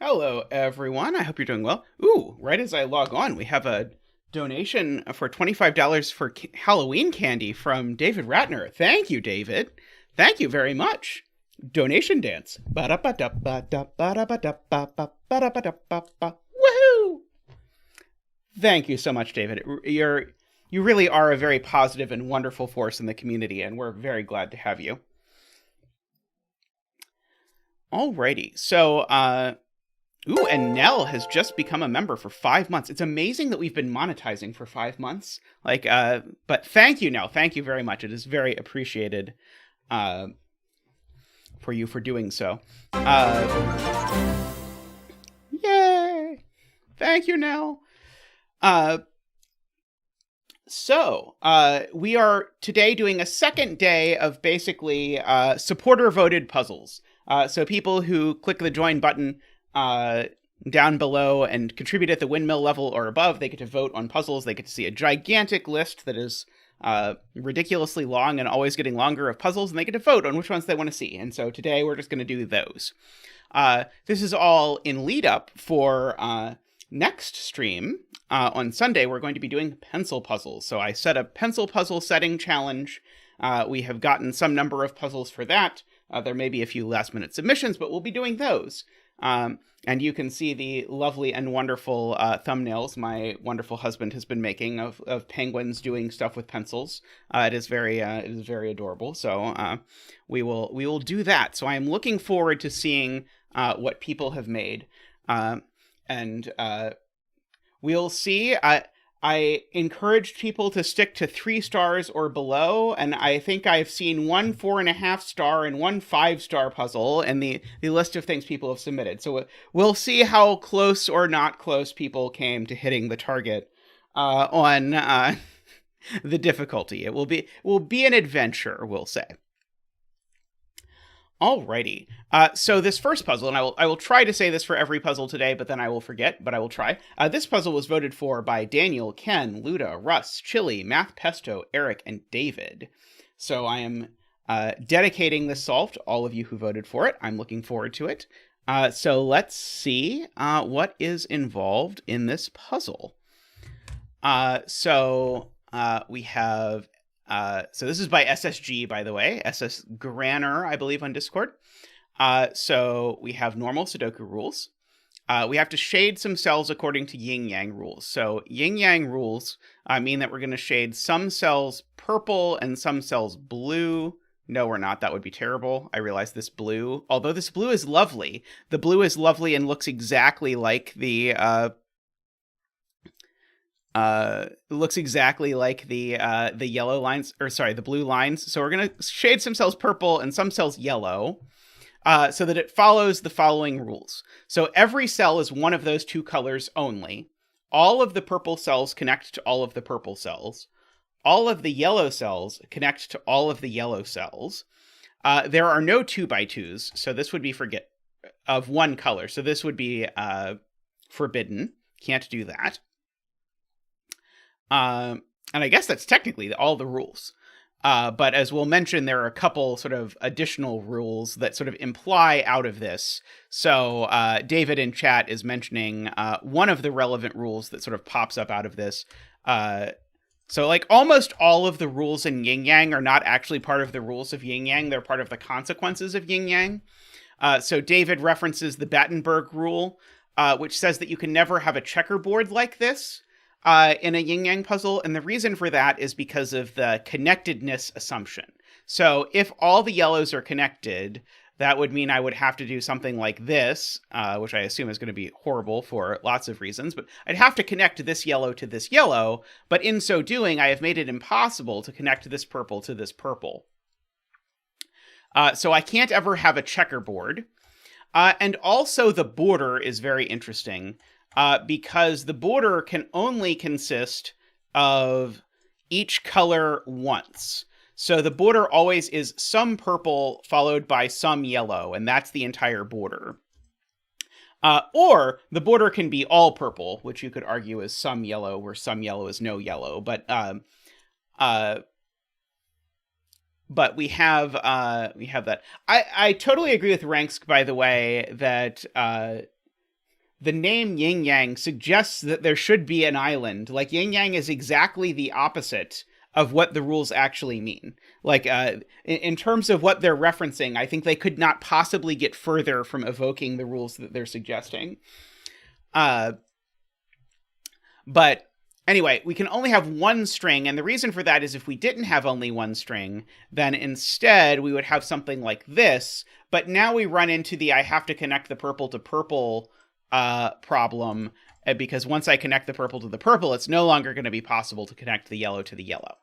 Hello, everyone. I hope you're doing well. Ooh, right as I log on, we have a donation for $25 for Halloween candy from David Ratner. Thank you, David. Thank you very much. Donation dance. Woohoo! Thank you so much, David. You really are a very positive and wonderful force in the community, and we're very glad to have you. Alrighty, so ooh, and Nell has just become a member for 5 months. It's amazing that we've been monetizing for 5 months. But thank you, Nell. Thank you very much. It is very appreciated for you for doing so. Yay! Thank you, Nell. So we are today doing a second day of basically supporter-voted puzzles. So people who click the join button down below and contribute at the windmill level or above, they get to vote on puzzles. They get to see a gigantic list that is ridiculously long and always getting longer of puzzles, and they get to vote on which ones they want to see. And so today we're just going to do those. This is all in lead up for next stream. On Sunday, we're going to be doing pencil puzzles. So I set a pencil puzzle setting challenge. We have gotten some number of puzzles for that. There may be a few last-minute submissions, but we'll be doing those. And you can see the lovely and wonderful thumbnails my wonderful husband has been making of penguins doing stuff with pencils. It is very adorable. So we will do that. So I am looking forward to seeing what people have made, and we'll see. I encouraged people to stick to 3 stars or below, and I think I've seen 1 4.5 star and 1 5-star puzzle in the list of things people have submitted. So we'll see how close or not close people came to hitting the target on the difficulty. It will be an adventure, we'll say. Alrighty. So this first puzzle, and I will try to say this for every puzzle today, but then I will forget, but I will try. This puzzle was voted for by Daniel, Ken, Luda, Russ, Chili, Math Pesto, Eric, and David. So I am dedicating this solve to all of you who voted for it. I'm looking forward to it. So let's see what is involved in this puzzle. We have... so this is by SSG, by the way, SS Granner, I believe, on Discord. So we have normal Sudoku rules. We have to shade some cells according to Yin Yang rules. So Yin Yang rules mean that we're going to shade some cells purple and some cells blue. No, we're not. That would be terrible. I realize this blue, although this blue is lovely. The blue is lovely and looks exactly like the yellow lines, or sorry, the blue lines. So we're going to shade some cells purple and some cells yellow, so that it follows the following rules. So every cell is one of those 2 colors only. All of the purple cells connect to all of the purple cells. All of the yellow cells connect to all of the yellow cells. There are no 2x2s, so this would be of one color. So this would be forbidden. Can't do that. And I guess that's technically all the rules. But as we'll mention, there are a couple sort of additional rules that sort of imply out of this. So David in chat is mentioning one of the relevant rules that sort of pops up out of this. So like almost all of the rules in Yin Yang are not actually part of the rules of Yin Yang. They're part of the consequences of Yin Yang. So David references the Battenberg rule, which says that you can never have a checkerboard like this in a Yin Yang puzzle, and the reason for that is because of the connectedness assumption. So if all the yellows are connected, that would mean I would have to do something like this, which I assume is going to be horrible for lots of reasons, but I'd have to connect this yellow to this yellow, but in so doing, I have made it impossible to connect this purple to this purple. So I can't ever have a checkerboard. And also the border is very interesting. Because the border can only consist of each color once. So the border always is some purple followed by some yellow, and that's the entire border. Or the border can be all purple, which you could argue is some yellow, where some yellow is no yellow. But we have that. I totally agree with Ranksk, by the way, that the name Yin Yang suggests that there should be an island. Like, Yin Yang is exactly the opposite of what the rules actually mean. Like, in terms of what they're referencing, I think they could not possibly get further from evoking the rules that they're suggesting. But anyway, we can only have one string, and the reason for that is if we didn't have only one string, then instead we would have something like this, but now we run into the I have to connect the purple to purple problem, because once I connect the purple to the purple, it's no longer going to be possible to connect the yellow to the yellow.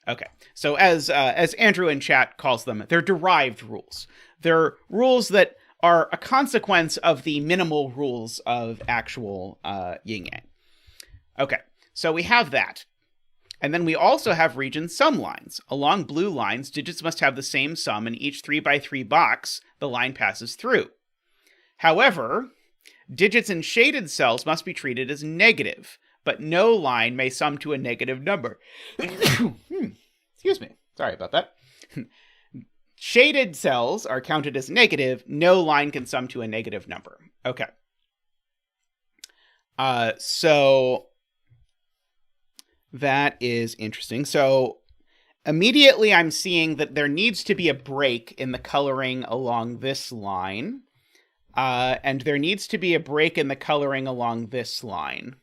Okay, so as Andrew in chat calls them, they're derived rules. They're rules that are a consequence of the minimal rules of actual yin yang. Okay, so we have that. And then we also have region sum lines. Along blue lines, digits must have the same sum in each 3x3 box the line passes through. However, digits in shaded cells must be treated as negative, but no line may sum to a negative number. Excuse me. Sorry about that. Shaded cells are counted as negative. No line can sum to a negative number. Okay. So that is interesting. So immediately I'm seeing that there needs to be a break in the coloring along this line. And there needs to be a break in the coloring along this line.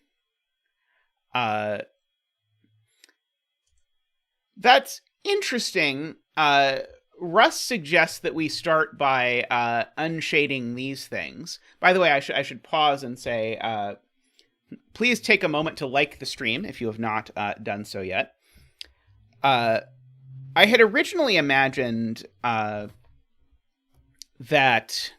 That's interesting. Russ suggests that we start by unshading these things. By the way, I should pause and say, please take a moment to like the stream if you have not done so yet. I had originally imagined that...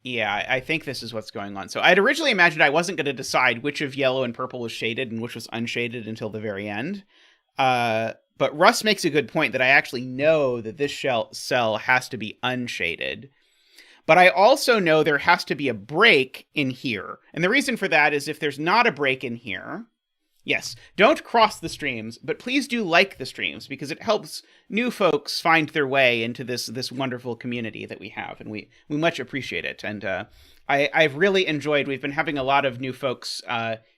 yeah, I think this is what's going on. So I'd originally imagined I wasn't going to decide which of yellow and purple was shaded and which was unshaded until the very end. But Russ makes a good point that I actually know that this cell has to be unshaded. But I also know there has to be a break in here. And the reason for that is if there's not a break in here... Yes, don't cross the streams, but please do like the streams because it helps new folks find their way into this wonderful community that we have, and we much appreciate it. And I've really enjoyed. We've been having a lot of new folks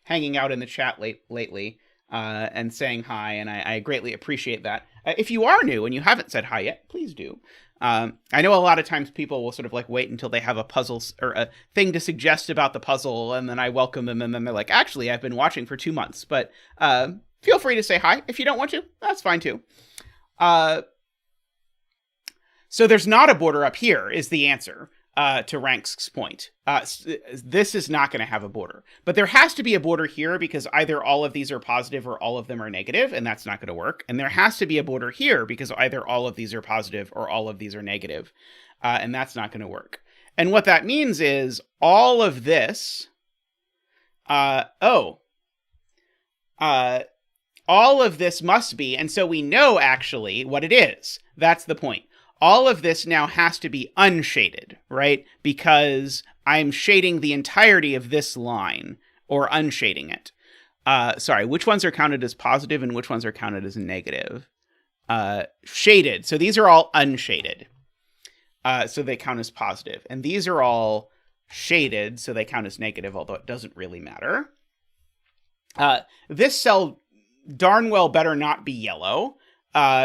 hanging out in the chat lately and saying hi, and I greatly appreciate that. If you are new and you haven't said hi yet, please do. I know a lot of times people will sort of like wait until they have a puzzle or a thing to suggest about the puzzle, and then I welcome them, and then they're like, actually, I've been watching for 2 months, but feel free to say hi. If you don't want to, that's fine too. So there's not a border up here is the answer to Rank's point. This is not going to have a border, but there has to be a border here because either all of these are positive or all of them are negative, and that's not going to work. And there has to be a border here because either all of these are positive or all of these are negative, and that's not going to work. And what that means is all of this, all of this must be, and so we know actually what it is. That's the point. All of this now has to be unshaded, right? Because I'm shading the entirety of this line, or unshading it. Sorry, which ones are counted as positive and which ones are counted as negative? Shaded, so these are all unshaded. So they count as positive. And these are all shaded, so they count as negative, although it doesn't really matter. This cell darn well better not be yellow.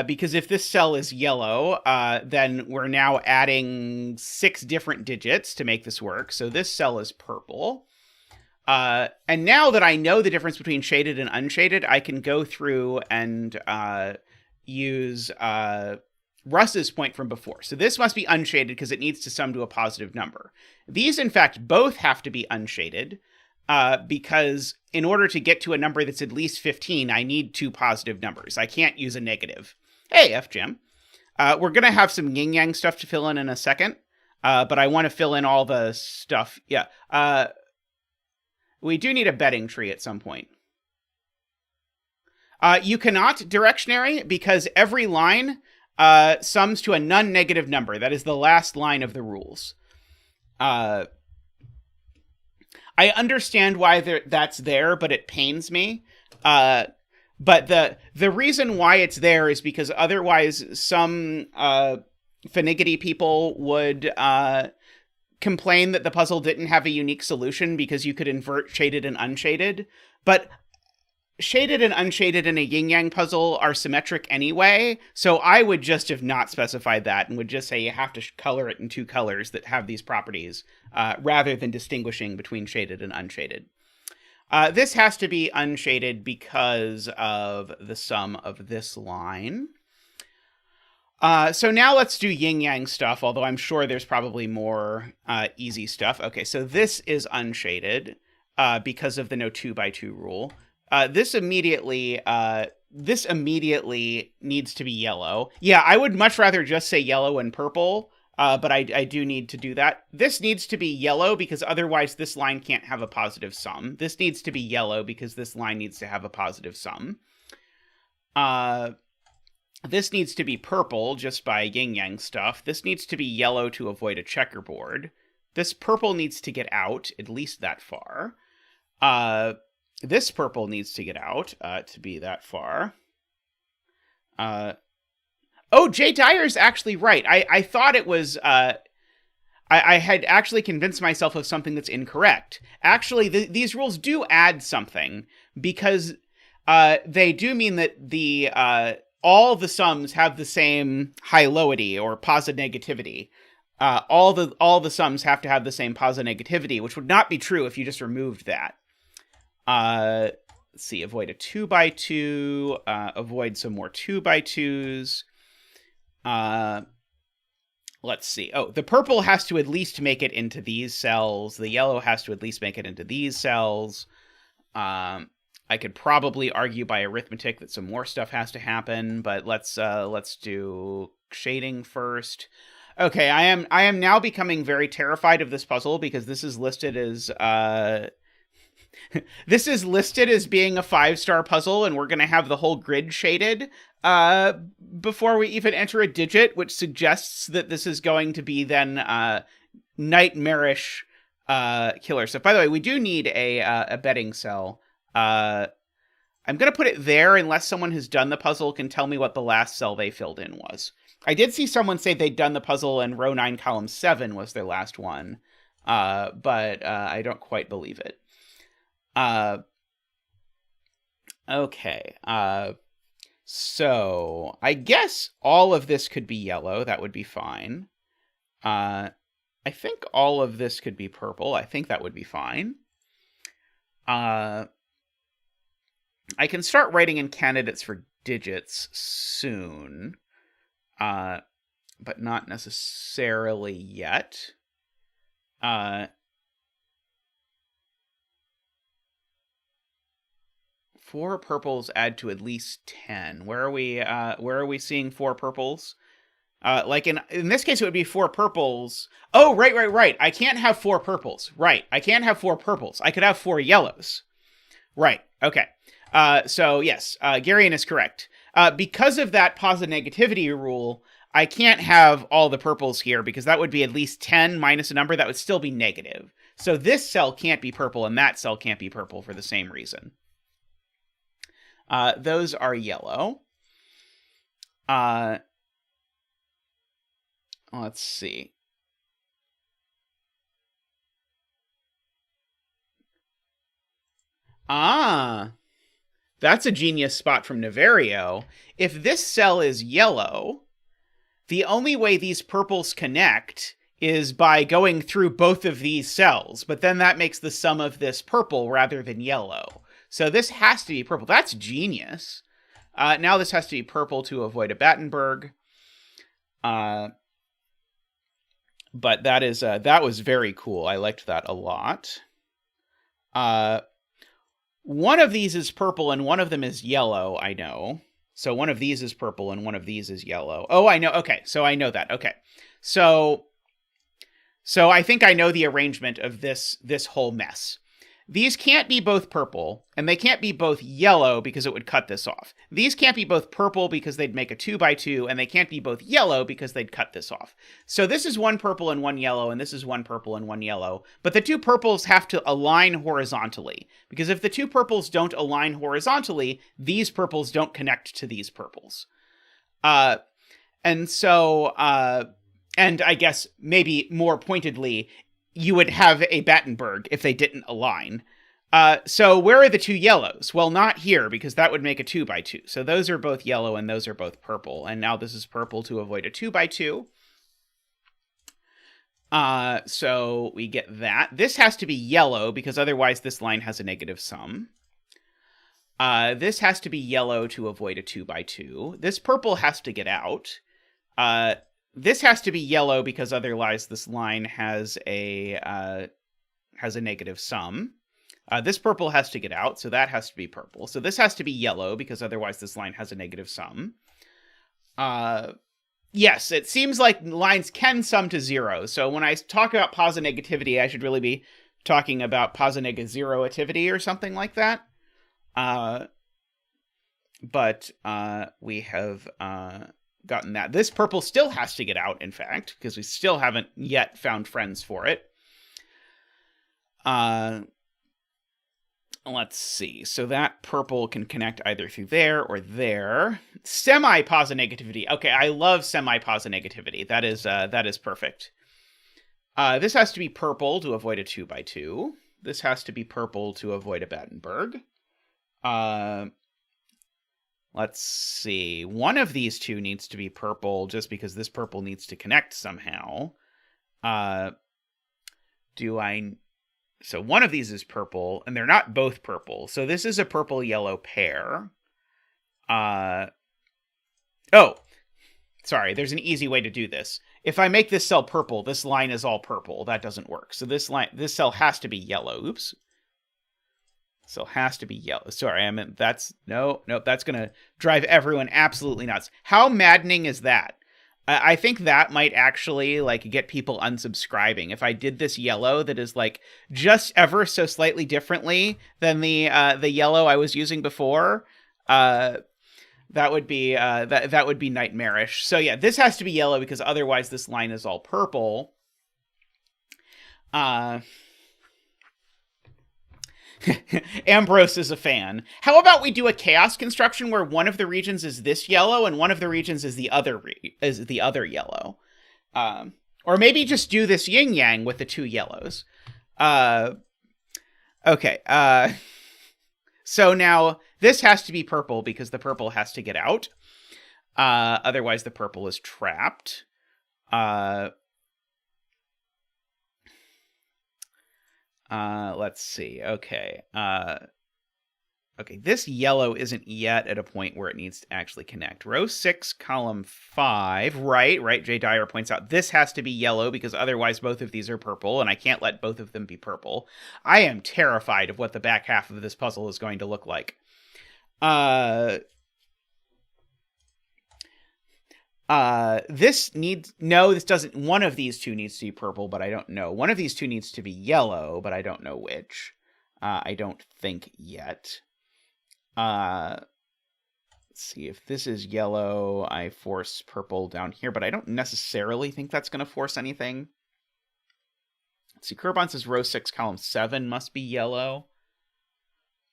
Because if this cell is yellow, then we're now adding 6 different digits to make this work. So this cell is purple. And now that I know the difference between shaded and unshaded, I can go through and use Russ's point from before. So this must be unshaded because it needs to sum to a positive number. These, in fact, both have to be unshaded. Because in order to get to a number that's at least 15, I need 2 positive numbers. I can't use a negative. Hey, F Jim. We're going to have some yin yang stuff to fill in a second, but I want to fill in all the stuff. Yeah. We do need a betting tree at some point. You cannot directionary because every line sums to a non-negative number. That is the last line of the rules. I understand why that's there, but it pains me. But the reason why it's there is because otherwise some finiggity people would complain that the puzzle didn't have a unique solution because you could invert shaded and unshaded, but shaded and unshaded in a yin yang puzzle are symmetric anyway, so I would just have not specified that and would just say you have to color it in 2 colors that have these properties, rather than distinguishing between shaded and unshaded. This has to be unshaded because of the sum of this line. So now let's do yin yang stuff, although I'm sure there's probably more easy stuff. Okay, so this is unshaded because of the no 2x2 rule. This immediately needs to be yellow. Yeah, I would much rather just say yellow and purple, but I do need to do that. This needs to be yellow because otherwise this line can't have a positive sum. This needs to be yellow because this line needs to have a positive sum. This needs to be purple just by yin-yang stuff. This needs to be yellow to avoid a checkerboard. This purple needs to get out, at least that far. This purple needs to get out to be that far. Oh, Jay Dyer's actually right. I thought it was... I had actually convinced myself of something that's incorrect. Actually, these rules do add something, because they do mean that all the sums have the same high-lowity, or positive-negativity. All the sums have to have the same positive-negativity, which would not be true if you just removed that. Let's see, avoid a 2x2, avoid some more 2x2s. Let's see. Oh, the purple has to at least make it into these cells. The yellow has to at least make it into these cells. I could probably argue by arithmetic that some more stuff has to happen, but let's do shading first. Okay, I am now becoming very terrified of this puzzle because this is listed as this is listed as being a 5-star puzzle, and we're going to have the whole grid shaded before we even enter a digit, which suggests that this is going to be then nightmarish killer stuff. By the way, we do need a betting cell. I'm going to put it there unless someone who's done the puzzle can tell me what the last cell they filled in was. I did see someone say they'd done the puzzle and row 9, column 7 was their last one, but I don't quite believe it. Okay. So I guess all of this could be yellow. That would be fine. I think all of this could be purple. I think that would be fine. I can start writing in candidates for digits soon, but not necessarily yet. 4 purples add to at least 10. Where are we seeing 4 purples? Like in this case, it would be 4 purples. Oh, right. I can't have 4 purples. Right. I can't have 4 purples. I could have 4 yellows. Right. Okay. So yes, Garion is correct. Because of that positive negativity rule, I can't have all the purples here because that would be at least 10 minus a number that would still be negative. So this cell can't be purple and that cell can't be purple for the same reason. Those are yellow. Let's see. That's a genius spot from Naverio. If this cell is yellow, the only way these purples connect is by going through both of these cells, but then that makes the sum of this purple rather than yellow. So this has to be purple. That's genius. Now this has to be purple to avoid a Battenberg. But that was very cool. I liked that a lot. One of these is purple and one of them is yellow, I know. So one of these is purple and one of these is yellow. Oh, I know. Okay, so I know that. Okay. So I think I know the arrangement of this whole mess. These can't be both purple, and they can't be both yellow because it would cut this off. These can't be both purple because they'd make a 2x2, and they can't be both yellow because they'd cut this off. So this is 1 purple and 1 yellow, and this is 1 purple and 1 yellow. But the 2 purples have to align horizontally, because if the 2 purples don't align horizontally, these purples don't connect to these purples. And I guess maybe more pointedly, you would have a Battenberg if they didn't align. So where are the two yellows? Well, not here, because that would make a 2x2. So those are both yellow and those are both purple. And now this is purple to avoid a 2x2. So we get that. This has to be yellow, because otherwise this line has a negative sum. This has to be yellow to avoid a 2x2. This purple has to get out. This has to be yellow, because otherwise this line has a negative sum. This purple has to get out, so that has to be purple. So this has to be yellow, because otherwise this line has a negative sum. Yes, it seems like lines can sum to 0. So when I talk about posinegativity, I should really be talking about posinegazeroativity or something like that. But we have gotten that. This purple still has to get out, in fact, because we still haven't yet found friends for it. Let's see. So that purple can connect either through there or there. Semi-posinegativity. Okay, I love semi-posinegativity. That is perfect. This has to be purple to avoid a 2x2. This has to be purple to avoid a Battenberg. Let's see. One of these two needs to be purple just because this purple needs to connect somehow. So one of these is purple, and they're not both purple. So this is a purple-yellow pair. Oh, sorry, there's an easy way to do this. If I make this cell purple, this line is all purple. That doesn't work. So this cell has to be yellow. Oops. Cell has to be yellow. Sorry, that's going to drive everyone absolutely nuts. How maddening is that? I think that might actually get people unsubscribing. If I did this yellow that is just ever so slightly differently than the yellow I was using before, that would be that would be nightmarish. So yeah, this has to be yellow because otherwise this line is all purple. Ambrose is a fan. How about we do a chaos construction where one of the regions is this yellow and one of the regions is the other yellow? Or maybe just do this yin yang with the two yellows. Okay. So now this has to be purple because the purple has to get out. Otherwise the purple is trapped. Let's see. Okay. Okay, this yellow isn't yet at a point where it needs to actually connect. Row 6, column 5. Right. Jay Dyer points out this has to be yellow because otherwise both of these are purple, and I can't let both of them be purple. I am terrified of what the back half of this puzzle is going to look like. This doesn't. One of these two needs to be purple, but I don't know. One of these two needs to be yellow, but I don't know which. I don't think yet. Let's see, if this is yellow, I force purple down here, but I don't necessarily think that's going to force anything. Let's see, Kurbon says row 6, column 7 must be yellow.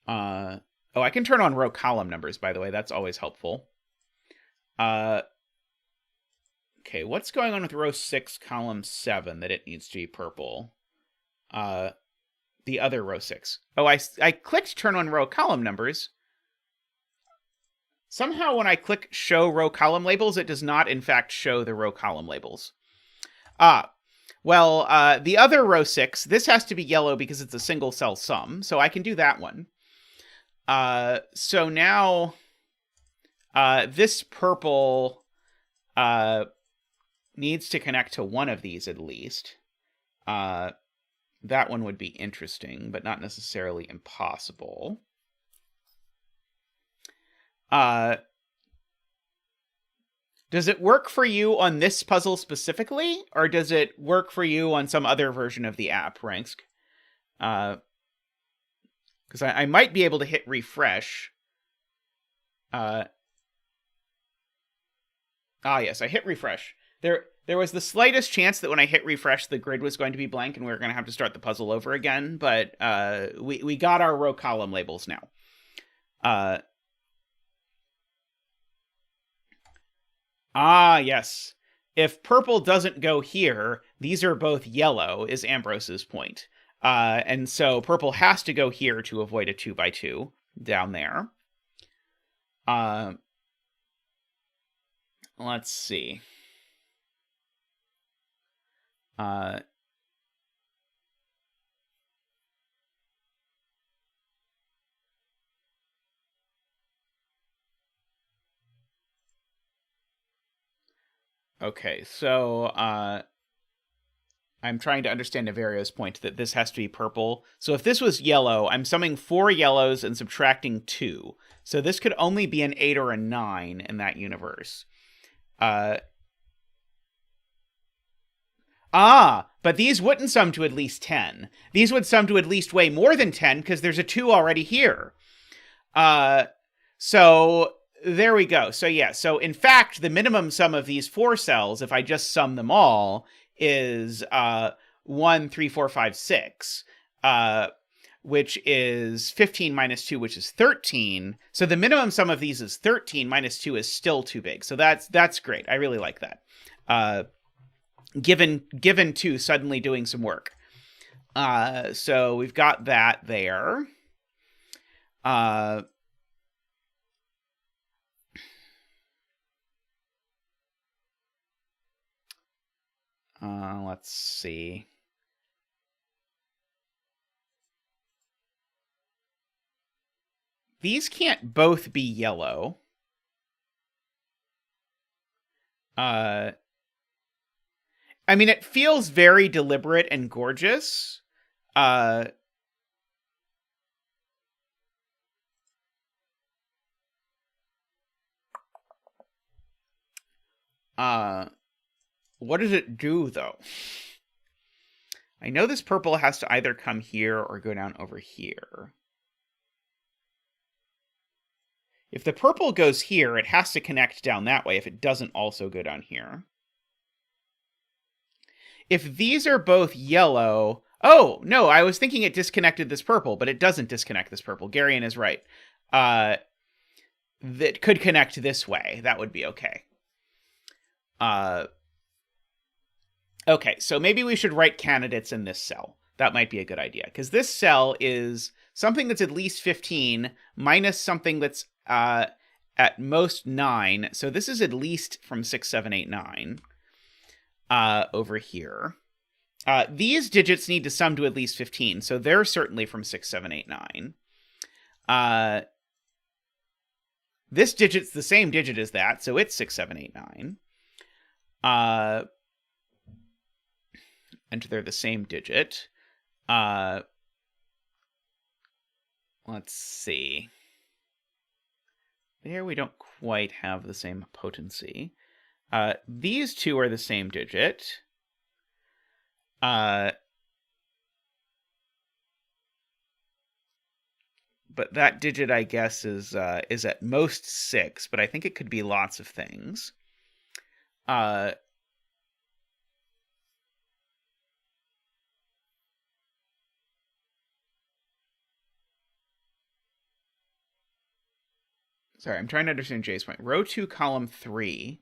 Oh, I can turn on row column numbers, by the way. That's always helpful. Okay, what's going on with row 6, column 7 that it needs to be purple? The other row 6. Oh, I clicked turn on row column numbers. Somehow when I click show row column labels, it does not, in fact, show the row column labels. Well, the other row 6, this has to be yellow because it's a single cell sum, so I can do that one. So now, this purple needs to connect to one of these at least. That one would be interesting, but not necessarily impossible. Does it work for you on this puzzle specifically, or does it work for you on some other version of the app, Ranksk? Because I might be able to hit refresh. Yes, I hit refresh. There was the slightest chance that when I hit refresh, the grid was going to be blank and we were going to have to start the puzzle over again, but we got our row column labels now. Yes. If purple doesn't go here, these are both yellow, is Ambrose's point. And so purple has to go here to avoid a 2x2 down there. Let's see. Okay, so I'm trying to understand Navario's point that this has to be purple. So if this was yellow, I'm summing 4 yellows and subtracting 2. So this could only be an 8 or a 9 in that universe. But these wouldn't sum to at least 10. These would sum to at least way more than 10 because there's a 2 already here. So there we go. So yeah, so in fact, the minimum sum of these 4 cells, if I just sum them all, is 1, 3, 4, 5, 6, which is 15 minus 2, which is 13. So the minimum sum of these is 13 minus 2 is still too big. So that's great. I really like that. Given 2 suddenly doing some work. So we've got that there. Let's see. These can't both be yellow. I mean, it feels very deliberate and gorgeous. What does it do, though? I know this purple has to either come here or go down over here. If the purple goes here, it has to connect down that way if it doesn't also go down here. If these are both yellow... Oh, no, I was thinking it disconnected this purple, but it doesn't disconnect this purple. Garion is right. That could connect this way. That would be okay. Okay, so maybe we should write candidates in this cell. That might be a good idea, because this cell is something that's at least 15 minus something that's at most 9. So this is at least from 6, 7, 8, 9 over here. These digits need to sum to at least 15, so they're certainly from 6, 7, 8, 9. This digit's the same digit as that, so it's 6, 7, 8, 9. And they're the same digit. Let's see. There we don't quite have the same potency. These two are the same digit. But that digit, I guess, is at most 6, but I think it could be lots of things. Sorry, I'm trying to understand Jay's point. Row 2, column 3,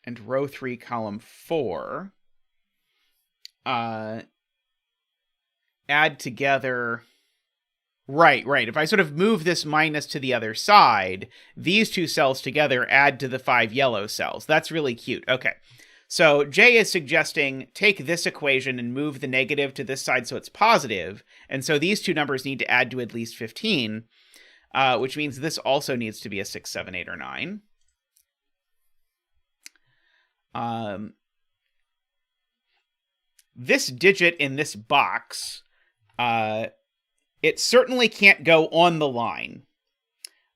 and row 3, column 4 add together... Right. If I sort of move this minus to the other side, these 2 cells together add to the 5 yellow cells. That's really cute. Okay. So Jay is suggesting take this equation and move the negative to this side so it's positive. And so these 2 numbers need to add to at least 15. Which means this also needs to be a 6, 7, 8, or 9. This digit in this box, it certainly can't go on the line.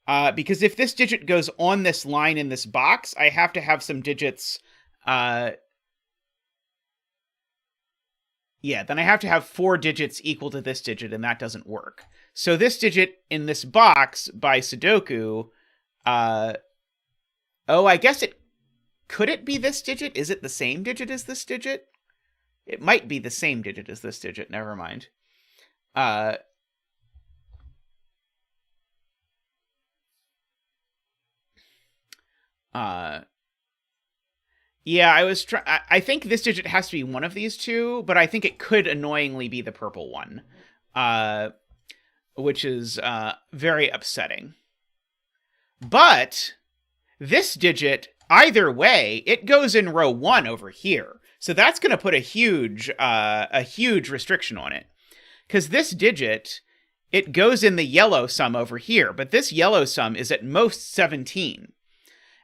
Because if this digit goes on this line in this box, I have to have some digits... Yeah, then I have to have 4 digits equal to this digit, and that doesn't work. So this digit in this box by sudoku, oh, I guess it... Could it be this digit? Is it the same digit as this digit? It might be the same digit as this digit, never mind. Yeah, I think this digit has to be one of these two, but I think it could annoyingly be the purple one, uh, which is very upsetting. But this digit, either way, it goes in row 1 over here. So that's going to put a huge restriction on it. Because this digit, it goes in the yellow sum over here, but this yellow sum is at most 17.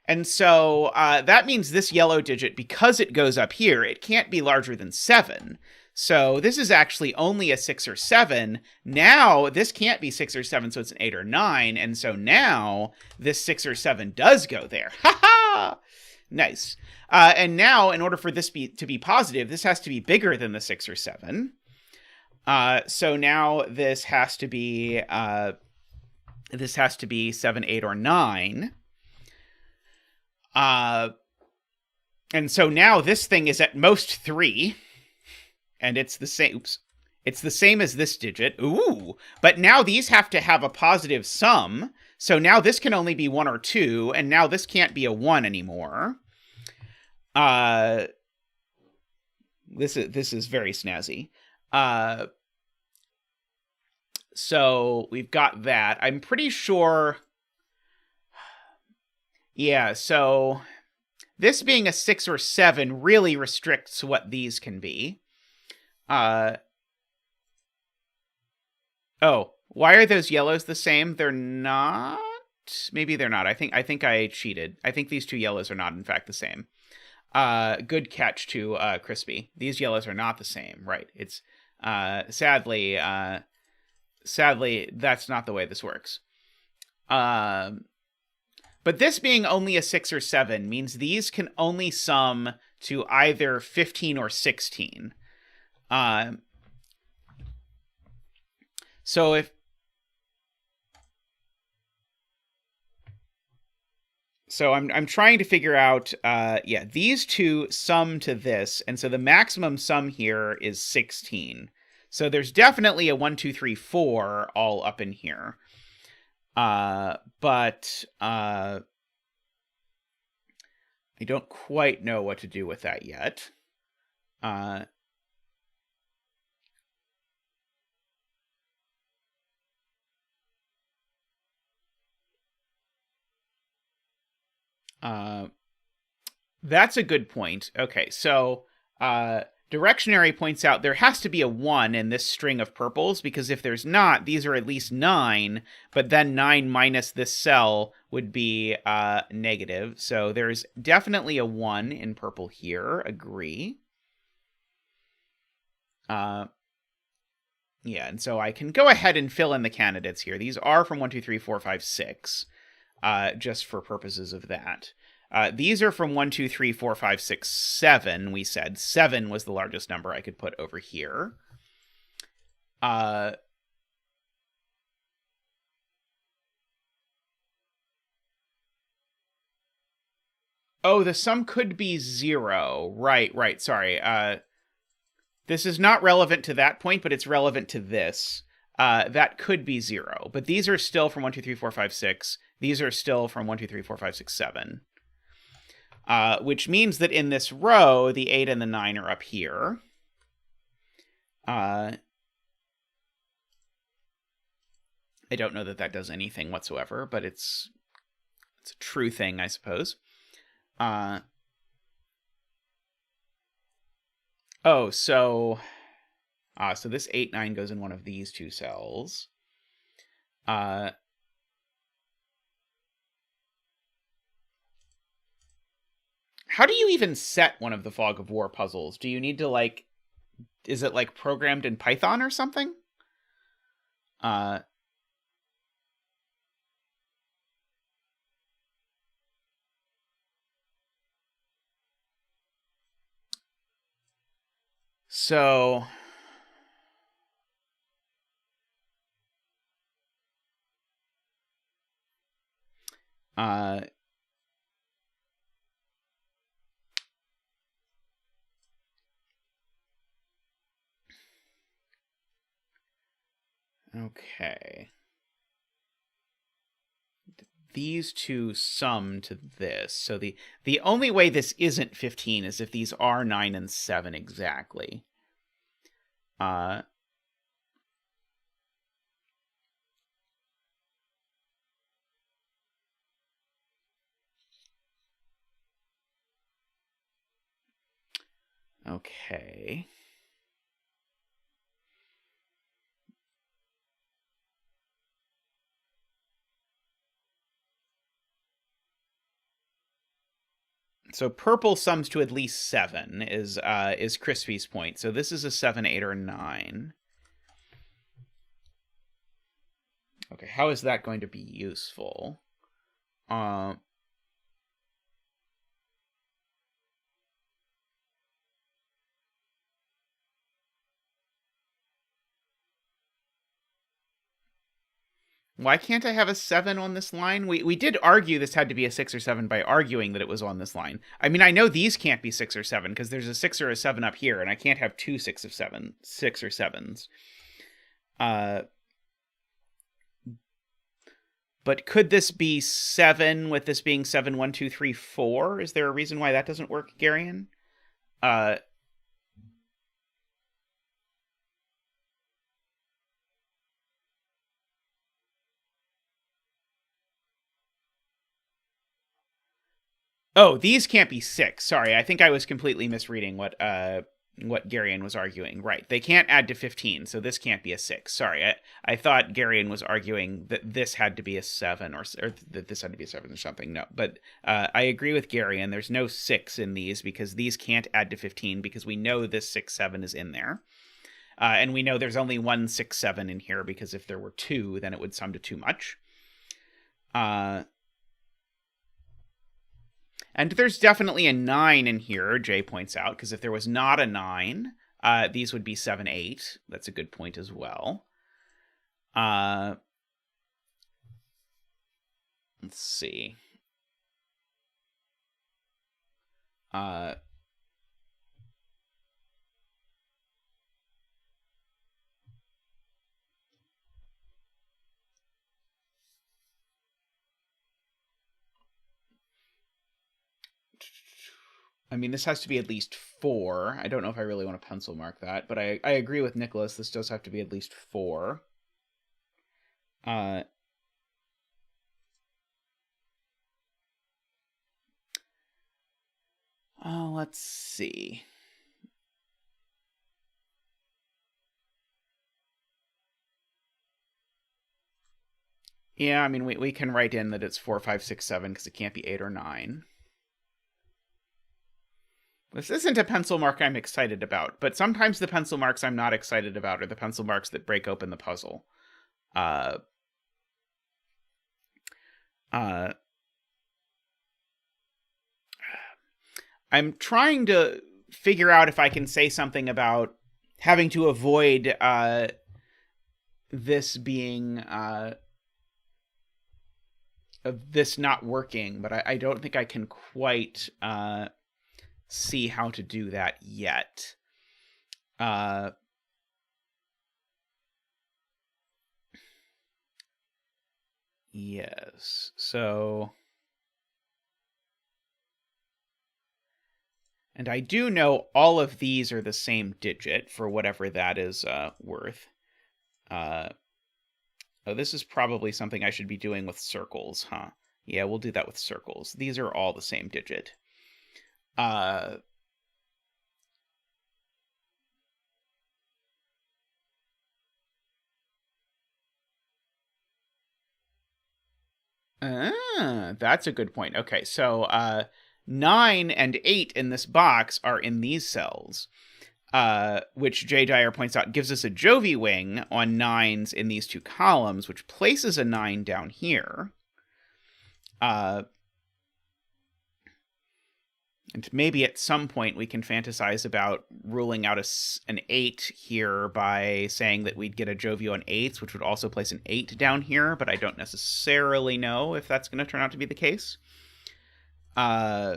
And so that means this yellow digit, because it goes up here, it can't be larger than 7. So this is actually only a 6 or 7. Now this can't be 6 or 7, so it's an 8 or 9. And so now this 6 or 7 does go there. Ha ha! Nice. And now, in order for this to be positive, this has to be bigger than the 6 or 7. So now this has to be 7, 8, or 9. And so now this thing is at most 3, and it's the same. Oops. It's the same as this digit. Ooh. But now these have to have a positive sum. So now this can only be 1 or 2, and now this can't be a 1 anymore. This is very snazzy. So we've got that. I'm pretty sure. Yeah, so this being a 6 or 7 really restricts what these can be. Oh, why are those yellows the same? They're not? Maybe they're not. I think I cheated. I think these two yellows are not, in fact, the same. Good catch to Crispy. These yellows are not the same, right? It's sadly, that's not the way this works. But this being only a 6 or 7 means these can only sum to either 15 or 16. So if So I'm trying to figure out, yeah, these two sum to this, and so the maximum sum here is 16. So there's definitely a 1, 2, 3, 4 all up in here. But I don't quite know what to do with that yet. That's a good point. Okay, so Directionary points out there has to be a 1 in this string of purples, because if there's not, these are at least 9, but then 9 minus this cell would be negative. So there's definitely a 1 in purple here. Agree. Yeah, and so I can go ahead and fill in the candidates here. These are from 1, 2, 3, 4, 5, 6, just for purposes of that. These are from 1, 2, 3, 4, 5, 6, 7, we said. 7 was the largest number I could put over here. Oh, the sum could be 0. Right, sorry. This is not relevant to that point, but it's relevant to this. That could be 0. But these are still from 1, 2, 3, 4, 5, 6. These are still from 1, 2, 3, 4, 5, 6, 7. Which means that in this row, the 8 and the 9 are up here. I don't know that that does anything whatsoever, but it's a true thing, I suppose. Oh, so this 8, 9 goes in one of these two cells. How do you even set one of the Fog of War puzzles? Do you need to, like, is it, like, programmed in Python or something? So okay. these two sum to this. So the only way this isn't 15 is if these are 9 and 7 exactly. Okay. So purple sums to at least 7 is Crispy's point. So this is a 7, 8, or 9. Okay, how is that going to be useful? Why can't I have a 7 on this line? We did argue this had to be a 6 or 7 by arguing that it was on this line. I mean, I know these can't be 6 or 7 because there's a 6 or a 7 up here, and I can't have two 6 or 7s. But could this be 7 with this being 7, 1, 2, 3, 4? Is there a reason why that doesn't work, Garion? Oh, these can't be 6. Sorry, I think I was completely misreading what Garion was arguing. Right, they can't add to 15, so this can't be a 6. Sorry, I thought Garion was arguing that this had to be a 7 or that this had to be a 7 or something. No, but I agree with Garion. There's no 6 in these because these can't add to 15 because we know this 6, 7 is in there. And we know there's only one 6, 7 in here because if there were 2, then it would sum to too much. And there's definitely a 9 in here, Jay points out, because if there was not a 9, these would be 7, 8. That's a good point as well. Let's see. I mean, this has to be at least 4. I don't know if I really want to pencil mark that, but I agree with Nicholas. This does have to be at least 4. Let's see. Yeah, I mean, we can write in that it's 4, 5, 6, 7 because it can't be 8 or 9. This isn't a pencil mark I'm excited about, but sometimes the pencil marks I'm not excited about are the pencil marks that break open the puzzle. I'm trying to figure out if I can say something about having to avoid this being this not working, but I don't think I can quite see how to do that yet. Yes, so... And I do know all of these are the same digit for whatever that is worth. Oh, this is probably something I should be doing with circles, huh? Yeah, we'll do that with circles. These are all the same digit. That's a good point. Okay, so 9 and 8 in this box are in these cells, which Jay Dyer points out gives us a Jovi wing on 9s in these two columns, which places a 9 down here. And maybe at some point we can fantasize about ruling out an 8 here by saying that we'd get a Jovi on 8s, which would also place an 8 down here, but I don't necessarily know if that's going to turn out to be the case. Yeah,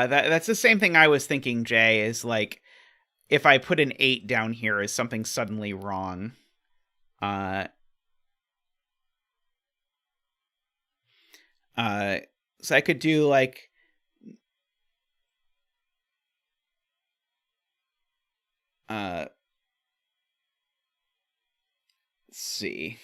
that's the same thing I was thinking, Jay, is like, if I put an 8 down here, is something suddenly wrong? So I could do like let's see.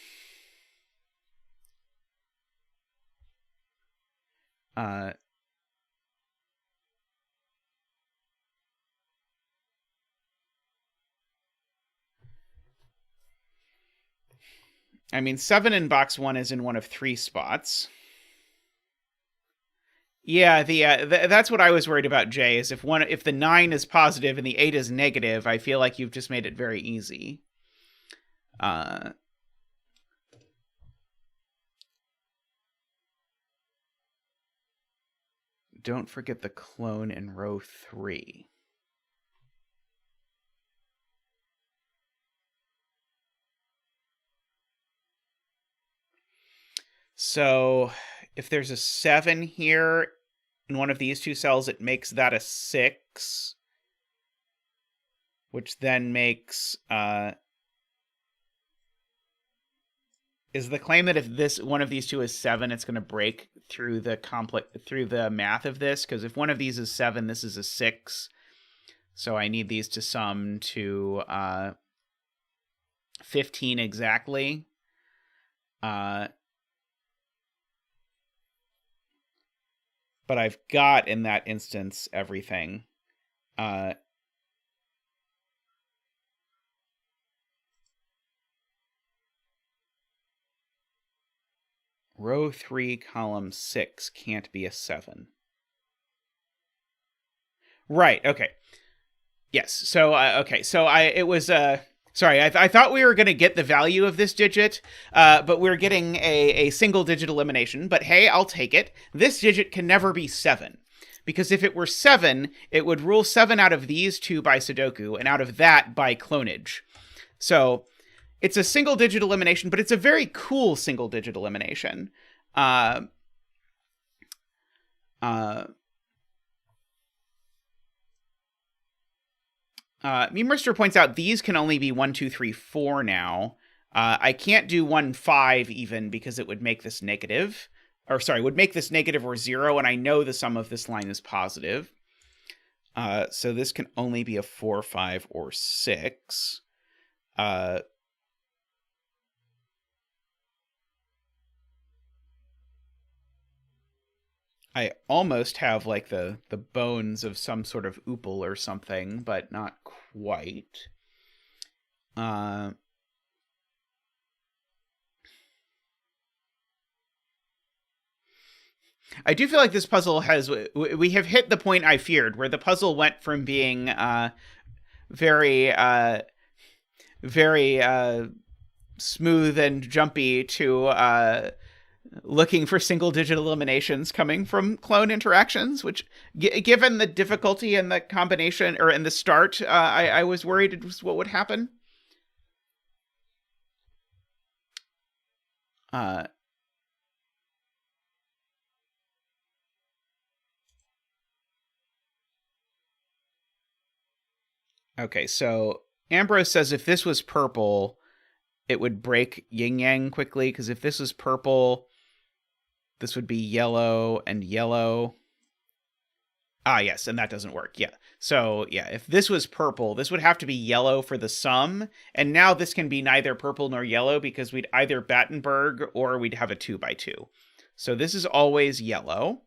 I mean, 7 in box 1 is in one of 3 spots. Yeah, that's what I was worried about, Jay, is if the 9 is positive and the 8 is negative, I feel like you've just made it very easy. Don't forget the clone in row 3. So if there's a 7 here in one of these 2 cells, it makes that a 6, which then makes is the claim that if this one of these 2 is 7, it's going to break through the math of this? Because if one of these is 7, this is a 6. So I need these to sum to 15 exactly. But I've got, in that instance, everything. Row 3, column 6 can't be a 7. Right, okay. Yes, so, okay, so sorry, I thought we were going to get the value of this digit, but we're getting a single-digit elimination. But hey, I'll take it. This digit can never be 7. Because if it were 7, it would rule 7 out of these 2 by sudoku, and out of that by clonage. So it's a single-digit elimination, but it's a very cool single-digit elimination. Meemrister points out these can only be 1, 2, 3, 4 now. I can't do 1, 5 even because it would make this negative. Or sorry, would make this negative or 0, and I know the sum of this line is positive. So this can only be a 4, 5, or 6. I almost have like the bones of some sort of oople or something, but not quite. I do feel like this puzzle we have hit the point I feared, where the puzzle went from being very smooth and jumpy to looking for single-digit eliminations coming from clone interactions, which, given the difficulty and the combination, or in the start, I was worried it was what would happen. Okay, so Ambrose says if this was purple, it would break Yin Yang quickly, because if this was purple, this would be yellow and yellow. Ah, yes, and that doesn't work. Yeah. So, yeah, if this was purple, this would have to be yellow for the sum, and now this can be neither purple nor yellow because we'd either Battenberg or we'd have a 2x2. So this is always yellow.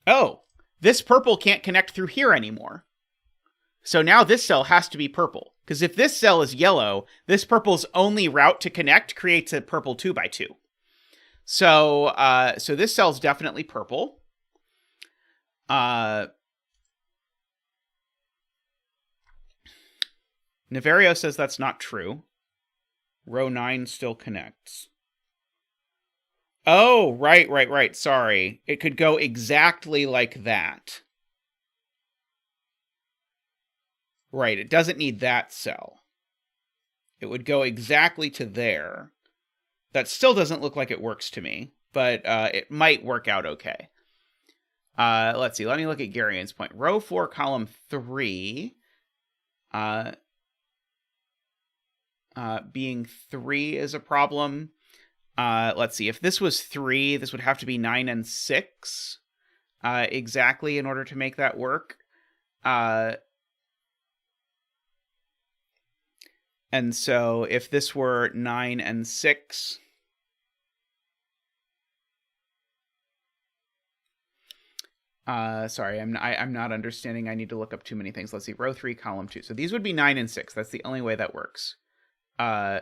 Oh, this purple can't connect through here anymore. So now this cell has to be purple. Because if this cell is yellow, this purple's only route to connect creates a purple 2x2. So so this cell's definitely purple. Naverio says that's not true. Row 9 still connects. Oh, right. Sorry. It could go exactly like that. Right, it doesn't need that cell. It would go exactly to there. That still doesn't look like it works to me, but it might work out okay. Let's see. Let me look at Garian's point. Row 4, column 3. Being 3 is a problem. Let's see. If this was 3, this would have to be 9 and 6 exactly in order to make that work. And so if this were 9 and 6... sorry, I'm not understanding. I need to look up too many things. Let's see. Row 3, column 2. So these would be 9 and 6. That's the only way that works. Row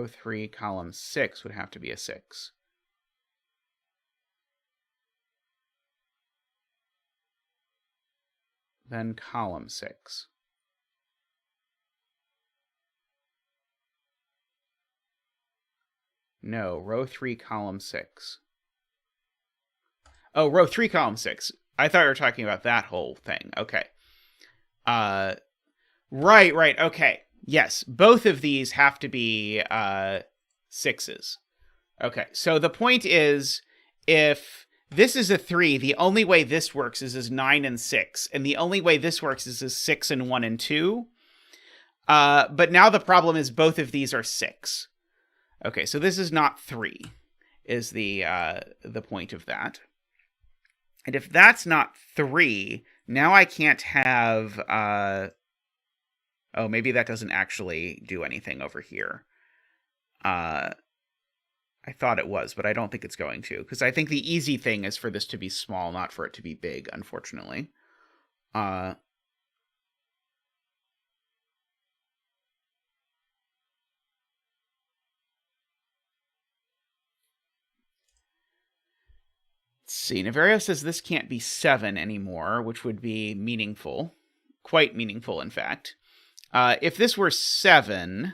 3, column 6 would have to be a 6. Then column 6. No, row 3, column 6. Oh, row 3, column 6. I thought you were talking about that whole thing. Okay. Right. Okay. Yes, both of these have to be 6s. Okay, so the point is, if this is a 3, the only way this works is as 9 and 6, and the only way this works is as 6 and 1 and 2. But now the problem is both of these are 6. Okay, so this is not 3, is the point of that. And if that's not 3, now I can't have... oh, maybe that doesn't actually do anything over here. I thought it was, but I don't think it's going to. Because I think the easy thing is for this to be small, not for it to be big, unfortunately. Let's see. Navario says this can't be 7 anymore, which would be meaningful. Quite meaningful, in fact. If this were 7...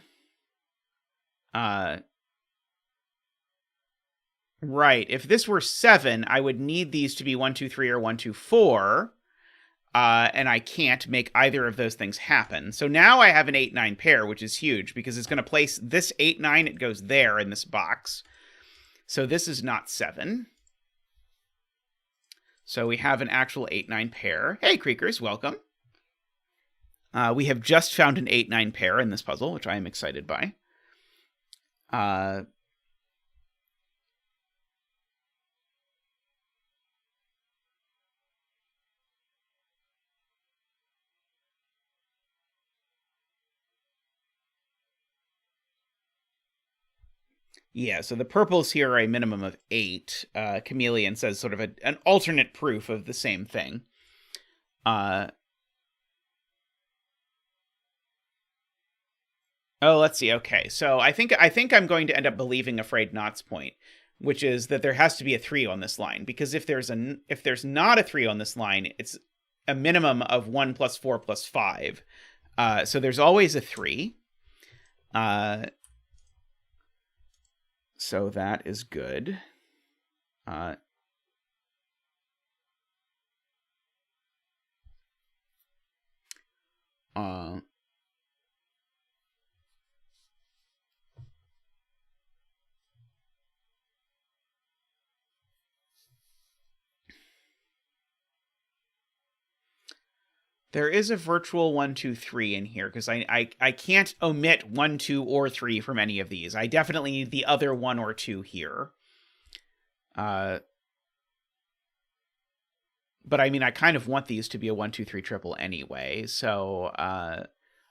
right, if this were 7, I would need these to be 1, 2, 3, or 1, 2, 4. And I can't make either of those things happen. So now I have an 8-9 pair, which is huge, because it's going to place this 8-9, it goes there in this box. So this is not 7. So we have an actual 8-9 pair. Hey, Creakers, welcome. We have just found an 8-9 pair in this puzzle, which I am excited by. Yeah, so the purples here are a minimum of 8. Chameleon says sort of an alternate proof of the same thing. Oh, let's see. Okay, so I think I'm going to end up believing Afraid Not's point, which is that there has to be a 3 on this line, because if there's not a 3 on this line, it's a minimum of 1 plus 4 plus 5. So there's always a 3. So that is good. There is a virtual 1, 2, 3 in here, because I can't omit 1, 2, or 3 from any of these. I definitely need the other 1 or 2 here. But I mean, I kind of want these to be a 1, 2, 3 triple anyway, so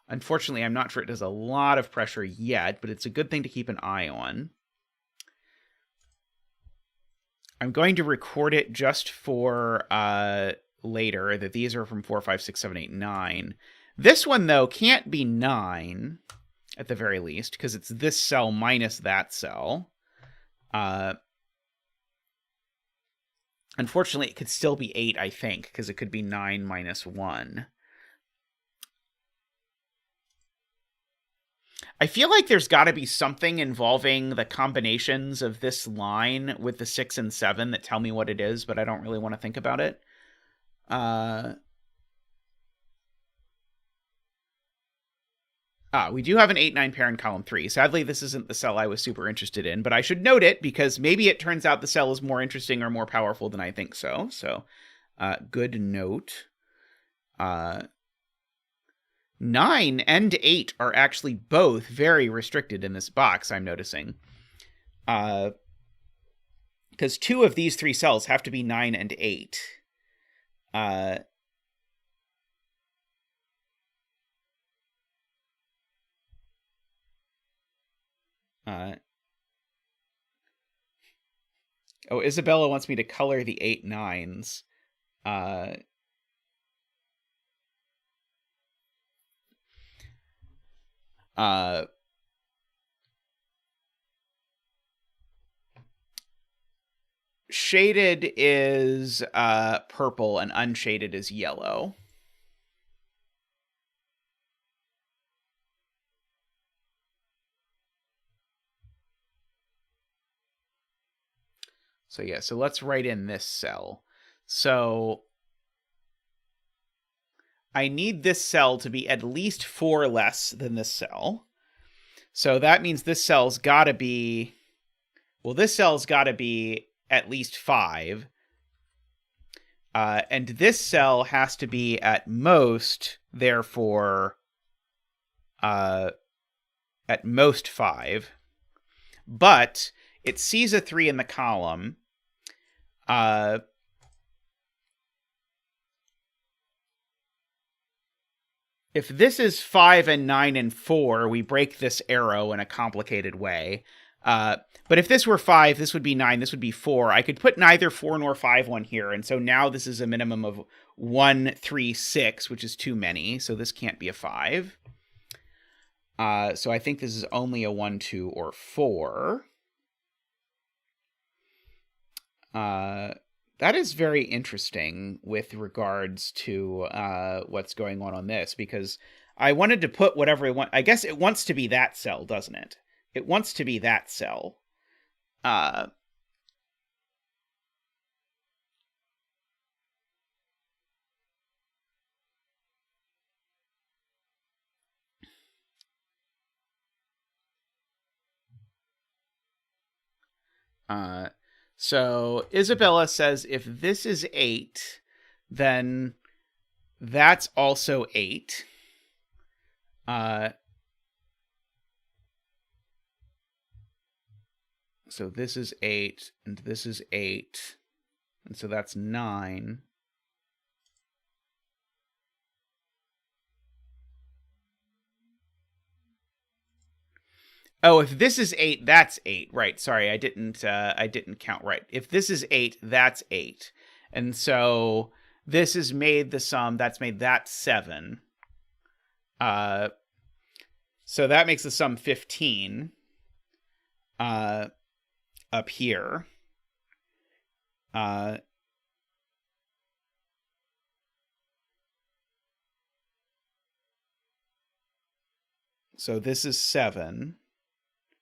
unfortunately, I'm not sure it does a lot of pressure yet, but it's a good thing to keep an eye on. I'm going to record it just for later, that these are from 4, 5, 6, 7, 8, 9. This one, though, can't be 9, at the very least, because it's this cell minus that cell. Unfortunately, it could still be 8, I think, because it could be 9 minus 1. I feel like there's got to be something involving the combinations of this line with the 6 and 7 that tell me what it is, but I don't really want to think about it. We do have an 8-9 pair in column 3. Sadly, this isn't the cell I was super interested in, but I should note it because maybe it turns out the cell is more interesting or more powerful than I think so. So, good note. 9 and 8 are actually both very restricted in this box, I'm noticing. Because 2 of these 3 cells have to be 9 and 8. Oh, Isabella wants me to color the 8 9s. Shaded is purple and unshaded is yellow. So yeah, so let's write in this cell. So I need this cell to be at least 4 less than this cell. So that means this cell's got to be, well, this cell's got to be at least 5. And this cell has to be at most, therefore, at most 5. But it sees a 3 in the column. If this is 5 and 9 and 4, we break this arrow in a complicated way. But if this were 5, this would be 9, this would be 4. I could put neither 4 nor 5 one here, and so now this is a minimum of 1, 3, 6, which is too many, so this can't be a 5. So I think this is only a 1, 2, or 4. That is very interesting with regards to what's going on this, because I wanted to put whatever I want. I guess it wants to be that cell, doesn't it? It wants to be that cell. So Isabella says if this is 8, then that's also 8. So this is 8, and this is 8, and so that's 9. Oh, if this is 8, that's 8. Right. Sorry, I didn't count right. If this is 8, that's 8. And so this is made the sum, that's made that 7. So that makes the sum 15. Up here. So this is 7.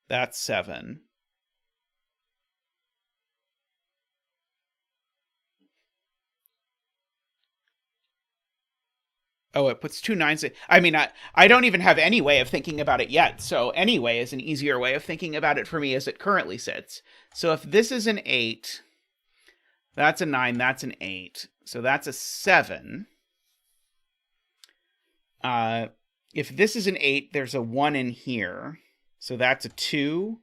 That's 7. Oh, it puts 2 9s. I mean, I don't even have any way of thinking about it yet. So anyway is an easier way of thinking about it for me as it currently sits. So if this is an 8, that's a 9, that's an 8. So that's a 7. If this is an 8, there's a 1 in here. So that's a 2.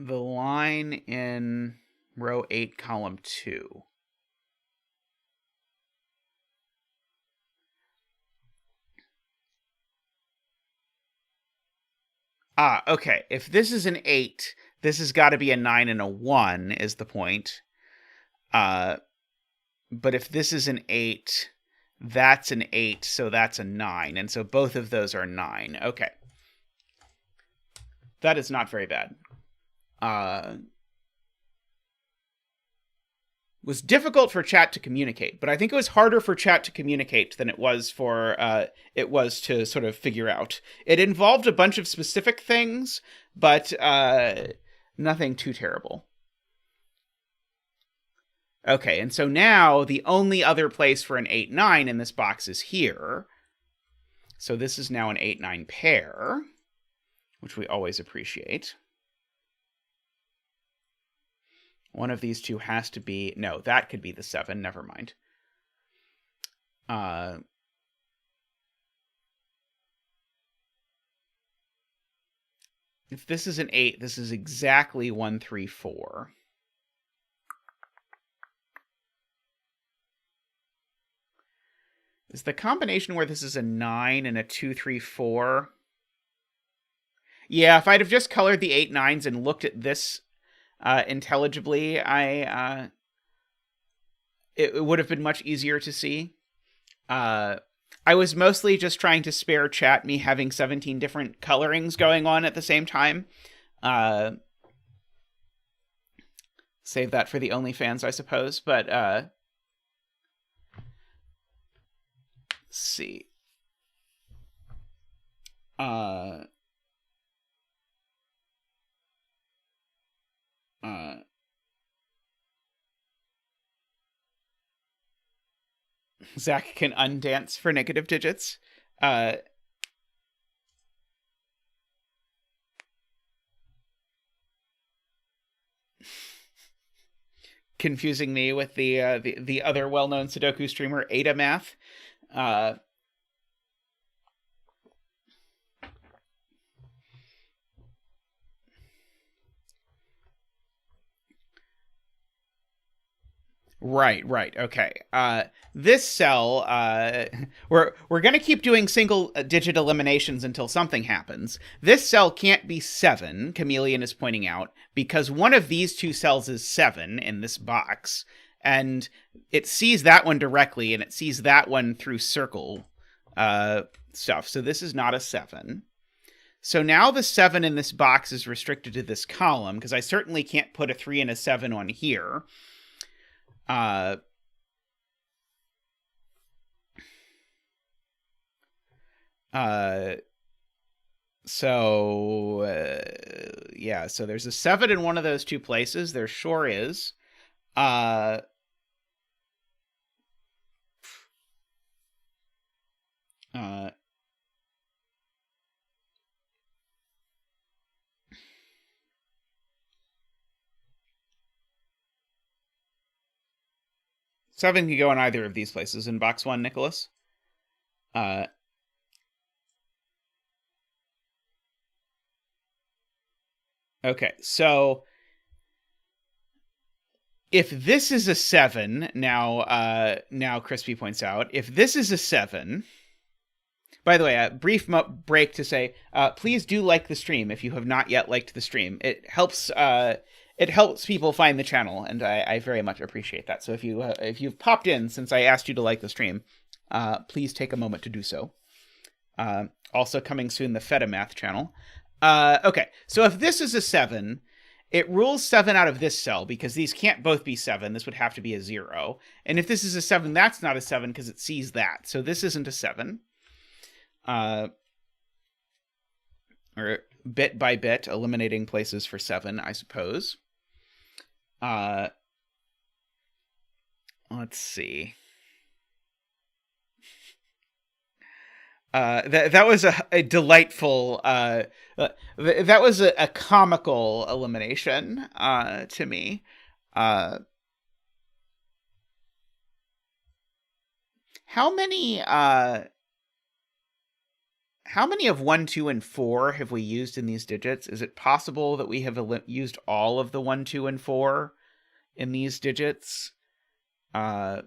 The line in row 8, column 2. Okay. If this is an 8, this has got to be a 9 and a 1, is the point. But if this is an 8, that's an 8, so that's a 9. And so both of those are 9. Okay. That is not very bad. was difficult for chat to communicate, but I think it was harder for chat to communicate than it was to sort of figure out. It involved a bunch of specific things, but nothing too terrible. Okay, and so now the only other place for an 8-9 in this box is here. So this is now an 8-9 pair, which we always appreciate. One of these two has to be... No, that could be the 7. Never mind. If this is an 8, this is exactly 1, 3, 4. Is the combination where this is a 9 and a 2, 3, 4? Yeah, if I'd have just colored the 8 9s and looked at this intelligibly, it would have been much easier to see. I was mostly just trying to spare chat me having 17 different colorings going on at the same time. Save that for the OnlyFans, I suppose, but let's see. Zach can undance for negative digits. Confusing me with the other well-known Sudoku streamer, zetamath. Right. Okay. This cell, we're going to keep doing single-digit eliminations until something happens. This cell can't be 7, Chameleon is pointing out, because one of these two cells is 7 in this box, and it sees that one directly, and it sees that one through circle stuff. So this is not a 7. So now the 7 in this box is restricted to this column, because I certainly can't put a 3 and a 7 on here. Yeah, so there's a 7 in one of those two places. There sure is. 7 can go in either of these places in box 1, Nicholas. Okay, so if this is a 7, now Crispy points out, if this is a 7... By the way, a brief break to say, please do like the stream if you have not yet liked the stream. It helps people find the channel, and I very much appreciate that. So if you've popped in since I asked you to like the stream, please take a moment to do so. Also coming soon, the zetamath channel. Okay, so if this is a 7, it rules 7 out of this cell, because these can't both be 7. This would have to be a 0. And if this is a 7, that's not a 7, because it sees that. So this isn't a 7. Or bit by bit, eliminating places for 7, I suppose. Let's see. That was a delightful, that was a comical elimination, to me. How many of 1, 2, and 4 have we used in these digits? Is it possible that we have used all of the 1, 2, and 4 in these digits? No,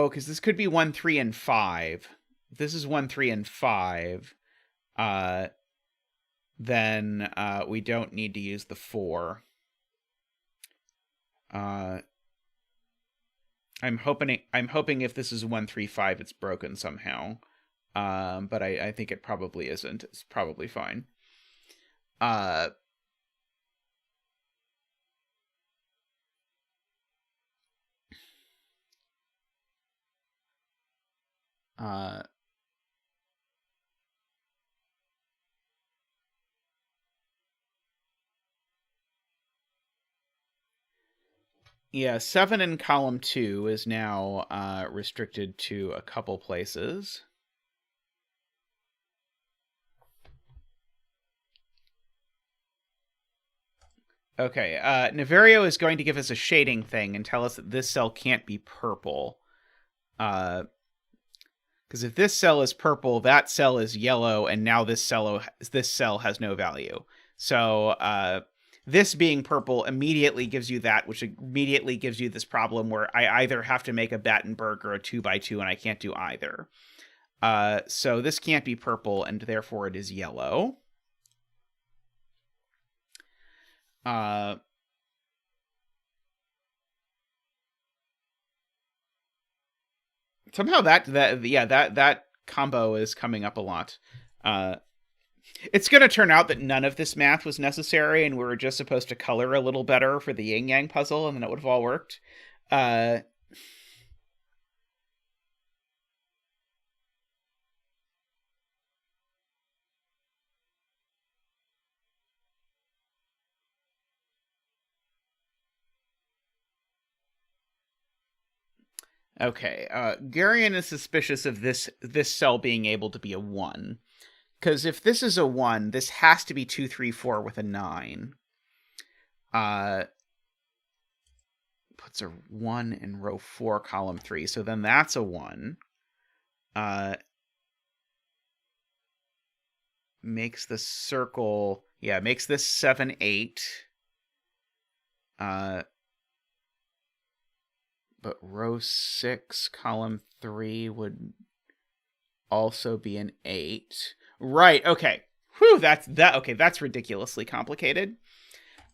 because this could be 1, 3, and 5. If this is 1, 3, and 5, then we don't need to use the 4. I'm hoping if this is 1, 3, 5, it's broken somehow. But I think it probably isn't. It's probably fine. Uh, uh, yeah, 7 in column 2 is now restricted to a couple places. Okay, Naverio is going to give us a shading thing and tell us that this cell can't be purple. Because if this cell is purple, that cell is yellow, and now this cell has no value. So this being purple immediately gives you that, which immediately gives you this problem where I either have to make a Battenberg or a 2x2, and I can't do either. So this can't be purple, and therefore it is yellow. Somehow that combo is coming up a lot. It's going to turn out that none of this math was necessary, and we were just supposed to color a little better for the Yin Yang puzzle, and then it would have all worked. Okay, Garion is suspicious of this cell being able to be a 1. Because if this is a 1, this has to be 2, 3, 4 with a 9. Puts a 1 in row 4, column 3. So then that's a 1. Makes the circle... Yeah, makes this 7, 8. But row 6, column 3 would also be an 8. Right, okay. Whew, that's ridiculously complicated.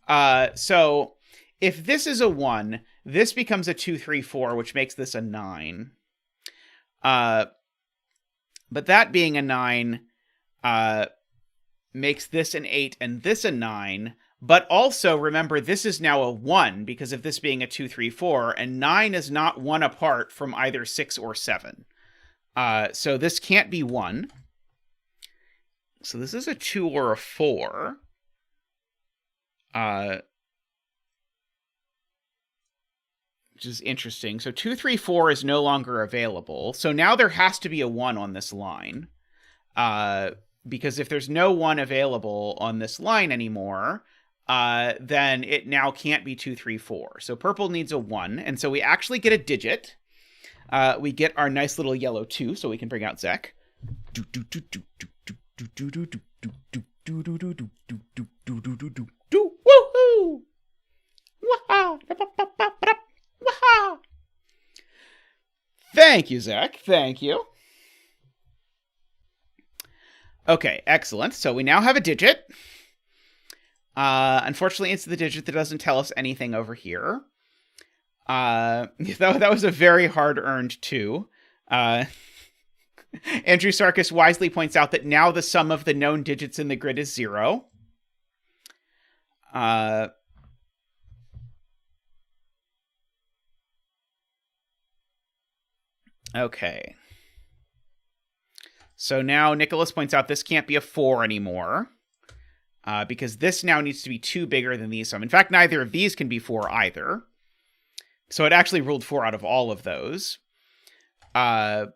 So if this is a 1, this becomes a 2, 3, 4, which makes this a 9. But that being a 9 makes this an 8 and this a 9. But also, remember, this is now a 1 because of this being a 2, 3, 4, and 9 is not 1 apart from either 6 or 7. So this can't be 1. So this is a 2 or a 4. Which is interesting. So 2, 3, 4 is no longer available. So now there has to be a 1 on this line. Because if there's no 1 available on this line anymore... then it now can't be 2, 3, 4. So purple needs a 1, and so we actually get a digit. We get our nice little yellow 2, so we can bring out Zek. Woohoo! Thank you, Zek. Thank you. Okay, excellent. So we now have a digit. Unfortunately, it's the digit that doesn't tell us anything over here. That was a very hard-earned 2. Andrew Sarkis wisely points out that now the sum of the known digits in the grid is 0. Okay. So now Nicholas points out this can't be a 4 anymore. Because this now needs to be 2 bigger than these. So in fact, neither of these can be 4 either. So it actually ruled 4 out of all of those. Yeah,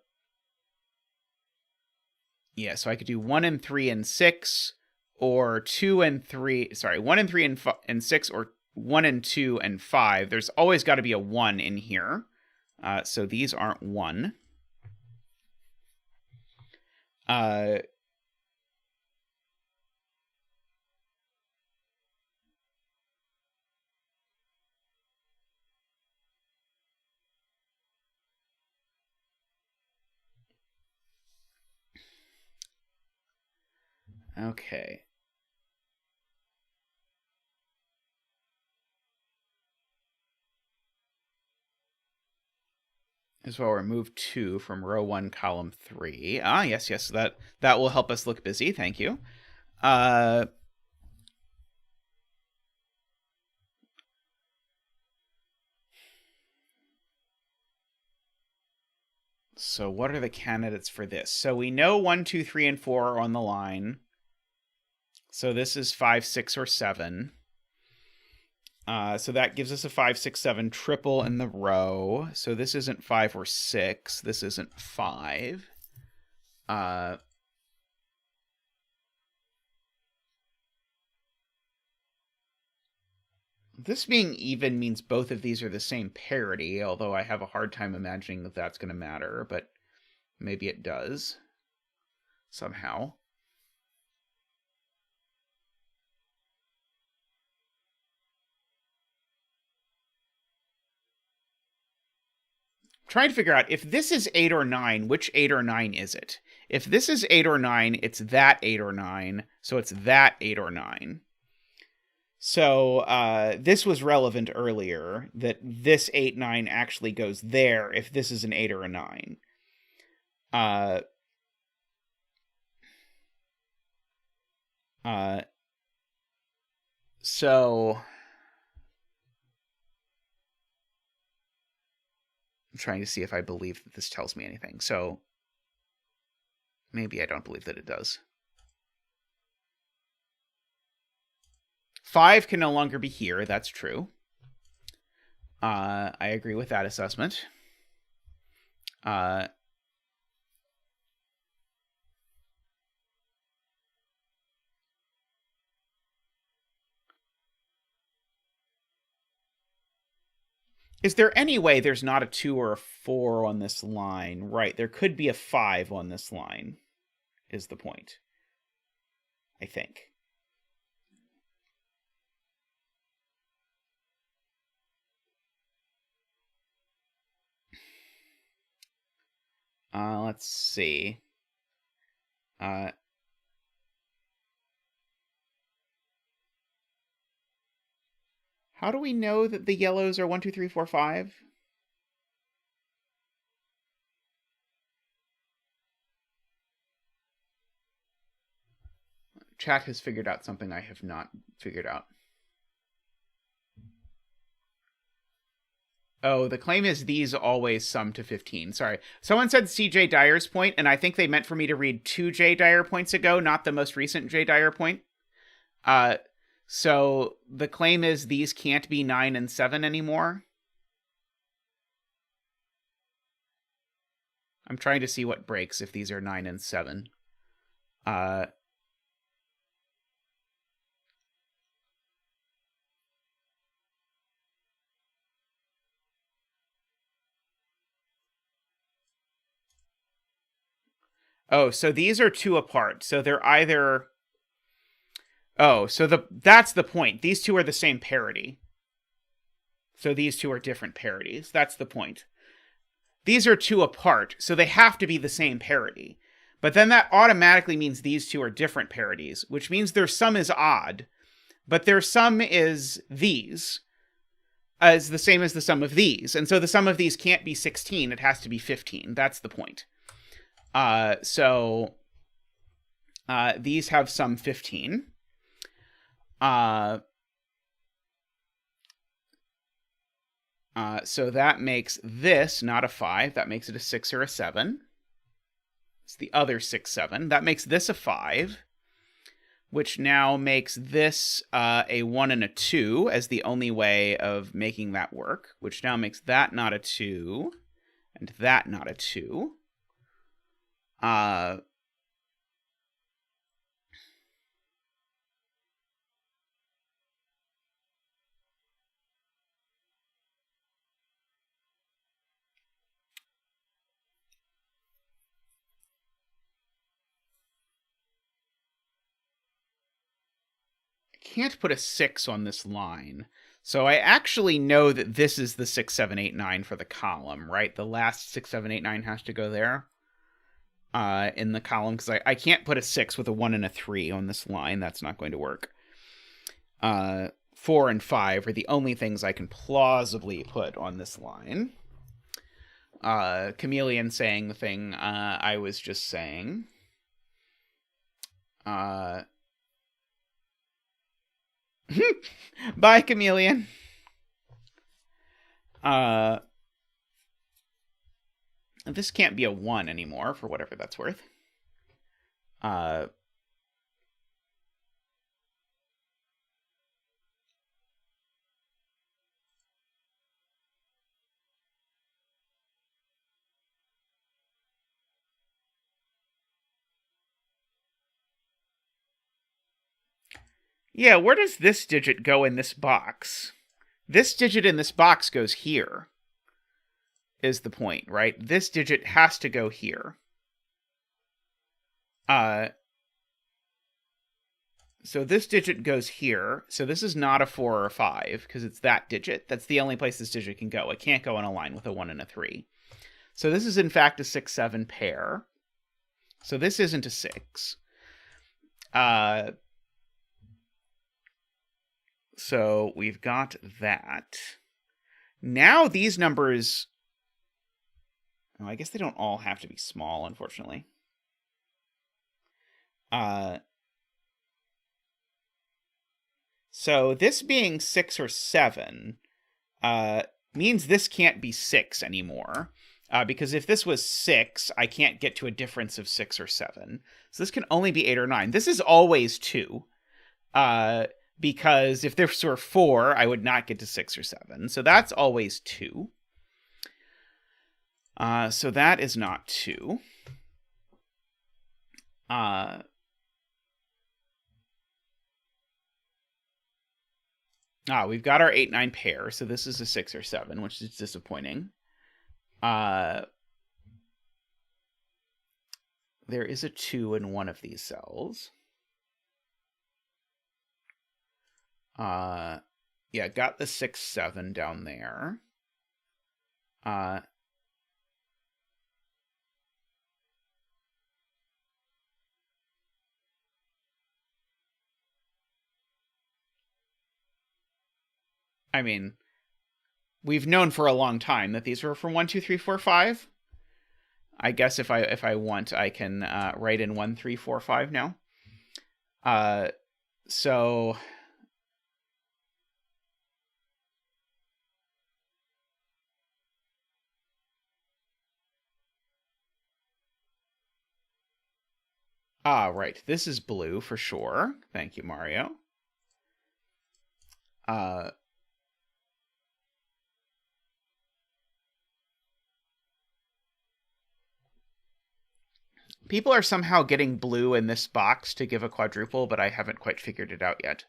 so I could do 1 and 3 and 6, or 2 and 3... Sorry, 1 and 3 and 6, or 1 and 2 and 5. There's always got to be a 1 in here. So these aren't 1. Okay. As well, remove 2 from row 1, column 3. Yes, that will help us look busy. Thank you. So what are the candidates for this? So we know 1, 2, 3, and 4 are on the line. So this is 5, 6, or 7. So that gives us a 5, 6, 7 triple in the row. So this isn't 5 or 6. This isn't 5. This being even means both of these are the same parity, although I have a hard time imagining that that's going to matter, but maybe it does somehow. Trying to figure out if this is 8 or 9, which 8 or 9 is it? If this is 8 or 9, it's that 8 or 9, so it's that 8 or 9. So this was relevant earlier, that this 8, 9 actually goes there if this is an 8 or a 9. So I'm trying to see if I believe that this tells me anything. So maybe I don't believe that it does. 5 can no longer be here. That's true. I agree with that assessment. Is there any way there's not a 2 or a 4 on this line? Right, there could be a 5 on this line, is the point. I think. Let's see. How do we know that the yellows are 1, 2, 3, 4, 5? Chat has figured out something I have not figured out. Oh, the claim is these always sum to 15. Sorry. Someone said CJ Dyer's point, and I think they meant for me to read 2 J Dyer points ago, not the most recent J Dyer point. So the claim is these can't be 9 and 7 anymore. I'm trying to see what breaks if these are 9 and 7. Oh, so these are 2 apart. So they're either... Oh, so that's the point. These 2 are the same parity. So these 2 are different parities. That's the point. These are 2 apart, so they have to be the same parity. But then that automatically means these 2 are different parities, which means their sum is odd, but their sum is these, as the same as the sum of these. And so the sum of these can't be 16, it has to be 15. That's the point. So these have sum 15. So that makes this not a 5. That makes it a 6 or a 7. It's the other 6, 7. That makes this a 5, which now makes this a 1 and a 2 as the only way of making that work, which now makes that not a 2 and that not a 2. Can't put a 6 on this line. So I actually know that this is the 6, 7, 8, 9 for the column, right? The last 6, 7, 8, 9 has to go there in the column, because I can't put a 6 with a 1 and a 3 on this line. That's not going to work. 4 and 5 are the only things I can plausibly put on this line. Chameleon saying the thing I was just saying. Bye, Chameleon. This can't be a 1 anymore, for whatever that's worth. Yeah, where does this digit go in this box? This digit in this box goes here, is the point, right? This digit has to go here. So this digit goes here. So this is not a 4 or a 5, because it's that digit. That's the only place this digit can go. It can't go in a line with a 1 and a 3. So this is, in fact, a 6-7 pair. So this isn't a 6. So we've got that. Now these numbers... Oh, I guess they don't all have to be small, unfortunately. So this being 6 or 7 means this can't be 6 anymore. Because if this was 6, I can't get to a difference of 6 or 7. So this can only be 8 or 9. This is always 2. Because if this were 4, I would not get to 6 or 7. So that's always 2. So that is not 2. We've got our 8-9 pair, so this is a 6 or 7, which is disappointing. There is a 2 in one of these cells. Yeah, got the 6-7 down there. I mean, we've known for a long time that these were from 1, 2, 3, 4, 5. I guess if I want, I can write in 1, 3, 4, 5 now. So right. This is blue for sure. Thank you, Mario. People are somehow getting blue in this box to give a quadruple, but I haven't quite figured it out yet.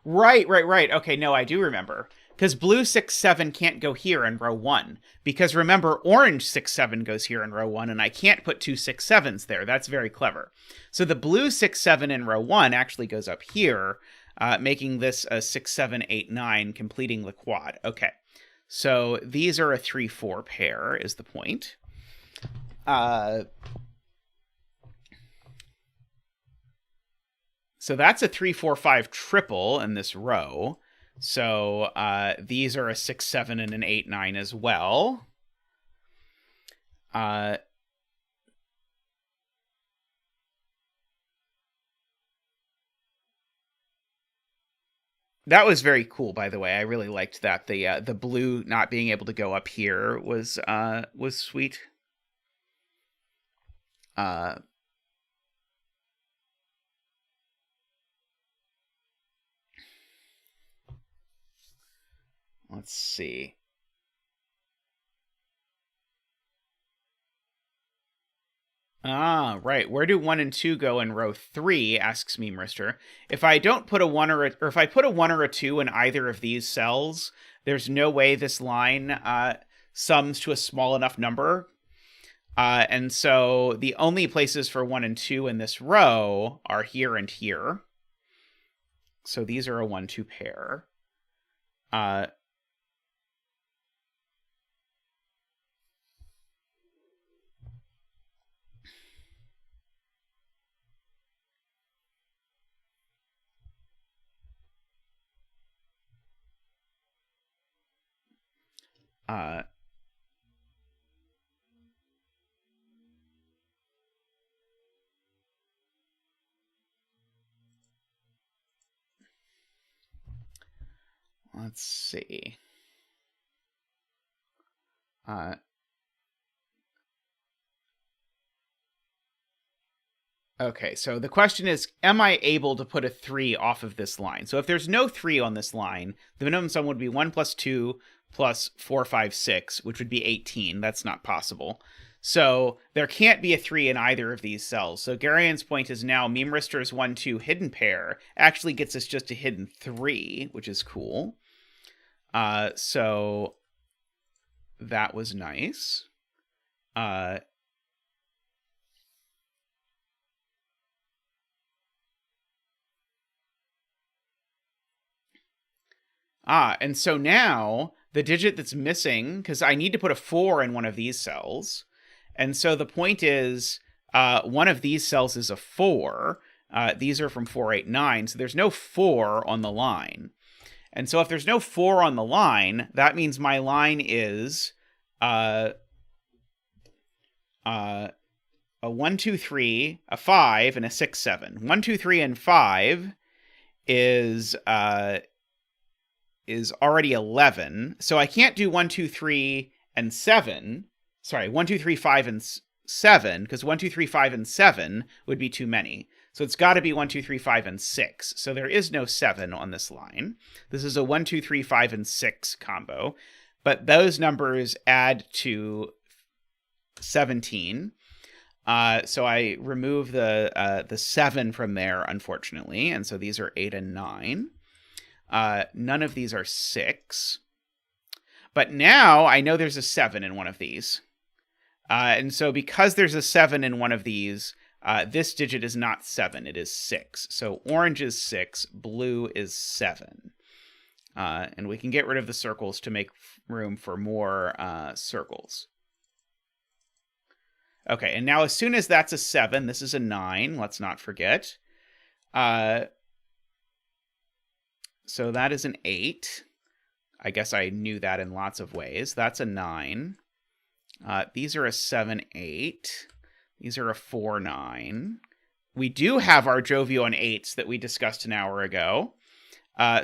Right. Okay, no, I do remember. Because blue 6-7 can't go here in row 1. Because remember, orange 6-7 goes here in row 1, and I can't put 2 6-7s there. That's very clever. So the blue 6-7 in row 1 actually goes up here, making this a 6-7-8-9, completing the quad. Okay, so these are a 3-4 pair, is the point. So that's a 3-4-5 triple in this row. So these are a 6-7 and an 8-9 as well. That was very cool, by the way. I really liked that. The blue not being able to go up here was sweet. Let's see. Right. Where do 1 and 2 go in row 3? Asks me, Mr. If I don't put a 1 or if I put a 1 or a 2 in either of these cells, there's no way this line sums to a small enough number. And so the only places for 1 and 2 in this row are here and here. So these are a 1-2 pair. let's see. Okay, so the question is, am I able to put a 3 off of this line? So if there's no 3 on this line, the minimum sum would be 1 plus 2 plus 4, 5, 6, which would be 18. That's not possible. So there can't be a 3 in either of these cells. So Garian's point is now Memristor's 1, 2 hidden pair actually gets us just a hidden 3, which is cool. So that was nice. And so now the digit that's missing, because I need to put a 4 in one of these cells. And so the point is, one of these cells is a 4. These are from 4, 8, 9. So there's no 4 on the line. And so if there's no 4 on the line, that means my line is a 1, 2, 3, a 5, and a 6, 7. 1, 2, 3, and 5 is already 11. So I can't do 1, 2, 3, and 7. Sorry, 1, 2, 3, 5, and 7, because 1, 2, 3, 5, and 7 would be too many. So it's got to be 1, 2, 3, 5, and 6. So there is no 7 on this line. This is a 1, 2, 3, 5, and 6 combo. But those numbers add to 17. So I remove the 7 from there, unfortunately. And so these are 8 and 9. None of these are 6. But now I know there's a 7 in one of these. And so because there's a 7 in one of these, this digit is not 7, it is 6. So orange is 6, blue is 7. And we can get rid of the circles to make room for more circles. Okay, and now as soon as that's a 7, this is a 9, let's not forget. So that is an 8. I guess I knew that in lots of ways. That's a 9. These are a 7, 8. These are a 4, 9. We do have our jovial and 8s that we discussed an hour ago.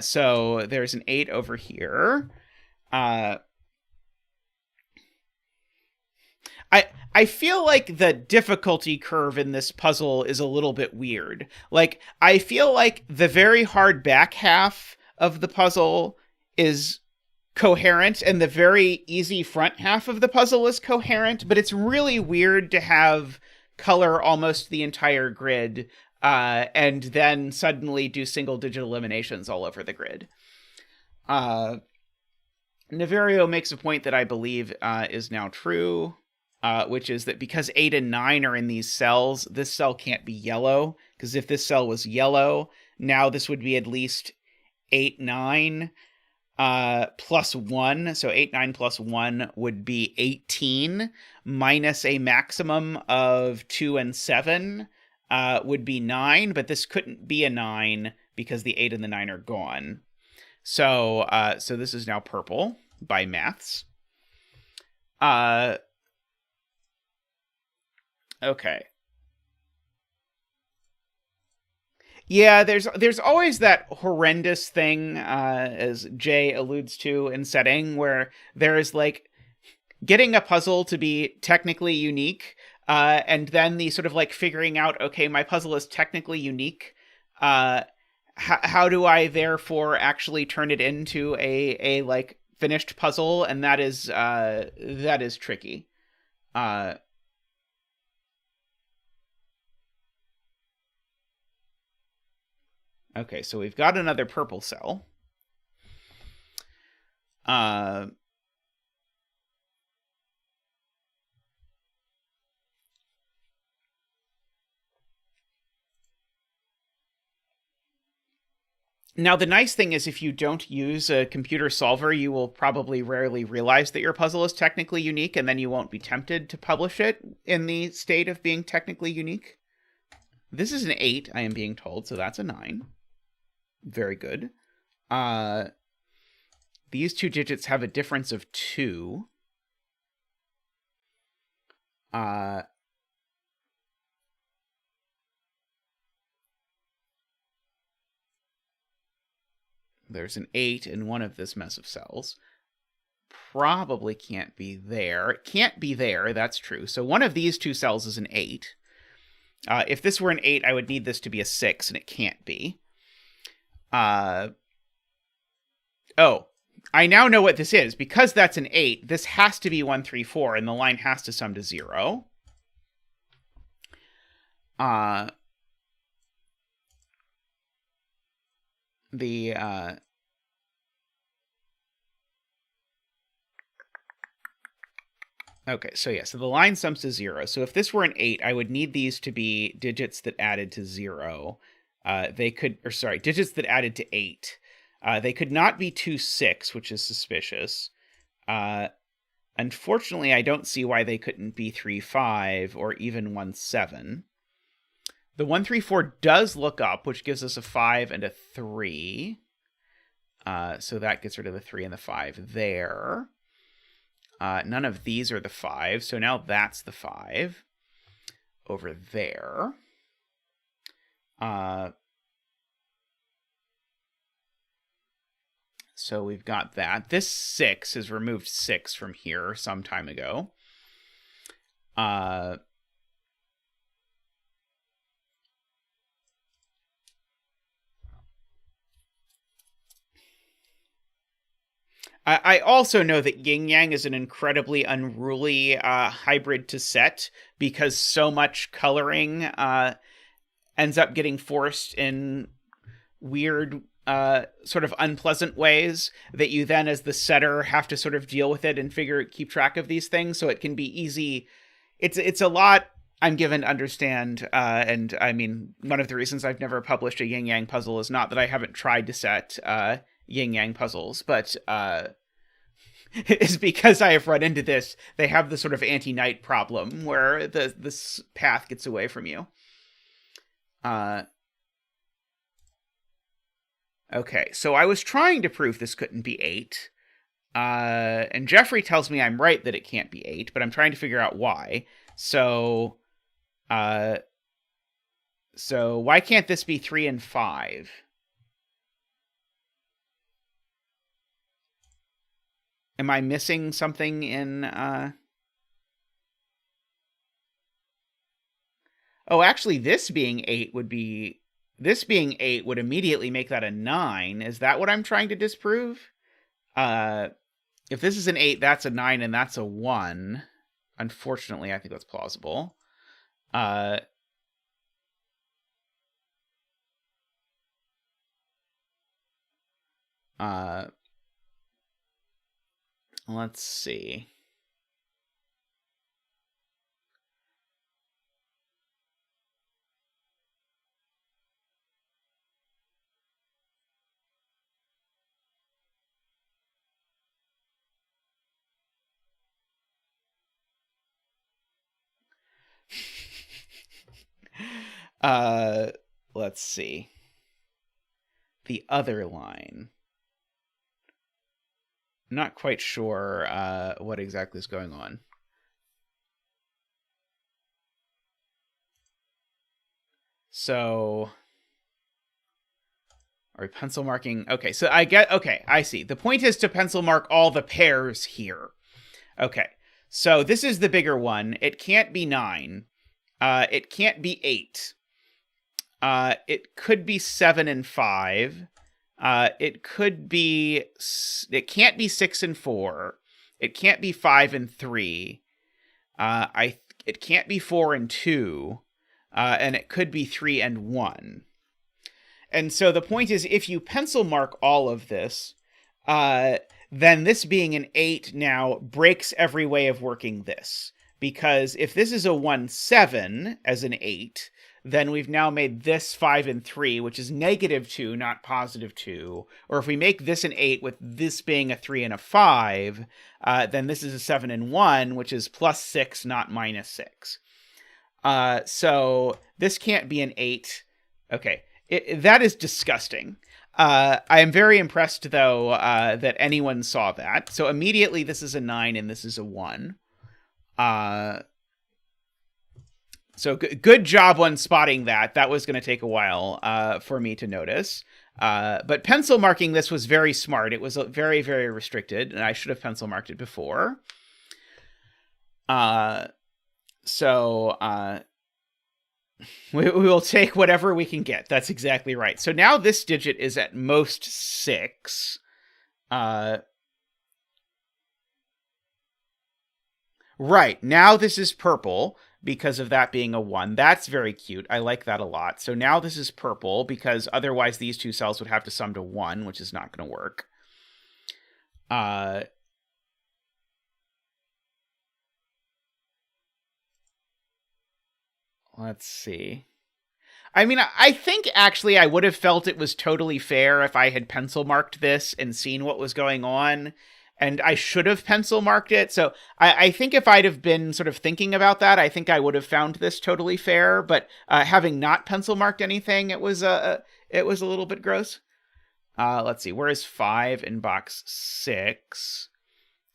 So there's an 8 over here. I feel like the difficulty curve in this puzzle is a little bit weird. Like, I feel like the very hard back half of the puzzle is coherent and the very easy front half of the puzzle is coherent, but it's really weird to have color almost the entire grid and then suddenly do single-digit eliminations all over the grid. Naverio makes a point that I believe is now true. Which is that because 8 and 9 are in these cells, this cell can't be yellow, because if this cell was yellow, now this would be at least 8, 9 plus 1. So 8, 9 plus 1 would be 18, minus a maximum of 2 and 7 would be 9, but this couldn't be a 9 because the 8 and the 9 are gone. So this is now purple by maths. Okay. Yeah, there's always that horrendous thing, as Jay alludes to in setting, where there is like getting a puzzle to be technically unique, and then the sort of like figuring out, okay, my puzzle is technically unique. How do I therefore actually turn it into a like finished puzzle? And that is tricky. Okay, so we've got another purple cell. Now, the nice thing is if you don't use a computer solver, you will probably rarely realize that your puzzle is technically unique, and then you won't be tempted to publish it in the state of being technically unique. This is an 8, I am being told, so that's a 9. Very good. These two digits have a difference of 2. there's an 8 in one of this mess of cells. Probably can't be there. It can't be there, that's true. So one of these two cells is an 8. If this were an 8, I would need this to be a 6, and it can't be. Oh, I now know what this is. Because that's an 8, this has to be 1, 3, 4, and the line has to sum to 0. Okay, so yeah, so the line sums to 0. So if this were an 8, I would need these to be digits that added to 0. Digits that added to 8. They could not be 2, 6, which is suspicious. Unfortunately, I don't see why they couldn't be 3, 5, or even 1, 7. The 1, 3, 4 does look up, which gives us a 5 and a 3. So that gets rid of the 3 and the 5 there. None of these are the 5, so now that's the 5 over there. So we've got that. This 6 has removed 6 from here some time ago. I also know that Yin Yang is an incredibly unruly hybrid to set because so much coloring ends up getting forced in weird, sort of unpleasant ways that you then, as the setter, have to sort of deal with it and keep track of these things. So it can be easy. It's a lot I'm given to understand. And I mean, one of the reasons I've never published a Yin Yang puzzle is not that I haven't tried to set Yin Yang puzzles, but is because I have run into this. They have the sort of anti-night problem where this path gets away from you. Okay, so I was trying to prove this couldn't be 8. And Jeffrey tells me I'm right that it can't be 8, but I'm trying to figure out why. So why can't this be 3 and 5? Am I missing something in... Oh, actually, this being 8 would immediately make that a 9. Is that what I'm trying to disprove? If this is an 8, that's a 9, and that's a 1. Unfortunately, I think that's plausible. Let's see. Let's see. The other line. Not quite sure what exactly is going on. So, are we pencil marking? Okay, so I see. The point is to pencil mark all the pairs here. Okay, so this is the bigger one. It can't be 9. It can't be 8. It could be 7 and 5. It can't be 6 and 4. It can't be 5 and 3. It can't be 4 and 2. And it could be 3 and 1. And so the point is, if you pencil mark all of this, then this being an 8 now breaks every way of working this. Because if this is a 1, 7 as an 8, then we've now made this 5 and 3, which is -2, not +2. Or if we make this an 8 with this being a 3 and a 5, then this is a 7 and 1, which is +6, not -6. So this can't be an 8. Okay, that is disgusting. I am very impressed, though, that anyone saw that. So immediately this is a 9 and this is a 1. So good job on spotting that. That was going to take a while for me to notice. But pencil marking this was very smart. It was very, very restricted, and I should have pencil marked it before. So we will take whatever we can get. That's exactly right. So now this digit is at most 6. Right, now this is purple because of that being a 1. That's very cute. I like that a lot. So now this is purple because otherwise these two cells would have to sum to 1, which is not going to work. Let's see. I mean, I think actually I would have felt it was totally fair if I had pencil marked this and seen what was going on. And I should have pencil marked it. So I think if I'd have been sort of thinking about that, I think I would have found this totally fair. But having not pencil marked anything, it was a little bit gross. Let's see. Where is 5 in box 6?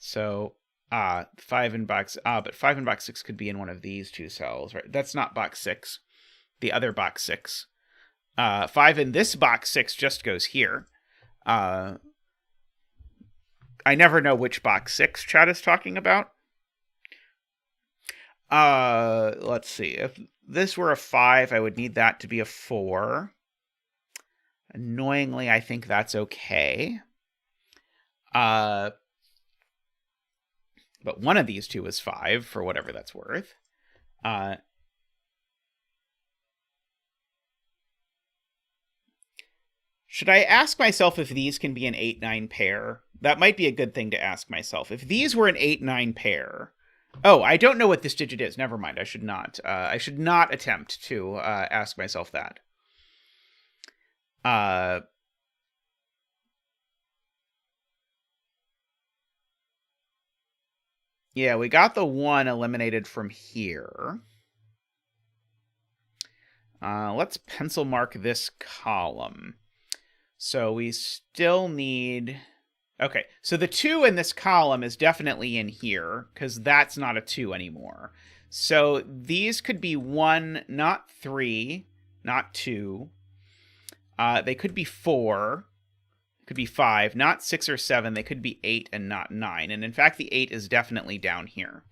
So 5 in box. But 5 in box 6 could be in one of these two cells, right? That's not box 6. The other box 6. 5 in this box 6 just goes here. I never know which box 6 Chad is talking about. Let's see. If this were a 5, I would need that to be a 4. Annoyingly, I think that's okay. But one of these two is 5, for whatever that's worth. Should I ask myself if these can be an 8-9 pair? That might be a good thing to ask myself. If these were an 8-9 pair... Oh, I don't know what this digit is. Never mind. I should not. I should not attempt to ask myself that. Yeah, we got the 1 eliminated from here. Let's pencil mark this column. So we still need... Okay, so the 2 in this column is definitely in here, because that's not a 2 anymore. So these could be 1, not 3, not 2. They could be 4. Could be 5, not 6 or 7. They could be 8 and not 9. And in fact, the 8 is definitely down here.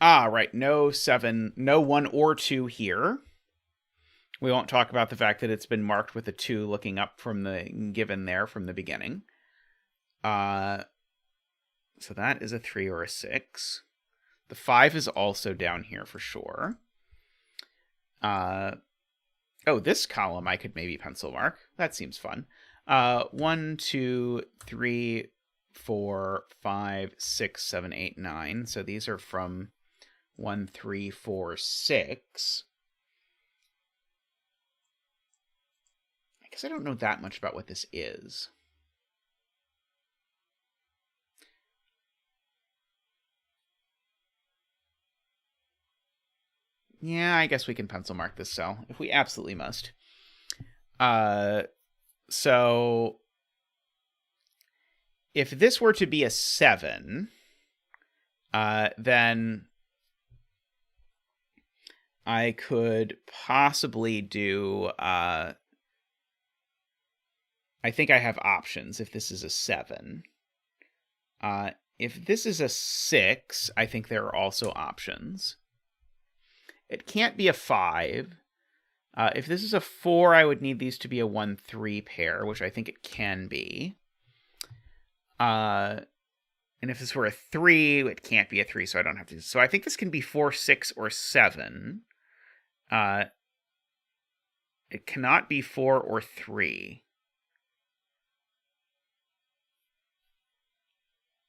Right. No 7, no 1 or 2 here. We won't talk about the fact that it's been marked with a 2 looking up from the given there from the beginning. So that is a 3 or a 6. The 5 is also down here for sure. Oh, this column I could maybe pencil mark. That seems fun. 1, 2, 3, 4, 5, 6, 7, 8, 9. So these are from 1, 3, 4, 6. I guess I don't know that much about what this is. Yeah, I guess we can pencil mark this cell if we absolutely must. So if this were to be a 7, then I could possibly do... I think I have options if this is a 7. If this is a 6, I think there are also options. It can't be a 5. If this is a 4, I would need these to be a 1-3 pair, which I think it can be. And if this were a 3, it can't be a 3, so I don't have to. So I think this can be 4, 6, or 7. It cannot be 4 or 3.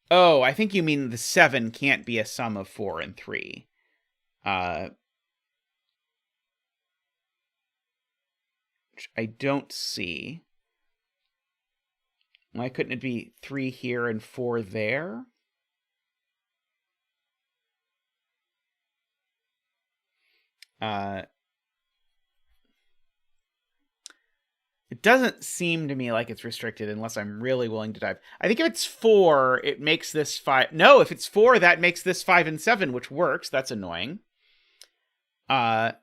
Oh, I think you mean the 7 can't be a sum of 4 and 3. Which I don't see. Why couldn't it be 3 here and 4 there? It doesn't seem to me like it's restricted unless I'm really willing to dive. I think if it's 4, it makes this 5. No, if it's 4, that makes this 5 and 7, which works. That's annoying. So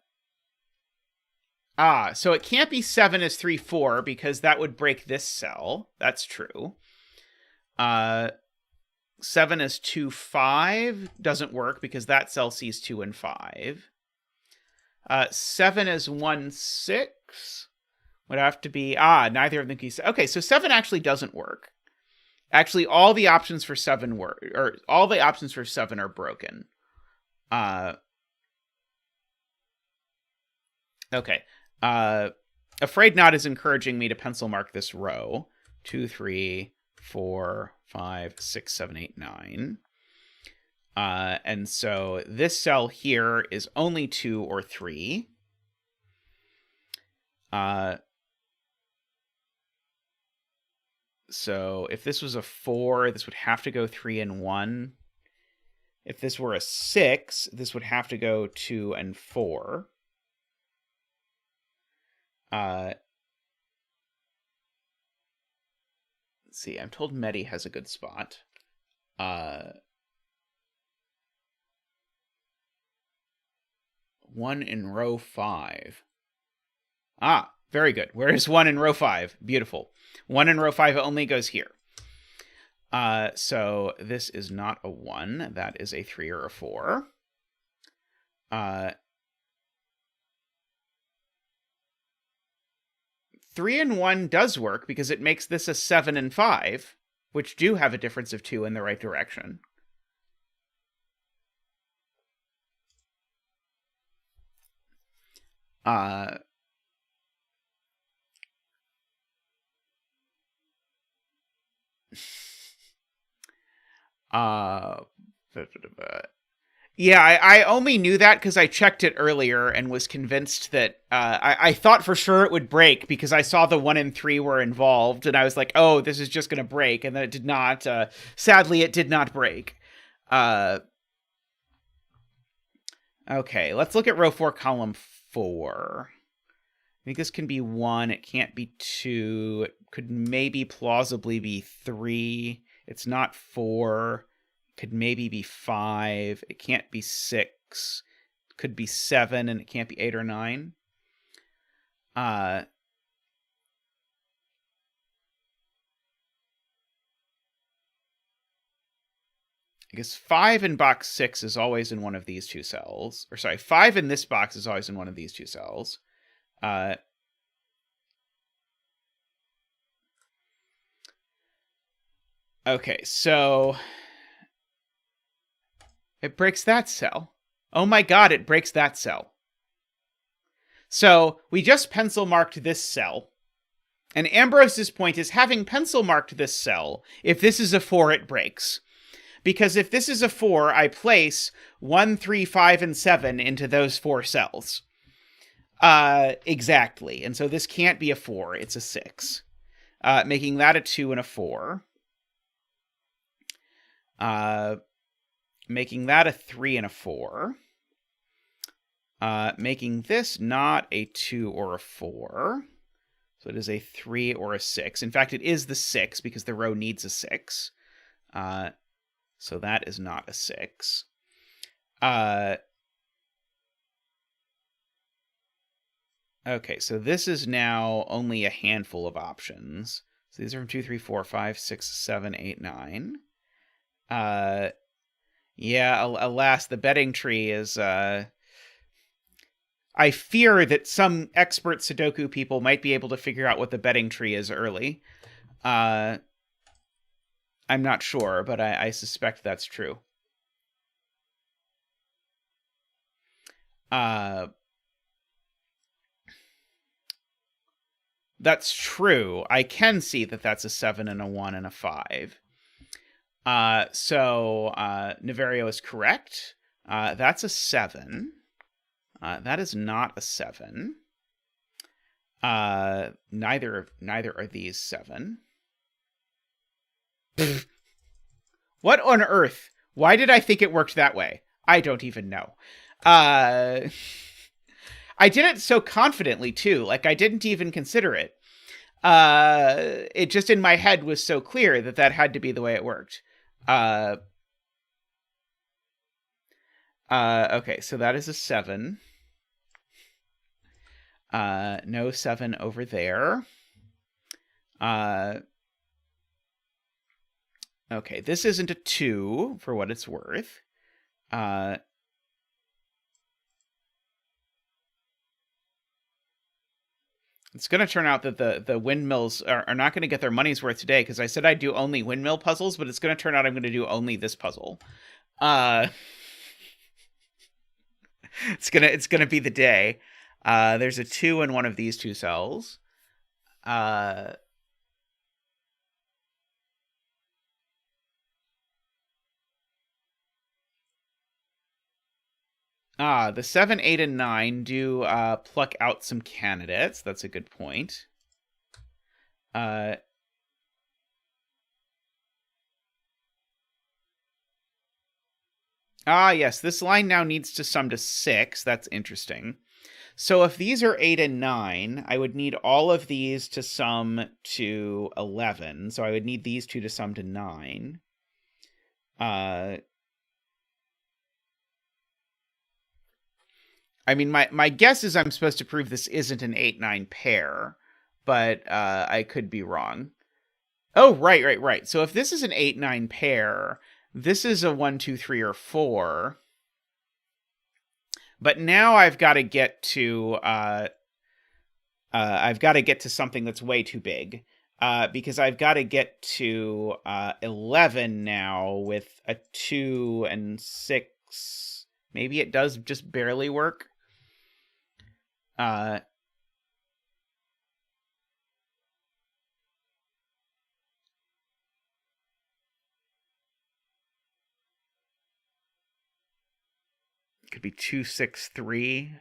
it can't be 7 as 3, 4, because that would break this cell. That's true. 7 as 2, 5 doesn't work because that cell sees 2 and 5. 7 as 1, 6 would have to be, neither of them can. Okay, so 7 actually doesn't work. Actually, all the options for 7 work, or all the options for 7 are broken. Okay. Afraid Not is encouraging me to pencil mark this row. 2, 3, 4, 5, 6, 7, 8, 9. And so this cell here is only 2 or 3. So if this was a 4, this would have to go 3 and 1. If this were a 6, this would have to go 2 and 4. Let's see, I'm told Medi has a good spot. 1 in row 5. Very good. Where is 1 in row 5? Beautiful. 1 in row 5 only goes here. So this is not a 1. That is a 3 or a 4. 3 and 1 does work because it makes this a 7 and 5, which do have a difference of 2 in the right direction. Yeah, I only knew that because I checked it earlier and was convinced that I thought for sure it would break because I saw the 1 and 3 were involved, and I was like, oh, this is just going to break, and then it did not. Sadly, it did not break. Okay, let's look at row 4, column 4. I think this can be 1. It can't be 2. It could maybe plausibly be 3. It's not 4. Could maybe be 5. It can't be 6. Could be 7, and it can't be 8 or 9. I guess 5 in box 6 is always in one of these two cells. Or sorry, 5 in this box is always in one of these two cells. Okay, so it breaks that cell. Oh my god, it breaks that cell. So we just pencil marked this cell. And Ambrose's point is having pencil marked this cell, if this is a 4, it breaks. Because if this is a 4, I place 1, 3, 5, and 7 into those 4 cells. Exactly. And so this can't be a 4, it's a 6. Making that a 2 and a 4. Making that a 3 and a 4. Making this not a 2 or a 4. So it is a 3 or a 6. In fact, it is the 6 because the row needs a 6. So that is not a 6. Okay, so this is now only a handful of options. So these are from 2, 3, 4, 5, 6, 7, 8, 9. Yeah, alas, the betting tree is... I fear that some expert Sudoku people might be able to figure out what the betting tree is early. I'm not sure, but I suspect that's true. That's true. I can see that that's a 7 and a 1 and a 5. So Naverio is correct. That's a 7. That is not a 7. Neither are these 7. What on earth? Why did I think it worked that way? I don't even know. I did it so confidently, too. Like, I didn't even consider it. It just in my head was so clear that that had to be the way it worked. Okay, so that is a 7. No 7 over there. Okay, this isn't a 2 for what it's worth. It's going to turn out that the windmills are not going to get their money's worth today, because I said I'd do only windmill puzzles, but it's going to turn out I'm going to do only this puzzle. It's gonna be the day. There's a 2 in one of these 2 cells. The 7, 8, and 9 do pluck out some candidates. That's a good point. Yes, this line now needs to sum to 6. That's interesting. So if these are 8 and 9, I would need all of these to sum to 11. So I would need these 2 to sum to 9. I mean, my guess is I'm supposed to prove this isn't an 8-9 pair, but I could be wrong. Oh, right. So if this is an 8-9 pair, this is a 1, 2, 3, or 4. But now I've got to get to something that's way too big, because I've got to get to 11 now with a 2 and 6. Maybe it does just barely work. Could be 2, 6, 3.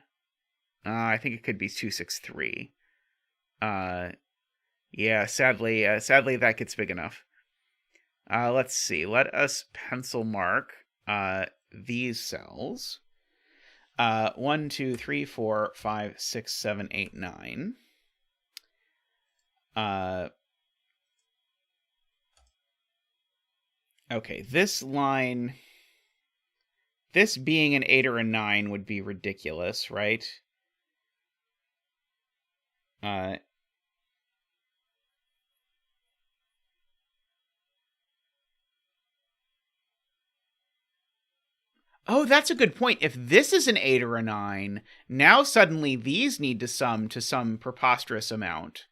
I think it could be 2, 6, 3. Yeah, sadly that gets big enough. Let's see. Let us pencil mark these cells. 1, 2, 3, 4, 5, 6, 7, 8, 9. Okay, this line, this being an 8 or a 9 would be ridiculous, right? Oh, that's a good point. If this is an 8 or a 9, now suddenly these need to sum to some preposterous amount.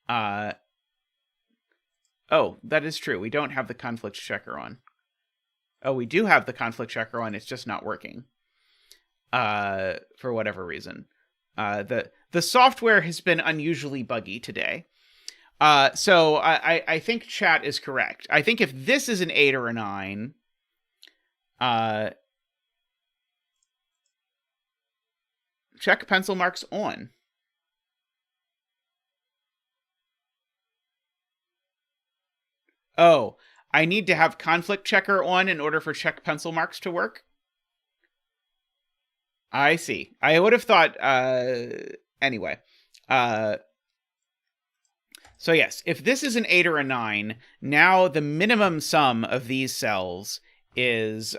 Oh, that is true. We don't have the conflict checker on. Oh, we do have the conflict checker on. It's just not working. For whatever reason. The software has been unusually buggy today. So I think chat is correct. I think if this is an 8 or a 9, check pencil marks on. Oh, I need to have conflict checker on in order for check pencil marks to work? I see. I would have thought, anyway. So yes, if this is an 8 or a 9, now the minimum sum of these cells is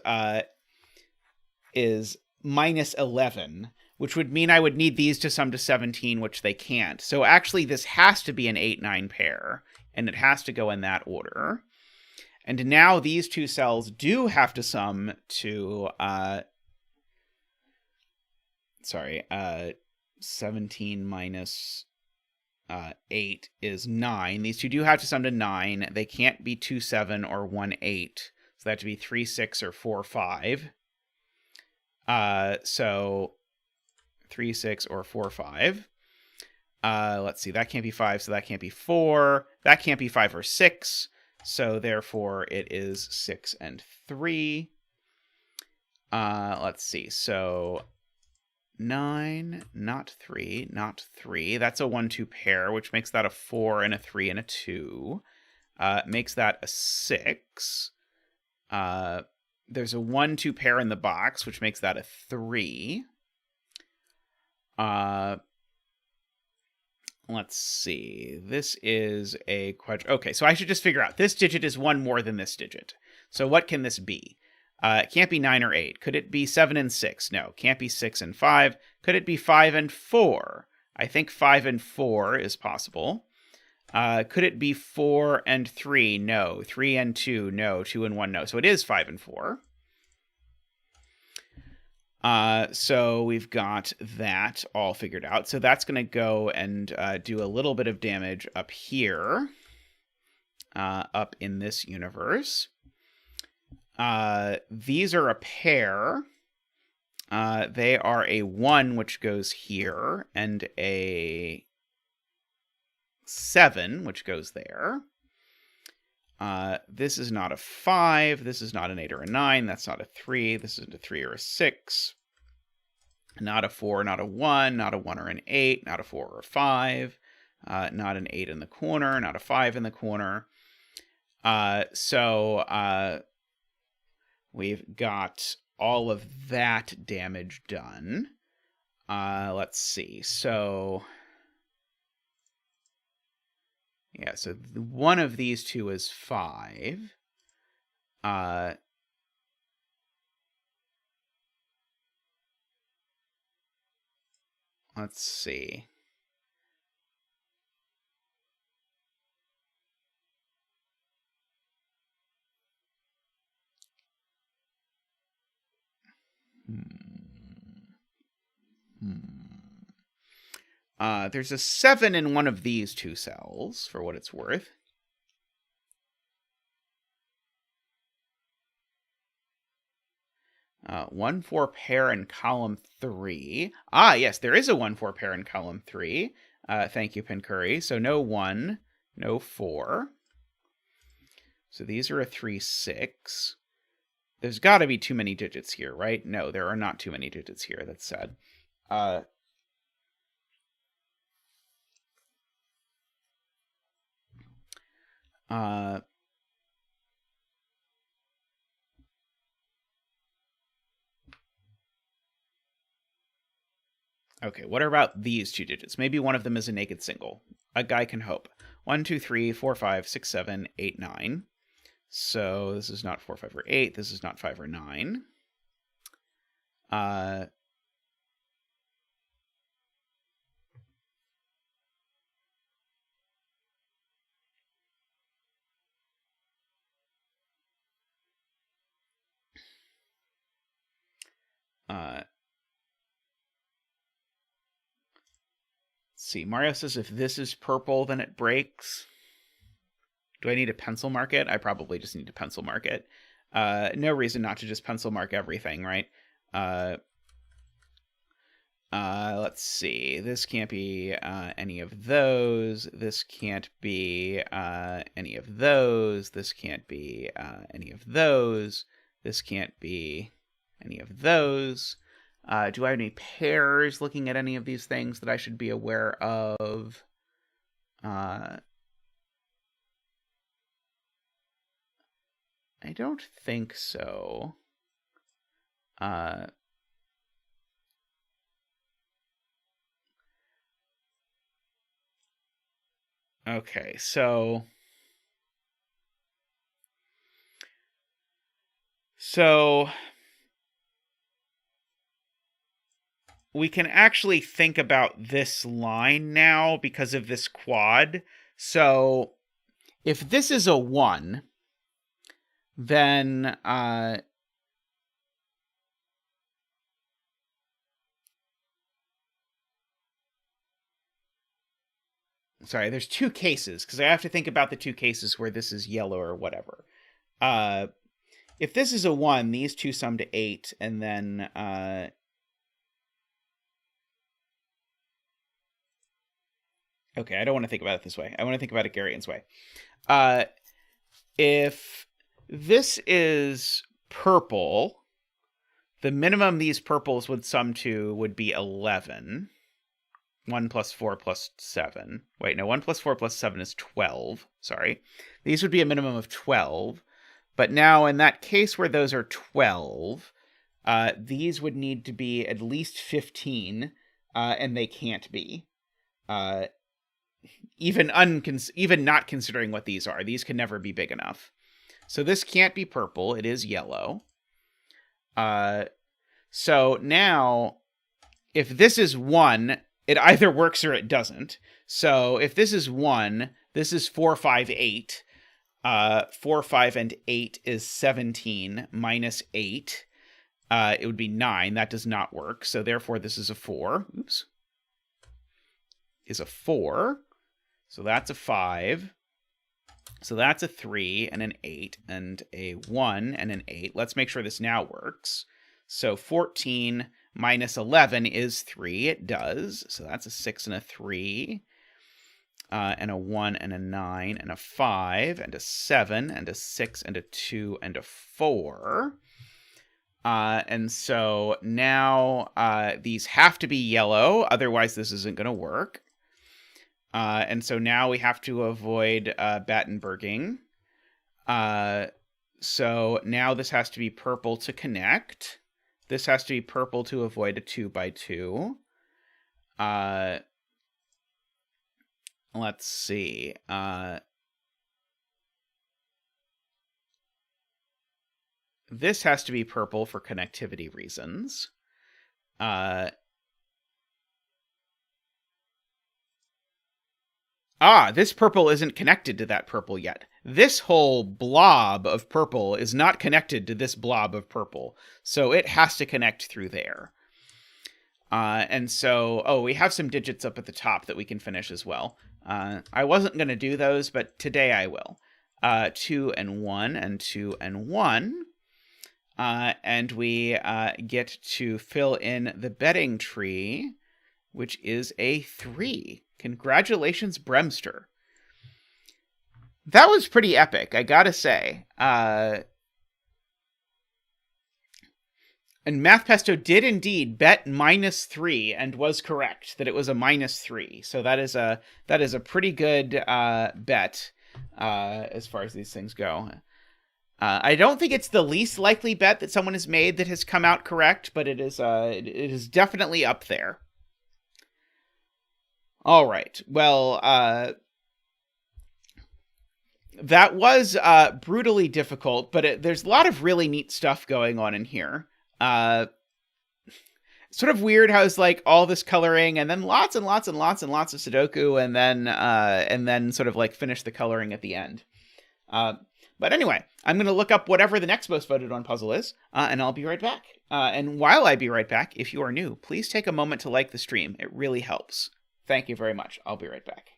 minus 11, which would mean I would need these to sum to 17, which they can't. So actually, this has to be an 8-9 pair, and it has to go in that order. And now these 2 cells do have to sum to 17 minus 8 is 9. These 2 do have to sum to 9. They can't be 2, 7 or 1, 8. So that have to be 3, 6 or 4, 5. So 3, 6 or 4, 5. Let's see, that can't be 5, so that can't be 4. That can't be 5 or 6. So therefore it is 6 and 3. Let's see, so 9, not 3, not 3. That's a 1, 2 pair, which makes that a 4 and a 3 and a 2. Makes that a 6. There's a 1, 2 pair in the box, which makes that a 3. let's see. This is a okay, so I should just figure out. This digit is one more than this digit. So what can this be? It can't be 9 or 8. Could it be 7 and 6? No. Can't be 6 and 5. Could it be 5 and 4? I think 5 and 4 is possible. Could it be 4 and 3? No. 3 and 2? No. 2 and 1? No. So it is 5 and 4. So we've got that all figured out. So that's going to go and do a little bit of damage up here, up in this universe. These are a pair. They are a 1, which goes here, and a 7, which goes there. This is not a 5. This is not an 8 or a 9. That's not a 3. This isn't a 3 or a 6. Not a 4, not a 1, not a 1 or an 8, not a 4 or a 5. Not an 8 in the corner, not a 5 in the corner. So we've got all of that damage done. Let's see. So yeah, so one of these two is 5. Let's see. There's a 7 in one of these two cells, for what it's worth. Uh, 1-4 pair in column 3. Ah, yes, there is a 1-4 pair in column 3. Thank you, Pencurry. So no 1, no 4. So these are a 3-6. There's got to be too many digits here, right? No, there are not too many digits here. That's sad. Okay, what about these two digits? Maybe one of them is a naked single. A guy can hope. 1, 2, 3, 4, 5, 6, 7, 8, 9. So this is not 4, 5, or 8. This is not 5 or 9. Let's see. Mario says if this is purple, then it breaks. Do I need to pencil mark it? I probably just need to pencil mark it. No reason not to just pencil mark everything, right? Let's see. This can't be any of those. This can't be any of those. This can't be any of those. This can't be any of those. Do I have any pairs looking at any of these things that I should be aware of? I don't think so. Okay, so we can actually think about this line now because of this quad. So if this is a 1, then sorry, there's two cases, because I have to think about the two cases where this is yellow or whatever. If this is a 1, these two sum to 8, and then okay, I don't want to think about it this way. I want to think about it Garrian's way. If this is purple, the minimum these purples would sum to would be 11. 1 plus 4 plus 7. Wait, no, 1 plus 4 plus 7 is 12. Sorry. These would be a minimum of 12. But now, in that case where those are 12, these would need to be at least 15, and they can't be. even not considering what these are. These can never be big enough. So this can't be purple. It is yellow. So now, if this is 1, it either works or it doesn't. So if this is 1, this is 4, 5, 8. 4, 5, and 8 is 17 minus 8. It would be 9. That does not work. So therefore, this is a 4. Oops. Is a 4. So that's a 5. So that's a 3 and an 8 and a 1 and an 8. Let's make sure this now works. So 14 minus 11 is 3. It does. So that's a 6 and a 3. And a 1 and a 9 and a 5 and a 7 and a 6 and a 2 and a 4. And so now these have to be yellow, otherwise this isn't going to work. And so now we have to avoid Battenberging. So now this has to be purple to connect. This has to be purple to avoid a 2 by 2. Let's see. This has to be purple for connectivity reasons. This purple isn't connected to that purple yet. This whole blob of purple is not connected to this blob of purple, so it has to connect through there. And so, we have some digits up at the top that we can finish as well. I wasn't going to do those, but today I will. 2 and 1 and 2 and 1. And we get to fill in the betting tree, which is a 3. Congratulations, Bremster. That was pretty epic, I gotta say. And Math Pesto did indeed bet -3 and was correct that it was a -3. So that is a pretty good bet as far as these things go. I don't think it's the least likely bet that someone has made that has come out correct, but it is definitely up there. All right. Well, that was brutally difficult, but there's a lot of really neat stuff going on in here. Sort of weird how it's like all this coloring and then lots and lots and lots and lots of sudoku and then sort of like finish the coloring at the end. But anyway, I'm going to look up whatever the next most voted on puzzle is, and I'll be right back. And while I be right back, if you are new, please take a moment to like the stream. It really helps. Thank you very much. I'll be right back.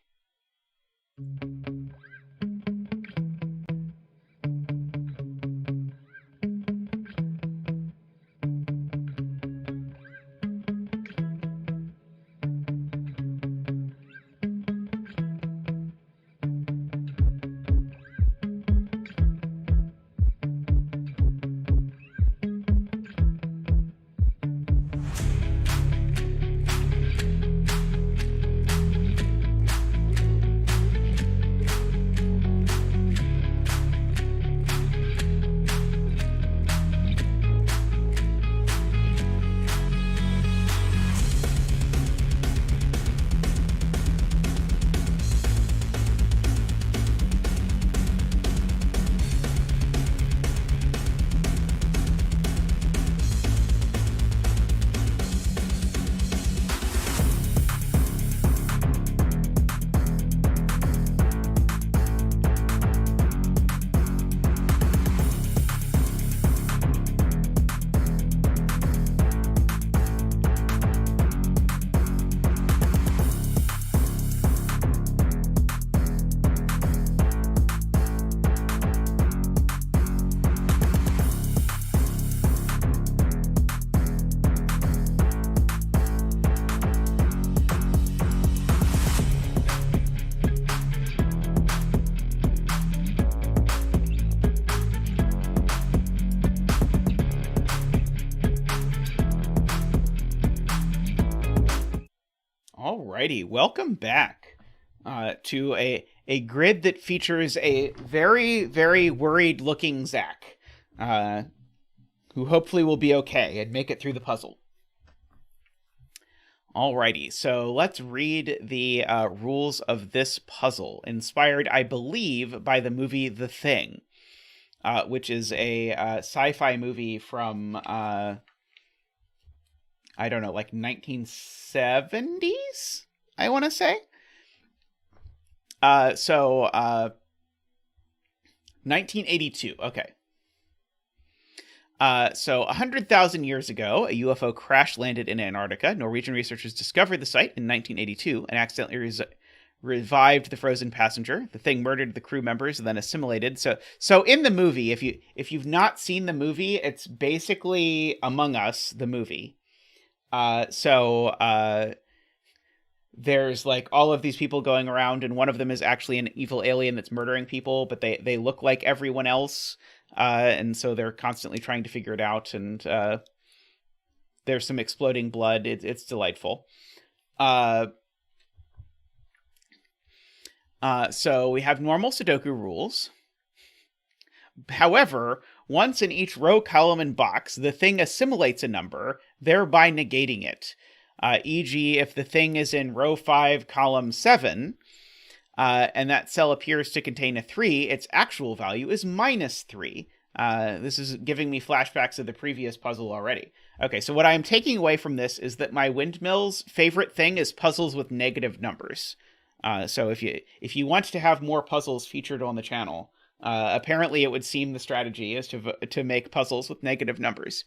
Alrighty, welcome back to a grid that features a very, very worried-looking Zach, who hopefully will be okay and make it through the puzzle. Alrighty, so let's read the rules of this puzzle, inspired, I believe, by the movie The Thing, which is a sci-fi movie from, I don't know, like 1970s, I want to say. 1982, okay. So 100,000 years ago, a UFO crash landed in Antarctica. Norwegian researchers discovered the site in 1982 and accidentally revived the frozen passenger. The thing murdered the crew members and then assimilated. So in the movie, if you've not seen the movie, it's basically Among Us, the movie. There's like all of these people going around, and one of them is actually an evil alien that's murdering people, but they look like everyone else. And so they're constantly trying to figure it out, and there's some exploding blood. It's delightful. So we have normal Sudoku rules. However, once in each row, column, and box, the thing assimilates a number, thereby negating it. E.g., if the thing is in row 5, column 7, and that cell appears to contain a 3, its actual value is -3. This is giving me flashbacks of the previous puzzle already. Okay, so what I'm taking away from this is that my Windmill's favorite thing is puzzles with negative numbers. So if you want to have more puzzles featured on the channel, apparently it would seem the strategy is to make puzzles with negative numbers.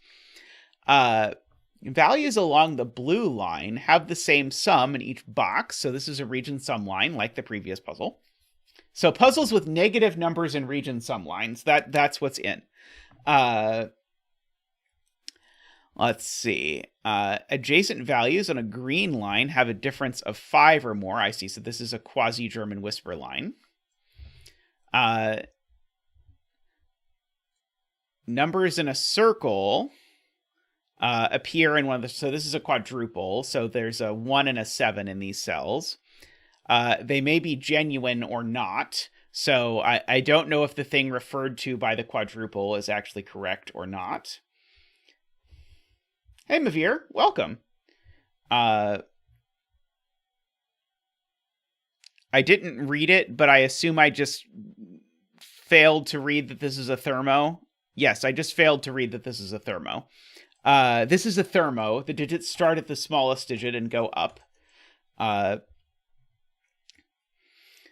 Values along the blue line have the same sum in each box, so this is a region sum line like the previous puzzle. So puzzles with negative numbers and region sum lines, that's what's in. Let's see. Adjacent values on a green line have a difference of 5 or more. I see, so this is a quasi-German whisper line. Numbers in a circle appear in one of the... So this is a quadruple, so there's a 1 and a 7 in these cells. They may be genuine or not, so I don't know if the thing referred to by the quadruple is actually correct or not. Hey, Mavir, welcome. I didn't read it, but I assume I just failed to read that this is a thermo. Yes, I just failed to read that this is a thermo. This is a thermo. The digits start at the smallest digit and go up.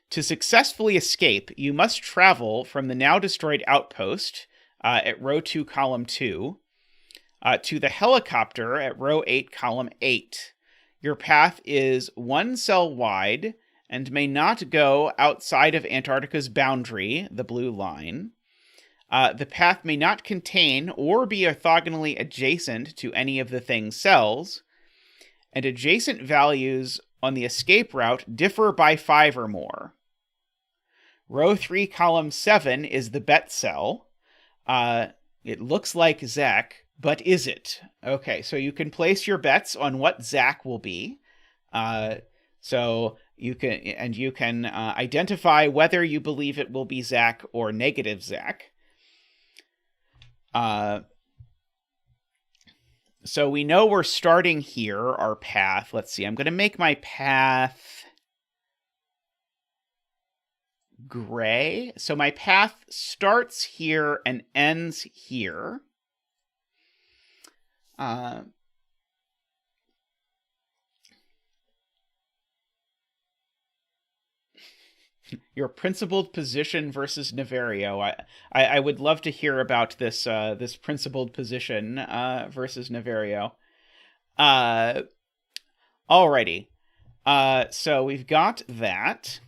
To successfully escape, you must travel from the now destroyed outpost at row 2, column 2, to the helicopter at row 8, column 8. Your path is 1 cell wide and may not go outside of Antarctica's boundary, the blue line. The path may not contain or be orthogonally adjacent to any of the thing's cells, and adjacent values on the escape route differ by 5 or more. Row 3, column 7 is the bet cell. It looks like Zach, but is it? Okay, so you can place your bets on what Zach will be. So you can identify whether you believe it will be Zach or negative Zach. So we know we're starting here, our path. Let's see, I'm going to make my path gray. So my path starts here and ends here. Your principled position versus Naverio. I would love to hear about this this principled position versus Naverio. Alrighty. So we've got that.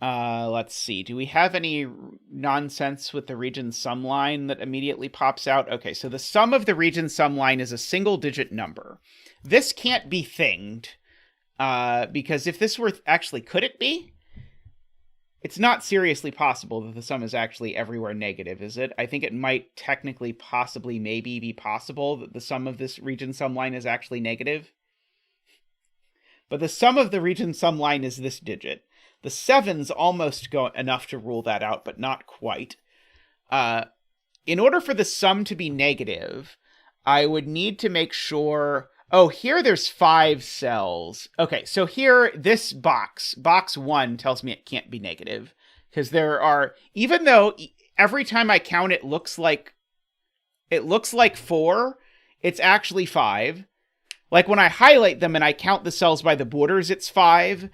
Let's see. Do we have any nonsense with the region sum line that immediately pops out? Okay, so the sum of the region sum line is a single-digit number. This can't be thinged, because if this were... Actually, could it be? It's not seriously possible that the sum is actually everywhere negative, is it? I think it might technically, possibly, maybe be possible that the sum of this region sum line is actually negative. But the sum of the region sum line is this digit. The 7's almost enough to rule that out, but not quite. In order for the sum to be negative, I would need to make sure... Oh, here there's 5 cells. Okay, so here, this box 1 tells me it can't be negative. Because there are, even though every time I count it looks like 4, it's actually 5. Like when I highlight them and I count the cells by the borders, it's 5.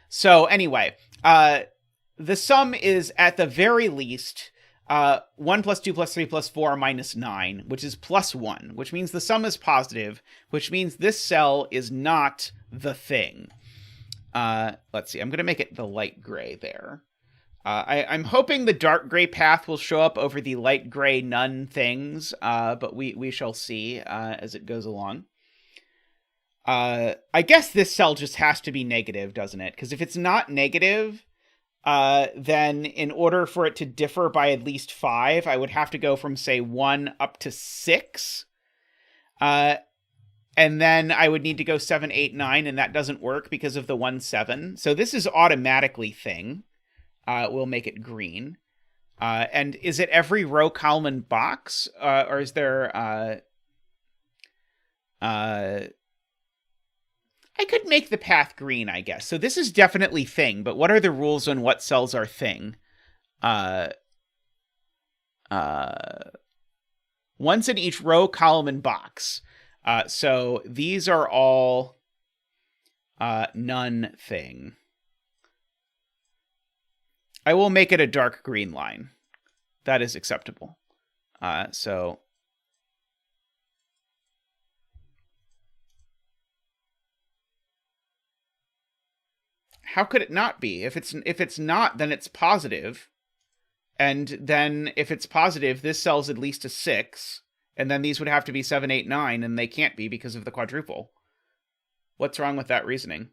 So anyway, the sum is at the very least 1 plus 2 plus 3 plus 4 minus 9, which is plus 1, which means the sum is positive, which means this cell is not the thing. Let's see, I'm going to make it the light gray there. I'm hoping the dark gray path will show up over the light gray none things, but we shall see as it goes along. I guess this cell just has to be negative, doesn't it? Because if it's not negative, then in order for it to differ by at least 5, I would have to go from, say, 1 up to 6. And then I would need to go 7, 8, 9, and that doesn't work because of the 1, 7. So this is automatically thing. We'll make it green. And is it every row, column, and box? Or is there... I could make the path green, I guess. So this is definitely thing, but what are the rules on what cells are thing? Once in each row, column, and box. So these are all none thing. I will make it a dark green line. That is acceptable. So... How could it not be? If it's not, then it's positive. And then if it's positive, this cell's at least a 6. And then these would have to be 7, 8, 9, and they can't be because of the quadruple. What's wrong with that reasoning?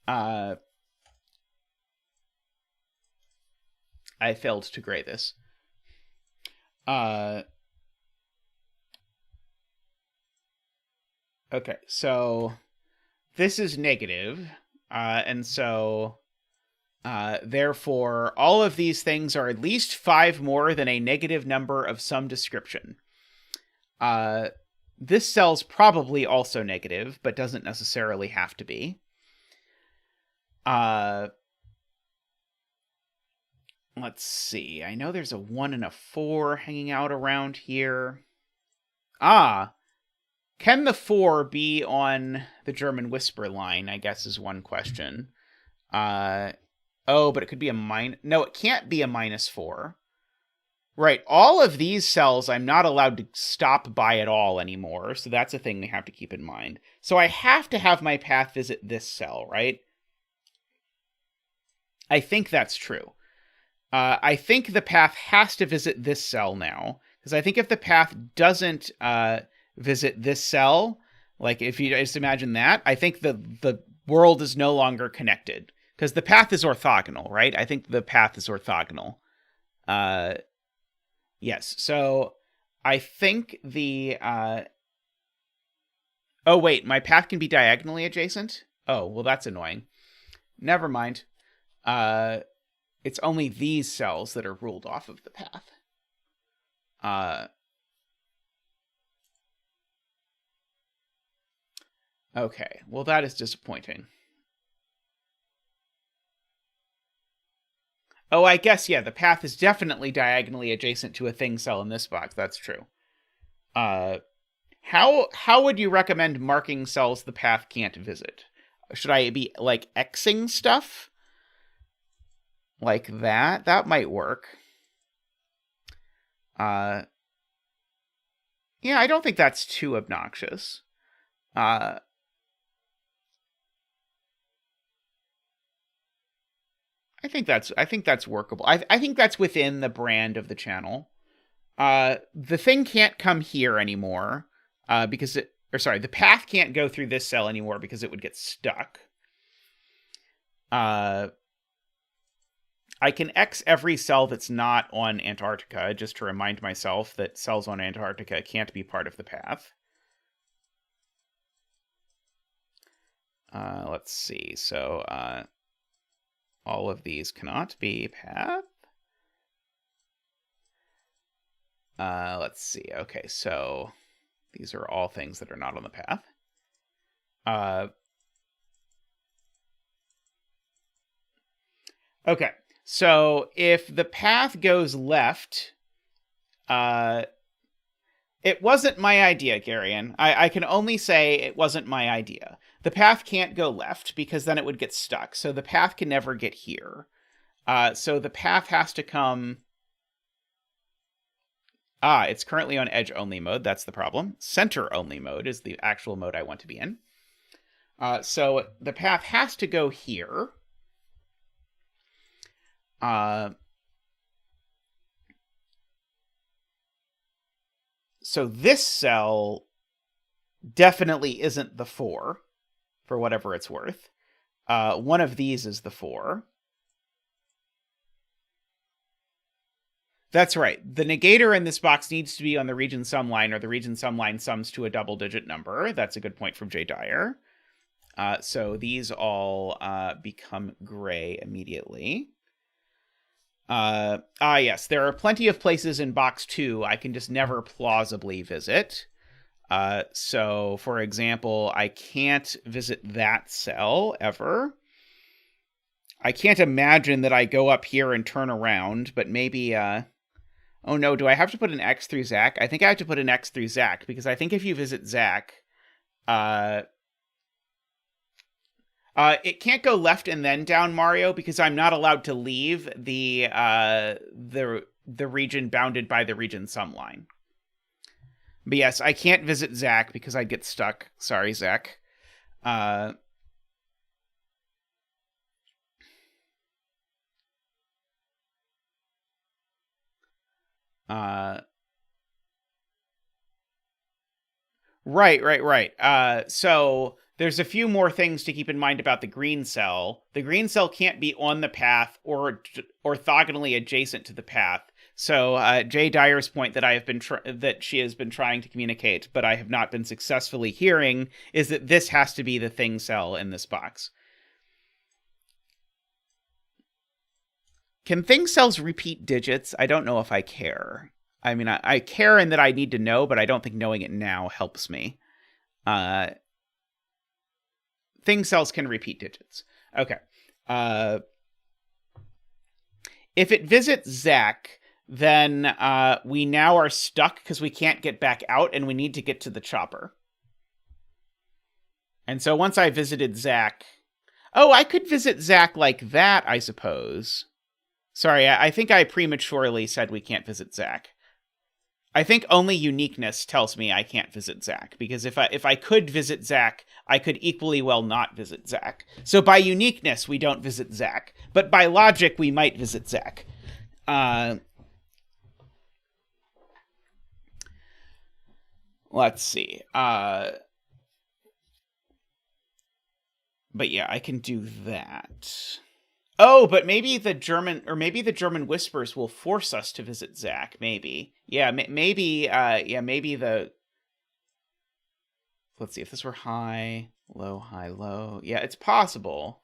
I failed to gray this. Okay, so this is negative, and so therefore all of these things are at least 5 more than a negative number of some description. This cell's probably also negative, but doesn't necessarily have to be. Let's see. I know there's a 1 and a 4 hanging out around here. Can the 4 be on the German whisper line, I guess, is one question. But it could be a minus... No, it can't be a minus 4. Right, all of these cells I'm not allowed to stop by at all anymore, so that's a thing we have to keep in mind. So I have to have my path visit this cell, right? I think that's true. I think the path has to visit this cell now, because I think if the path doesn't visit this cell, like if you just imagine that, I think the world is no longer connected, because the path is orthogonal, right? I think the path is orthogonal. Yes, so I think the... Oh, wait, my path can be diagonally adjacent? Oh, well, that's annoying. Never mind. It's only these cells that are ruled off of the path. Okay, well, that is disappointing. Oh, I guess, yeah, the path is definitely diagonally adjacent to a thing cell in this box. That's true. How would you recommend marking cells the path can't visit? Should I be, like, Xing stuff? Like that? That might work. Yeah, I don't think that's too obnoxious. I think that's workable. I think that's within the brand of the channel. The thing can't come here anymore, because the path can't go through this cell anymore because it would get stuck. I can X every cell that's not on Antarctica, just to remind myself that cells on Antarctica can't be part of the path. Let's see. So, all of these cannot be path. Let's see. Okay, so these are all things that are not on the path. Okay, so if the path goes left, it wasn't my idea, Garion. I can only say it wasn't my idea. The path can't go left because then it would get stuck. So the path can never get here. So the path has to come... it's currently on edge-only mode. That's the problem. Center-only mode is the actual mode I want to be in. So the path has to go here. So this cell definitely isn't the 4, for whatever it's worth. One of these is the 4. That's right. The negator in this box needs to be on the region sum line, or the region sum line sums to a double-digit number. That's a good point from Jay Dyer. So these all become gray immediately. Yes, there are plenty of places in box 2 I can just never plausibly visit. So, for example, I can't visit that cell ever. I can't imagine that I go up here and turn around, but maybe... Oh no, do I have to put an X through Zach? I think I have to put an X through Zach, because I think if you visit Zach... it can't go left and then down, Mario, because I'm not allowed to leave the region bounded by the region sum line. But yes, I can't visit Zach because I'd get stuck. Sorry, Zach. Right. So there's a few more things to keep in mind about the green cell. The green cell can't be on the path or orthogonally adjacent to the path. So Jay Dyer's point that I have been that she has been trying to communicate, but I have not been successfully hearing, is that this has to be the thing cell in this box. Can thing cells repeat digits? I don't know if I care. I mean, I care in that I need to know, but I don't think knowing it now helps me. Thing cells can repeat digits. Okay. If it visits Zach, then we now are stuck because we can't get back out and we need to get to the chopper. And so once I visited Zach... Oh, I could visit Zach like that, I suppose. Sorry, I think I prematurely said we can't visit Zach. I think only uniqueness tells me I can't visit Zach, because if I could visit Zach, I could equally well not visit Zach. So by uniqueness, we don't visit Zach, but by logic, we might visit Zach. Let's see. But yeah, I can do that. Oh, but maybe the German whispers will force us to visit Zach. Maybe, yeah, maybe the. Let's see if this were high, low. Yeah, it's possible.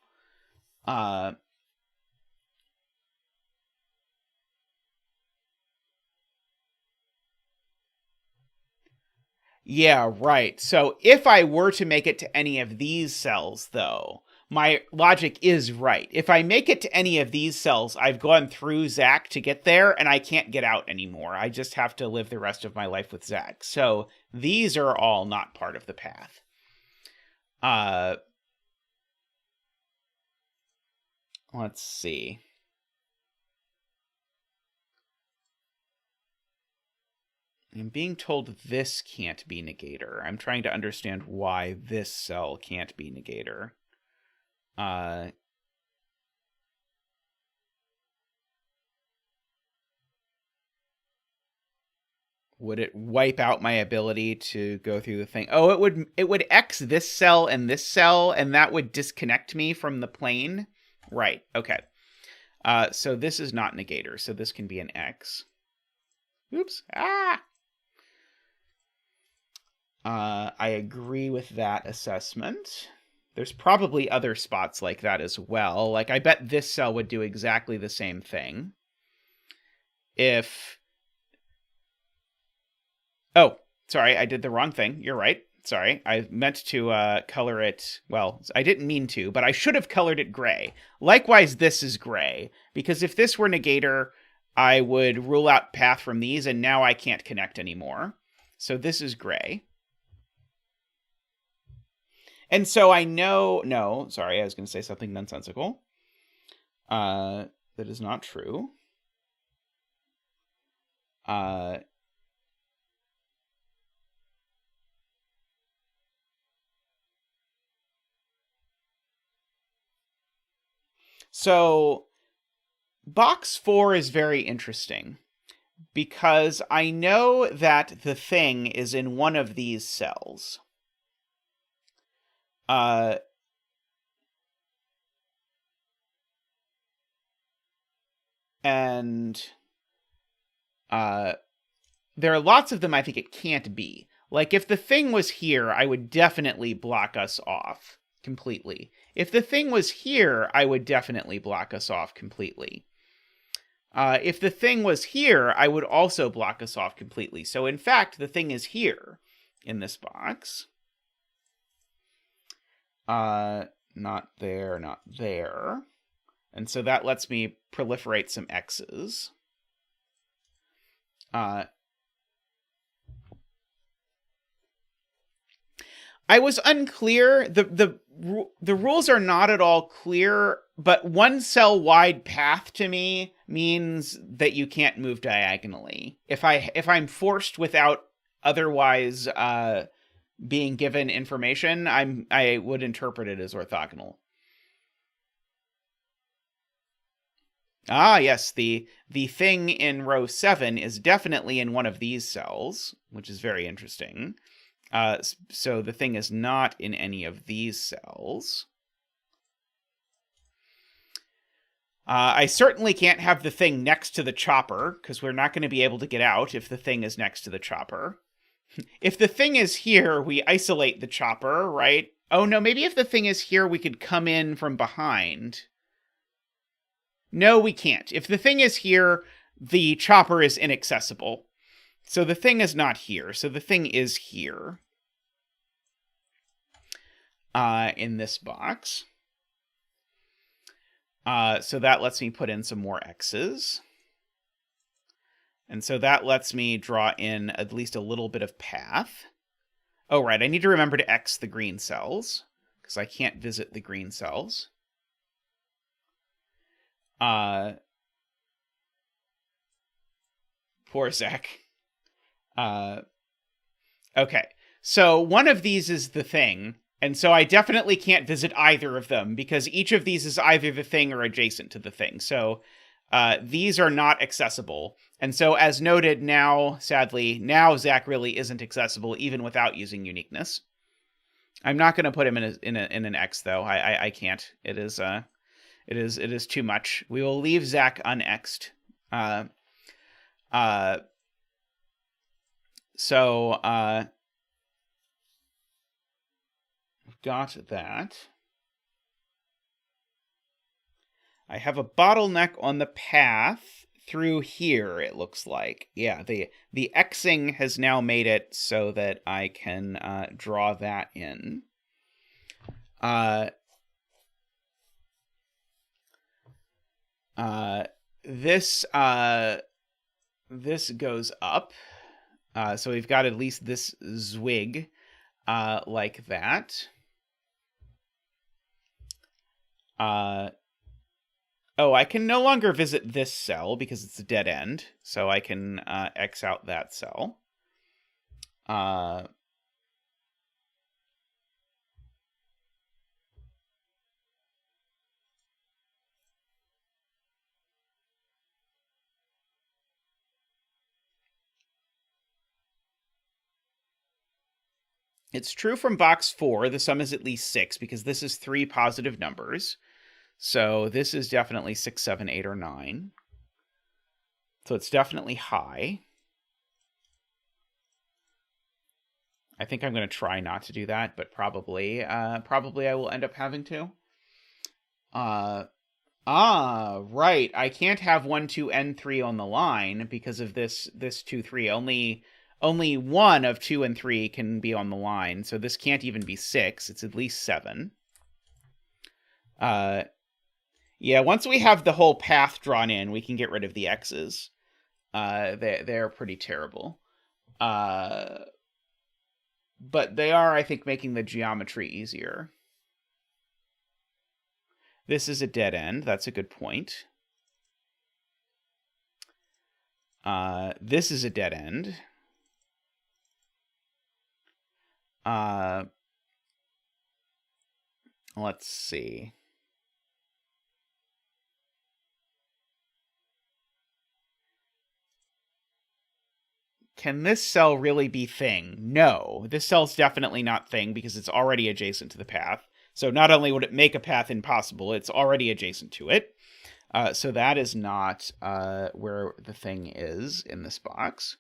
Yeah, right. So if I were to make it to any of these cells, though, my logic is right. If I make it to any of these cells, I've gone through Zach to get there, and I can't get out anymore. I just have to live the rest of my life with Zach. So these are all not part of the path. Let's see. I'm being told this can't be negator. I'm trying to understand why this cell can't be negator. Would it wipe out my ability to go through the thing? Oh, it would X this cell, and that would disconnect me from the plane. Right, okay. So this is not negator, so this can be an X. Oops. I agree with that assessment. There's probably other spots like that as well. Like, I bet this cell would do exactly the same thing. If... Oh, sorry, I did the wrong thing. You're right. Sorry, I meant to color it... Well, I didn't mean to, but I should have colored it gray. Likewise, this is gray, because if this were negator, I would rule out path from these, and now I can't connect anymore. So this is gray. And so I know... No, sorry, I was going to say something nonsensical. That is not true. So box 4 is very interesting because I know that the thing is in one of these cells. And there are lots of them I think it can't be. Like, if the thing was here, I would definitely block us off completely. If the thing was here, I would definitely block us off completely. If the thing was here, I would also block us off completely. So, in fact, the thing is here in this box. Not there, not there. And so that lets me proliferate some X's. I was unclear. The rules are not at all clear, but one cell wide path to me means that you can't move diagonally. If I'm forced without otherwise being given information, I would interpret it as orthogonal. Ah, yes, the thing in row 7 is definitely in one of these cells, which is very interesting. So the thing is not in any of these cells. I certainly can't have the thing next to the chopper, because we're not going to be able to get out if the thing is next to the chopper. If the thing is here, we isolate the chopper, right? Oh no, maybe if the thing is here, we could come in from behind. No, we can't. If the thing is here, the chopper is inaccessible. So the thing is not here. So the thing is here. In this box. So that lets me put in some more X's. And so that lets me draw in at least a little bit of path. Oh, right. I need to remember to X the green cells, because I can't visit the green cells. Poor Zach. Okay. So one of these is the thing. And so I definitely can't visit either of them because each of these is either the thing or adjacent to the thing. So these are not accessible. And so as noted now, sadly, now Zach really isn't accessible even without using uniqueness. I'm not going to put him in an X though. I can't. It is too much. We will leave Zach unX'd. So got that. I have a bottleneck on the path through here, it looks like. Yeah, the Xing has now made it so that I can draw that in. This goes up. So we've got at least this zwig like that. Oh, I can no longer visit this cell because it's a dead end, so I can X out that cell. It's true from box 4, the sum is at least 6, because this is 3 positive numbers. So this is definitely 6, 7, 8, or 9. So it's definitely high. I think I'm going to try not to do that, but probably I will end up having to. Right. I can't have 1, 2, and 3 on the line because of this 2, 3. Only one of 2 and 3 can be on the line, so this can't even be 6. It's at least 7. Yeah, once we have the whole path drawn in, we can get rid of the X's. They're pretty terrible. But they are, I think, making the geometry easier. This is a dead end. That's a good point. This is a dead end. Let's see. Can this cell really be thing? No, this cell's definitely not thing because it's already adjacent to the path. So not only would it make a path impossible, it's already adjacent to it. So that is not where the thing is in this box.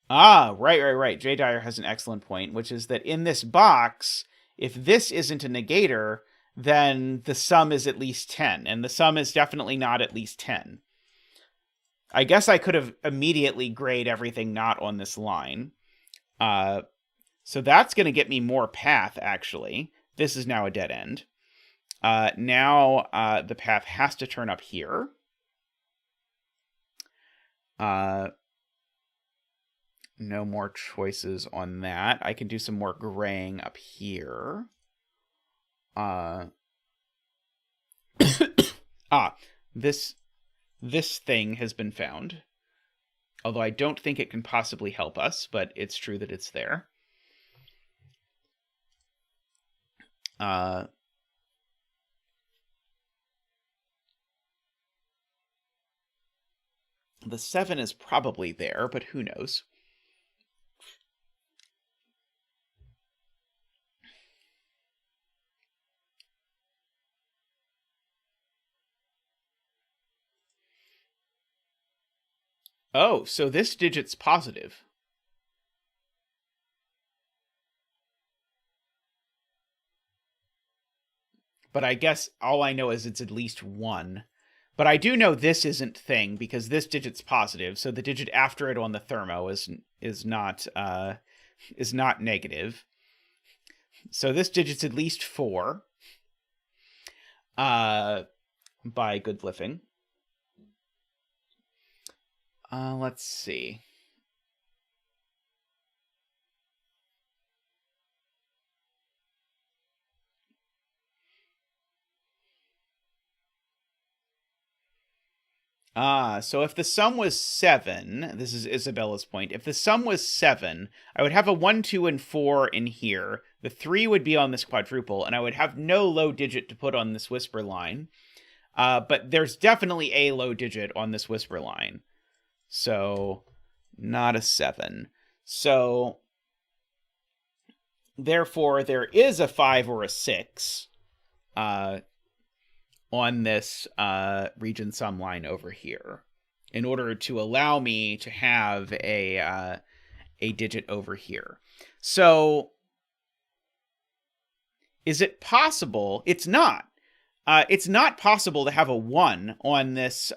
Right. J. Dyer has an excellent point, which is that in this box, if this isn't a negator, then the sum is at least 10, and the sum is definitely not at least 10. I guess I could have immediately grayed everything not on this line. So that's going to get me more path, actually. This is now a dead end. Now the path has to turn up here. No more choices on that. I can do some more graying up here. This thing has been found. Although I don't think it can possibly help us, but it's true that it's there. The 7 is probably there, but who knows? Oh, so this digit's positive. But I guess all I know is it's at least 1. But I do know this isn't thing because this digit's positive, so the digit after it on the thermo is not negative. So this digit's at least 4. By good glyphing. Let's see. So if the sum was 7, this is Isabella's point. If the sum was 7, I would have a 1, 2, and 4 in here. The 3 would be on this quadruple, and I would have no low digit to put on this whisper line. But there's definitely a low digit on this whisper line. So, not a 7. So, therefore, there is a 5 or a 6 on this region sum line over here in order to allow me to have a digit over here. So, is it possible? It's not. It's not possible to have a 1 on this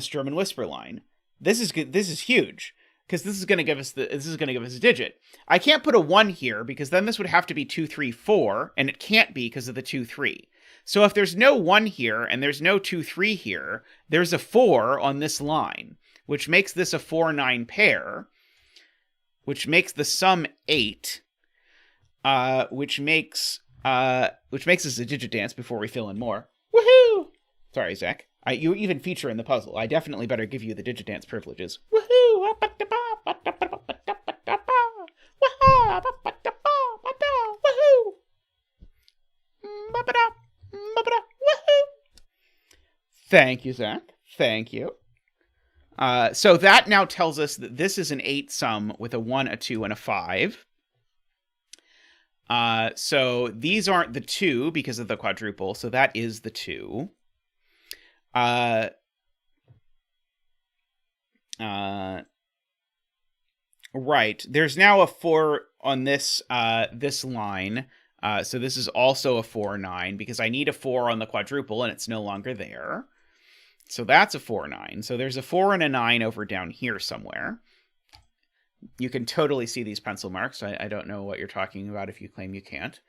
German whisper line. This is huge because this is going to give us a digit. I can't put a 1 here because then this would have to be 2, 3, 4, and it can't be because of the 2, 3. So if there's no 1 here and there's no 2, 3 here, there's a 4 on this line, which makes this a 4, 9 pair, which makes the sum 8, which makes this a digit dance before we fill in more. Woohoo! Sorry, Zach. You even feature in the puzzle. I definitely better give you the digit dance privileges. Woohoo! Thank you, Zach. Thank you. So that now tells us that this is an 8 sum with a 1, a 2, and a 5. So these aren't the 2 because of the quadruple, so that is the 2. Right. There's now a 4 on this this line. So this is also a 4, 9, because I need a 4 on the quadruple, and it's no longer there. So that's a 4, 9. So there's a 4 and a 9 over down here somewhere. You can totally see these pencil marks. I don't know what you're talking about if you claim you can't.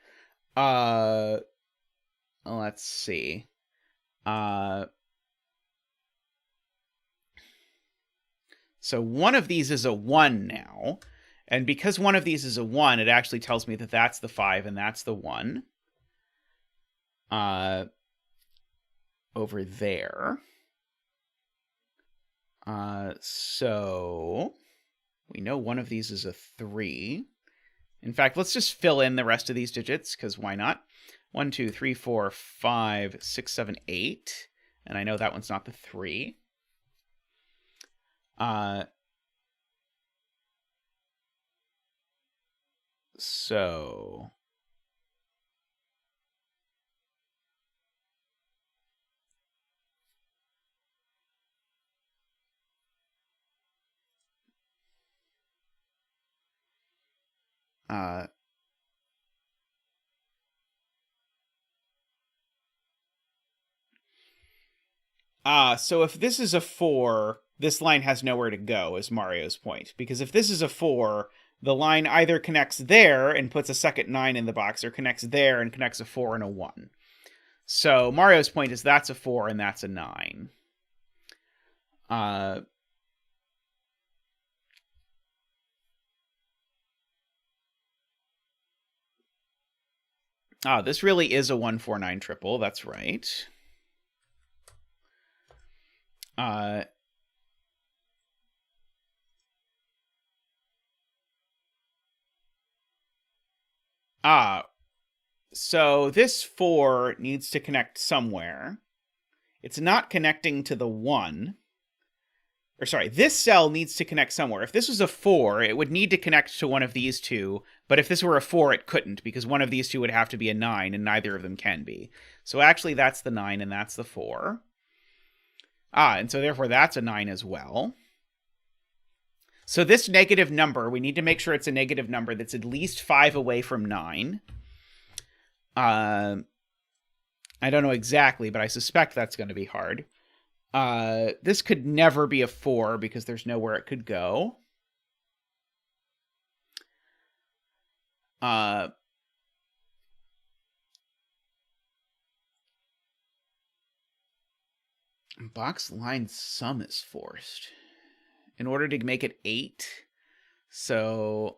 Let's see. So one of these is a 1 now. And because one of these is a 1, it actually tells me that that's the 5 and that's the 1. Over there. So we know one of these is a 3. In fact, let's just fill in the rest of these digits, because why not? 1, 2, 3, 4, 5, 6, 7, 8. And I know that one's not the 3. So so if this is a 4, this line has nowhere to go, is Mario's point. Because if this is a 4, the line either connects there and puts a second 9 in the box, or connects there and connects a 4 and a 1. So Mario's point is that's a 4 and that's a 9. This really is a 1, 4, 9 triple. That's right. So this 4 needs to connect somewhere. It's not connecting to the 1. Or sorry, this cell needs to connect somewhere. If this was a 4, it would need to connect to one of these two. But if this were a 4, it couldn't, because one of these two would have to be a 9, and neither of them can be. So actually, that's the 9, and that's the 4. And so therefore, that's a 9 as well. So this negative number, we need to make sure it's a negative number that's at least 5 away from 9. I don't know exactly, but I suspect that's going to be hard. This could never be a 4 because there's nowhere it could go. Box line sum is forced in order to make it 8. So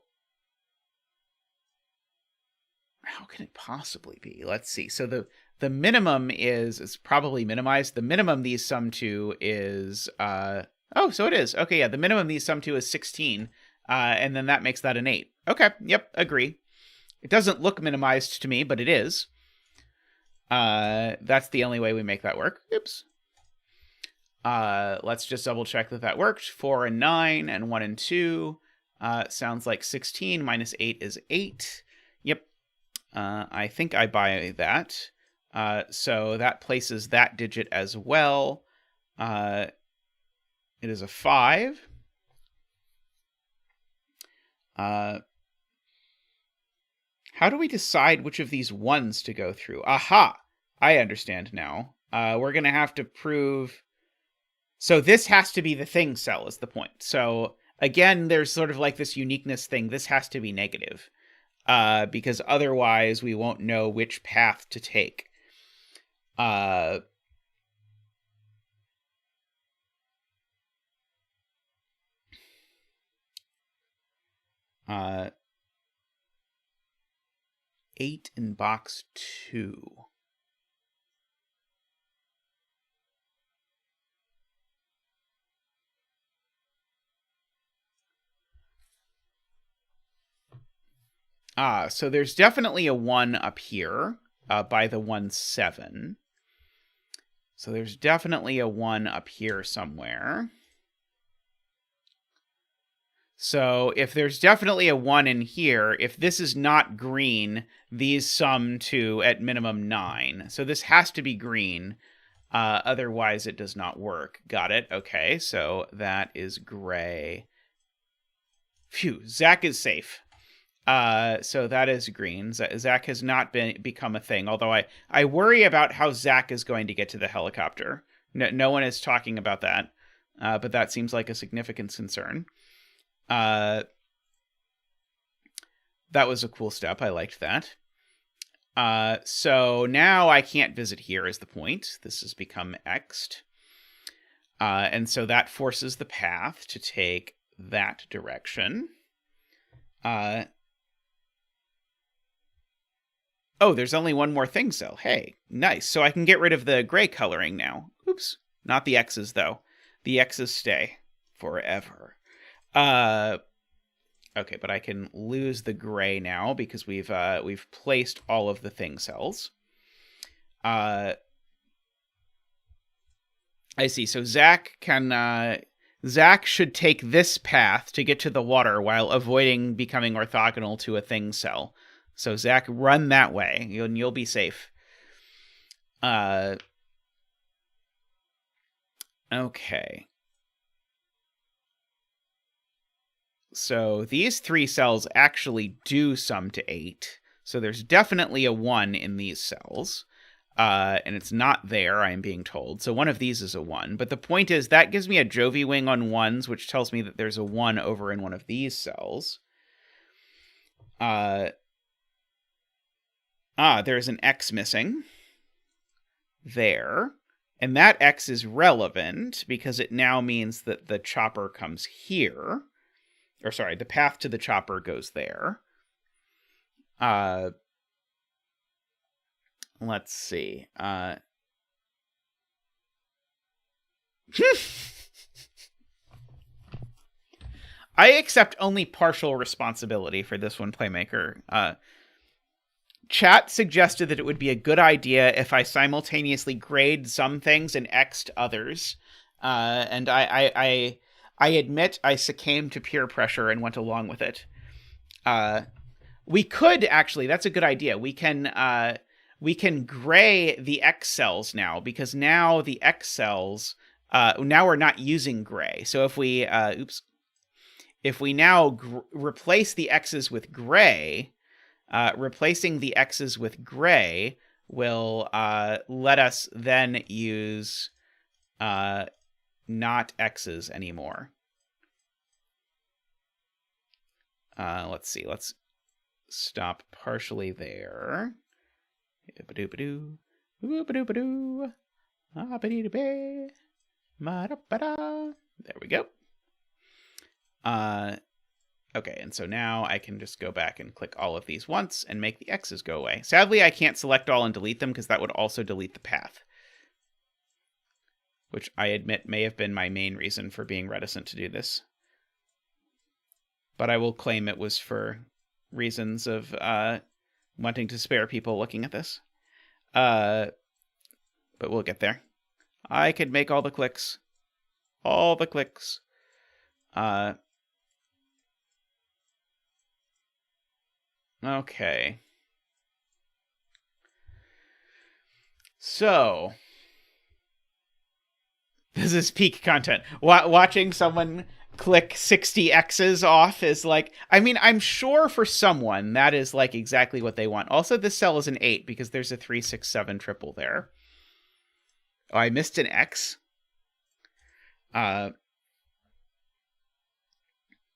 how can it possibly be? Let's see. So the minimum is probably minimized. The minimum these sum to is so it is. Okay, yeah, the minimum these sum to is 16. And then that makes that an 8. Okay, yep, agree. It doesn't look minimized to me, but it is. That's the only way we make that work. Oops. Let's just double check that worked. 4 and 9 and 1 and 2. Sounds like 16 minus 8 is 8. Yep. I think I buy that. So that places that digit as well. It is a 5. How do we decide which of these ones to go through? Aha! I understand now. We're going to have to prove... So this has to be the thing cell is the point. So again, there's sort of like this uniqueness thing. This has to be negative. Because otherwise we won't know which path to take. 8 in box 2. So there's definitely a 1 up here by the 1, 7. So there's definitely a 1 up here somewhere. So if there's definitely a 1 in here, if this is not green, these sum to at minimum 9. So this has to be green. Otherwise, it does not work. Got it. Okay, so that is gray Phew, Zach is safe. So that is green. Zach has not become a thing, although I worry about how Zach is going to get to the helicopter. No one is talking about that, but that seems like a significant concern. That was a cool step. I liked that. So now I can't visit here is the point. This has become X'd. And so that forces the path to take that direction. Oh, there's only one more thing cell. Hey, nice. So I can get rid of the gray coloring now. Oops. Not the X's, though. The X's stay forever. Okay, but I can lose the gray now because we've placed all of the thing cells. I see. So Zach should take this path to get to the water while avoiding becoming orthogonal to a thing cell. So Zach, run that way, and you'll be safe. Okay. So these 3 cells actually do sum to 8. So there's definitely a 1 in these cells. And it's not there, I'm being told. So one of these is a 1. But the point is, that gives me a Jovi wing on 1s, which tells me that there's a 1 over in one of these cells. There's an X missing. There. And that X is relevant because it now means that the chopper comes here. Or sorry, the path to the chopper goes there. Let's see. I accept only partial responsibility for this one, Playmaker. Chat suggested that it would be a good idea if I simultaneously grade some things and X'd others. And I admit I succumbed to peer pressure and went along with it. We could actually, that's a good idea. We can gray the X cells now, because now the X cells, now we're not using gray. So if we, if we now replace the X's with gray, replacing the X's with gray will let us then use not X's anymore. Let's see. Let's stop partially there. There we go. Okay, and so now I can just go back and click all of these once and make the X's go away. Sadly, I can't select all and delete them because that would also delete the path, which I admit may have been my main reason for being reticent to do this. But I will claim it was for reasons of wanting to spare people looking at this. But we'll get there. I could make all the clicks. All the clicks. Okay. So, this is peak content. Watching someone click 60 X's off is like, I mean, I'm sure for someone that is like exactly what they want. Also, this cell is an 8 because there's a 3, 6, 7 triple there. Oh, I missed an X.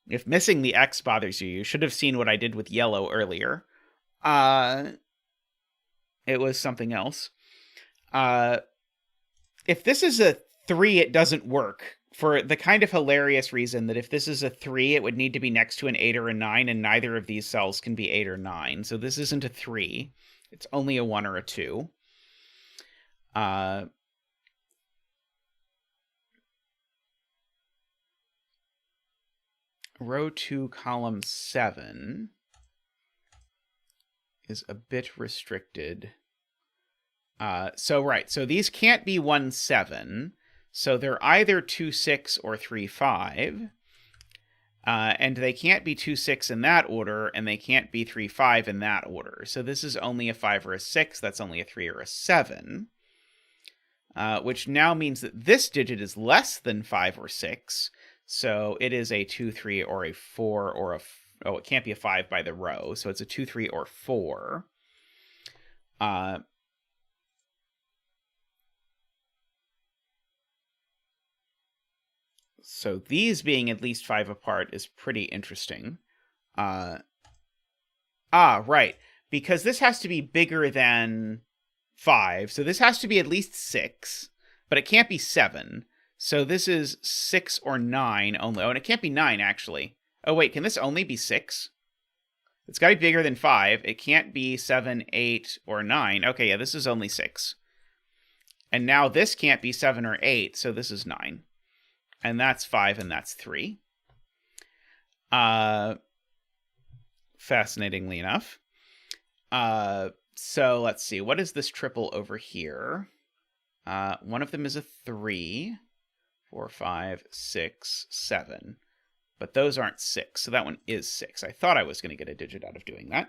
If missing the X bothers you, you should have seen what I did with yellow earlier. It was something else. If this is a 3, it doesn't work. For the kind of hilarious reason that if this is a 3, it would need to be next to an 8 or a 9, and neither of these cells can be 8 or 9. So this isn't a 3. It's only a 1 or a 2. Row 2, column 7 is a bit restricted. So these can't be 1, 7. So they're either 2, 6 or 3, 5. And they can't be 2, 6 in that order, and they can't be 3, 5 in that order. So this is only a 5 or a 6. That's only a 3 or a 7. Which now means that this digit is less than 5 or 6. So it is a 2, 3, or a 4, or a... Oh, it can't be a 5 by the row. So it's a 2, 3, or 4. So these being at least 5 apart is pretty interesting. Right. Because this has to be bigger than 5. So this has to be at least 6. But it can't be 7. So this is 6 or 9 only. Oh, and it can't be 9, actually. Oh, wait. Can this only be 6? It's got to be bigger than 5. It can't be 7, 8, or 9. Okay, yeah, this is only 6. And now this can't be 7 or 8, so this is 9. And that's 5, and that's 3. Fascinatingly enough. So let's see. What is this triple over here? One of them is a 3, 4, 5, 6, 7. But those aren't 6, so that one is 6. I thought I was going to get a digit out of doing that.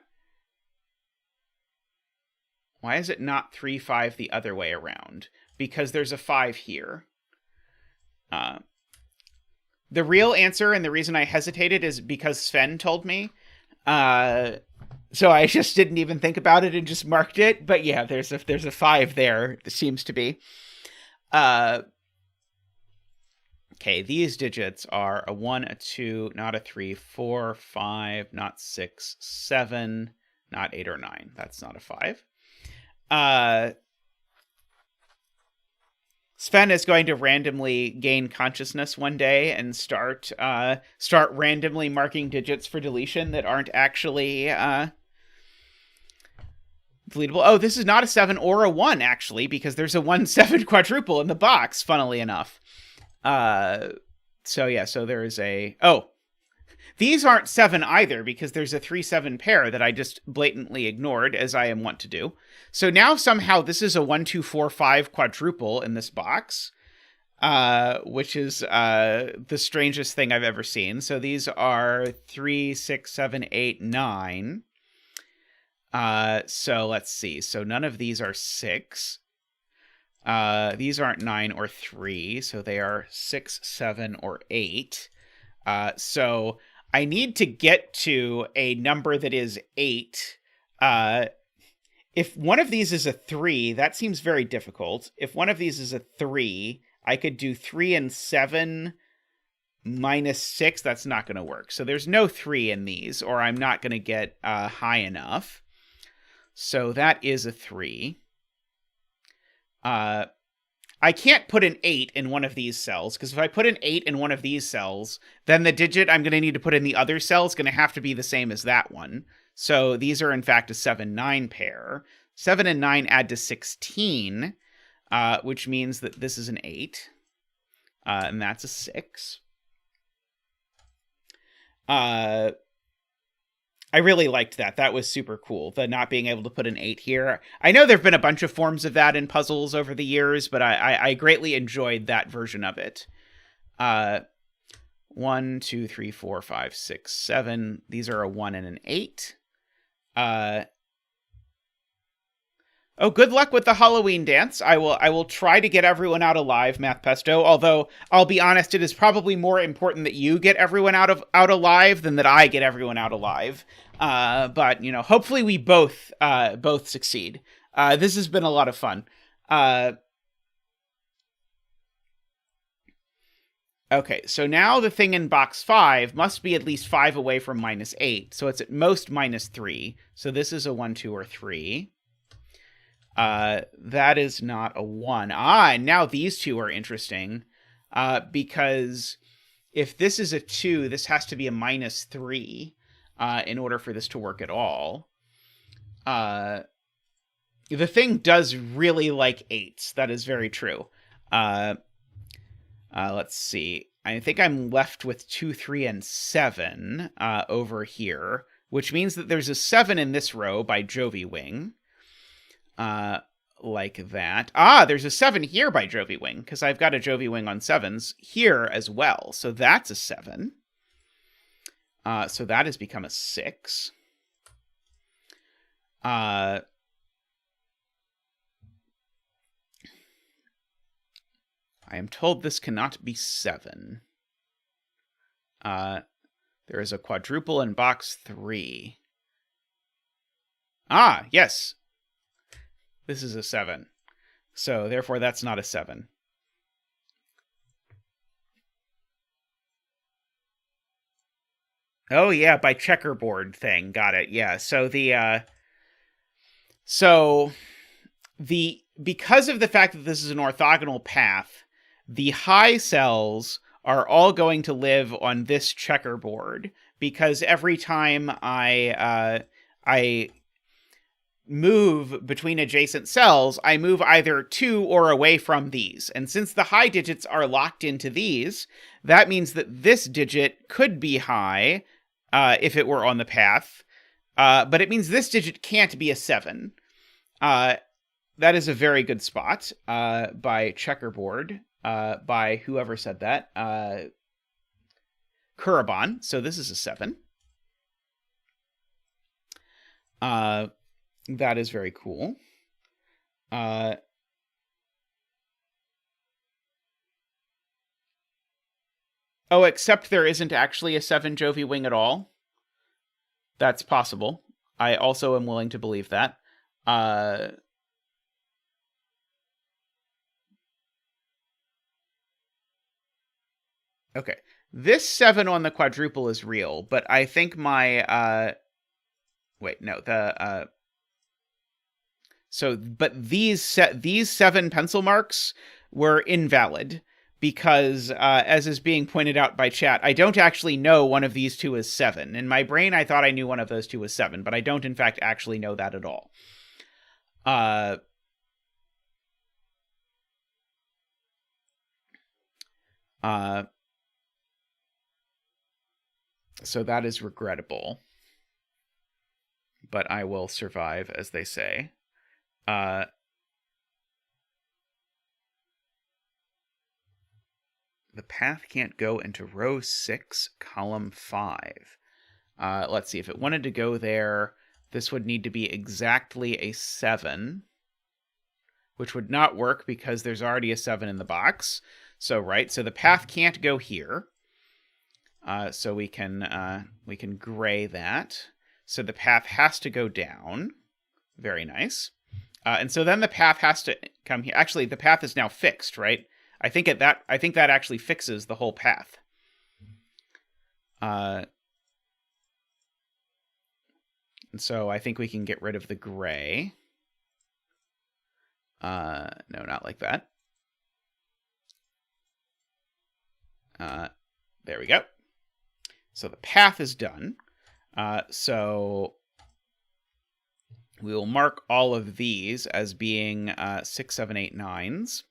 Why is it not 3, 5 the other way around? Because there's a 5 here. The real answer, and the reason I hesitated, is because Sven told me. So I just didn't even think about it and just marked it. But yeah, there's a 5 there, it seems to be. Okay, these digits are a 1, a 2, not a 3, 4, 5, not 6, 7, not 8 or 9. That's not a 5. Sven is going to randomly gain consciousness one day and start randomly marking digits for deletion that aren't actually deletable. Oh, this is not a 7 or a 1, actually, because there's a 1-7 quadruple in the box, funnily enough. So there is a... Oh, these aren't 7 either, because there's a 3-7 pair that I just blatantly ignored, as I am wont to do. So now somehow this is a 1, 2, 4, 5 quadruple in this box, which is the strangest thing I've ever seen. So these are 3, 6, 7, 8, 9. So let's see. So none of these are 6. These aren't 9 or 3, so they are 6, 7, or 8. So I need to get to a number that is 8. If one of these is a 3, that seems very difficult. If one of these is a 3, I could do 3 and 7 minus 6. That's not going to work. So there's no 3 in these, or I'm not going to get high enough. So that is a 3. I can't put an 8 in one of these cells, because if I put an 8 in one of these cells, then the digit I'm going to need to put in the other cell is going to have to be the same as that one. So these are, in fact, a 7-9 pair. 7 and 9 add to 16, which means that this is an 8, and that's a 6. I really liked that. That was super cool, the not being able to put an 8 here. I know there have been a bunch of forms of that in puzzles over the years, but I greatly enjoyed that version of it. 1, 2, 3, 4, 5, 6, 7. These are a 1 and an 8. Oh, good luck with the Halloween dance. I will try to get everyone out alive, Math Pesto, although I'll be honest, it is probably more important that you get everyone out alive than that I get everyone out alive. But, hopefully we both succeed. This has been a lot of fun. Okay, so now the thing in box 5 must be at least 5 away from minus 8. So it's at most minus 3. So this is a 1, 2, or 3. That is not a 1. And now these two are interesting. Because if this is a 2, this has to be a minus 3 in order for this to work at all. The thing does really like 8s. That is very true. Let's see. I think I'm left with 2, 3, and 7 over here, which means that there's a 7 in this row by Jovi Wing. Like that. There's a 7 here by Jovi Wing, because I've got a Jovi Wing on 7s here as well. So that's a 7. So that has become a 6. I am told this cannot be 7. There is a quadruple in box 3. Ah, yes. This is a 7. So, therefore, that's not a 7. Oh, yeah, by checkerboard thing. Got it. Yeah. So, because of the fact that this is an orthogonal path, the high cells are all going to live on this checkerboard, because every time I move between adjacent cells, I move either to or away from these. And since the high digits are locked into these, that means that this digit could be high if it were on the path, but it means this digit can't be a 7. That is a very good spot by checkerboard, by whoever said that. Kuraban. So this is a 7. That is very cool. Oh, except there isn't actually a 7 Jovi wing at all. That's possible. I also am willing to believe that. Okay. This 7 on the quadruple is real, but I think my... wait, no. But these 7 pencil marks were invalid, because, as is being pointed out by chat, I don't actually know one of these two is 7. In my brain, I thought I knew one of those two was 7, but I don't, in fact, actually know that at all. So that is regrettable. But I will survive, as they say. The path can't go into row 6, column 5. Let's see. If it wanted to go there, this would need to be exactly a 7, which would not work because there's already a 7 in the box. So, right. So the path can't go here. So we can gray that. So the path has to go down. Very nice. And so then the path has to come here. Actually, the path is now fixed, right? I think that actually fixes the whole path. And so I think we can get rid of the gray. No, not like that. There we go. So the path is done. So we will mark all of these as being 6, 7, 8, 9s.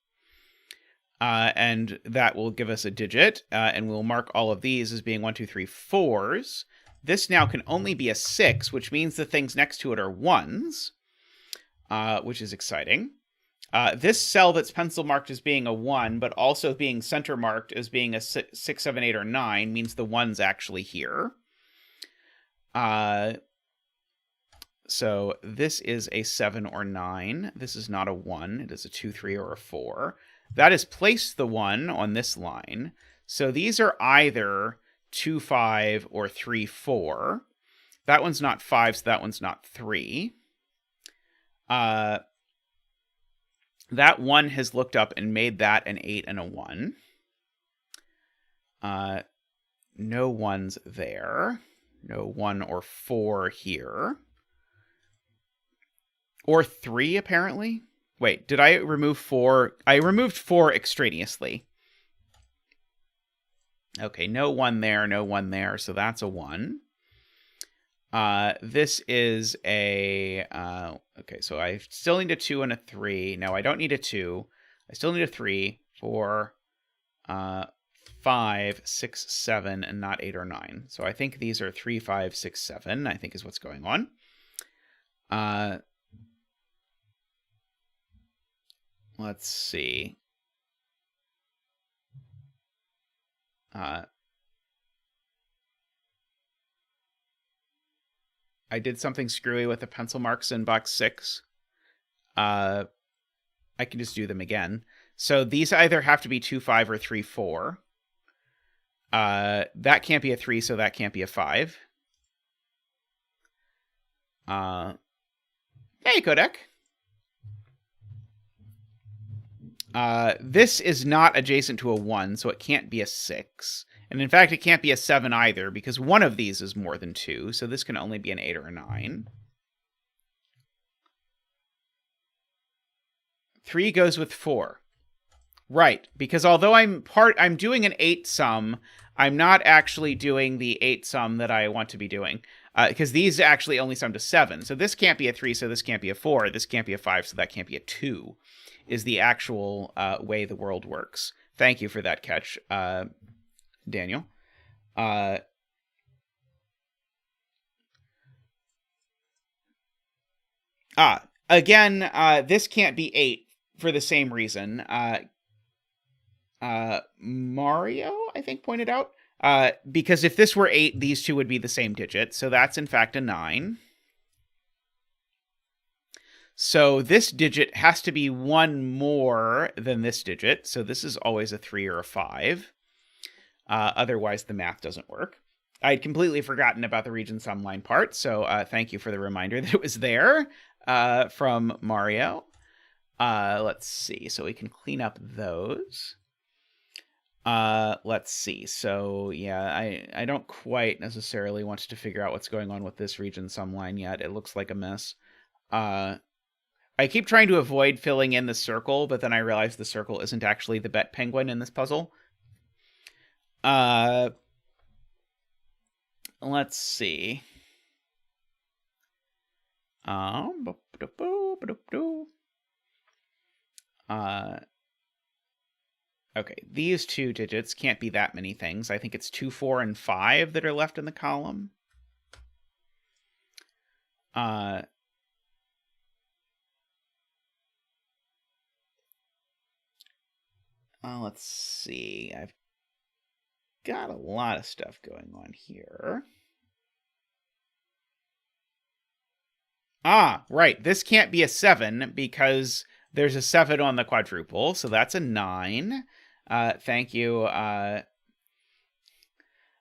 And that will give us a digit. And we'll mark all of these as being 1, 2, 3, 4s. This now can only be a 6, which means the things next to it are 1s, which is exciting. This cell that's pencil marked as being a 1, but also being center marked as being a 6, 7, 8, or 9 means the 1's actually here. So this is a 7 or 9. This is not a 1. It is a 2, 3, or a 4. That has placed the 1 on this line. So these are either 2, 5 or 3, 4. That one's not 5, so that one's not 3. That 1 has looked up and made that an 8 and a 1. No 1's there. No 1 or 4 here. Or 3, apparently. Wait, did I remove 4? I removed 4 extraneously. Okay, no 1 there, no 1 there, so that's a 1. This is a... okay, so I still need a 2 and a 3. No, I don't need a 2. I still need a 3, 4, 5, 6, 7, and not 8 or 9. So I think these are 3, 5, 6, 7, I think is what's going on. Let's see. I did something screwy with the pencil marks in box 6. I can just do them again. So these either have to be 2, 5 or 3, 4. That can't be a 3, so that can't be a 5. Hey, Kodek. This is not adjacent to a 1, so it can't be a 6. And in fact, it can't be a 7 either, because one of these is more than 2, so this can only be an 8 or a 9. 3 goes with 4. Right, because although I'm doing an 8 sum, I'm not actually doing the 8 sum that I want to be doing. Because these actually only sum to 7. So this can't be a 3, so this can't be a 4. This can't be a 5, so that can't be a 2, is the actual way the world works. Thank you for that catch, Daniel. Again, this can't be 8 for the same reason. Mario, I think, pointed out. Because if this were 8, these two would be the same digit. So that's, in fact, a 9. So this digit has to be 1 more than this digit. So this is always a 3 or a 5. Otherwise, the math doesn't work. I'd completely forgotten about the region sum line part. So thank you for the reminder that it was there from Mario. Let's see. So we can clean up those. Let's see. So yeah, I don't quite necessarily want to figure out what's going on with this region sum line yet. It looks like a mess. I keep trying to avoid filling in the circle, but then I realize the circle isn't actually the bet penguin in this puzzle. Let's see. Okay, these two digits can't be that many things. I think it's 2, 4, and 5 that are left in the column. Let's see. I've got a lot of stuff going on here. Right. This can't be a 7 because there's a 7 on the quadruple, so that's a 9. Thank you.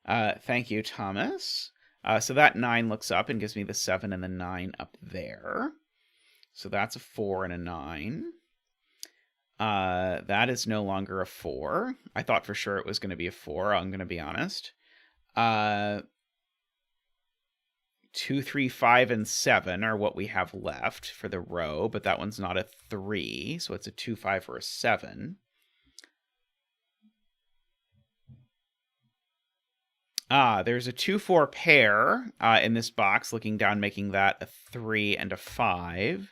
Thank you, Thomas. So that 9 looks up and gives me the 7 and the 9 up there. So that's a 4 and a 9. That is no longer a 4. I thought for sure it was going to be a 4, I'm going to be honest. 2, 3, 5, and 7 are what we have left for the row, but that one's not a 3, so it's a 2, 5, or a 7. There's a 2, 4 pair in this box, looking down, making that a 3 and a 5.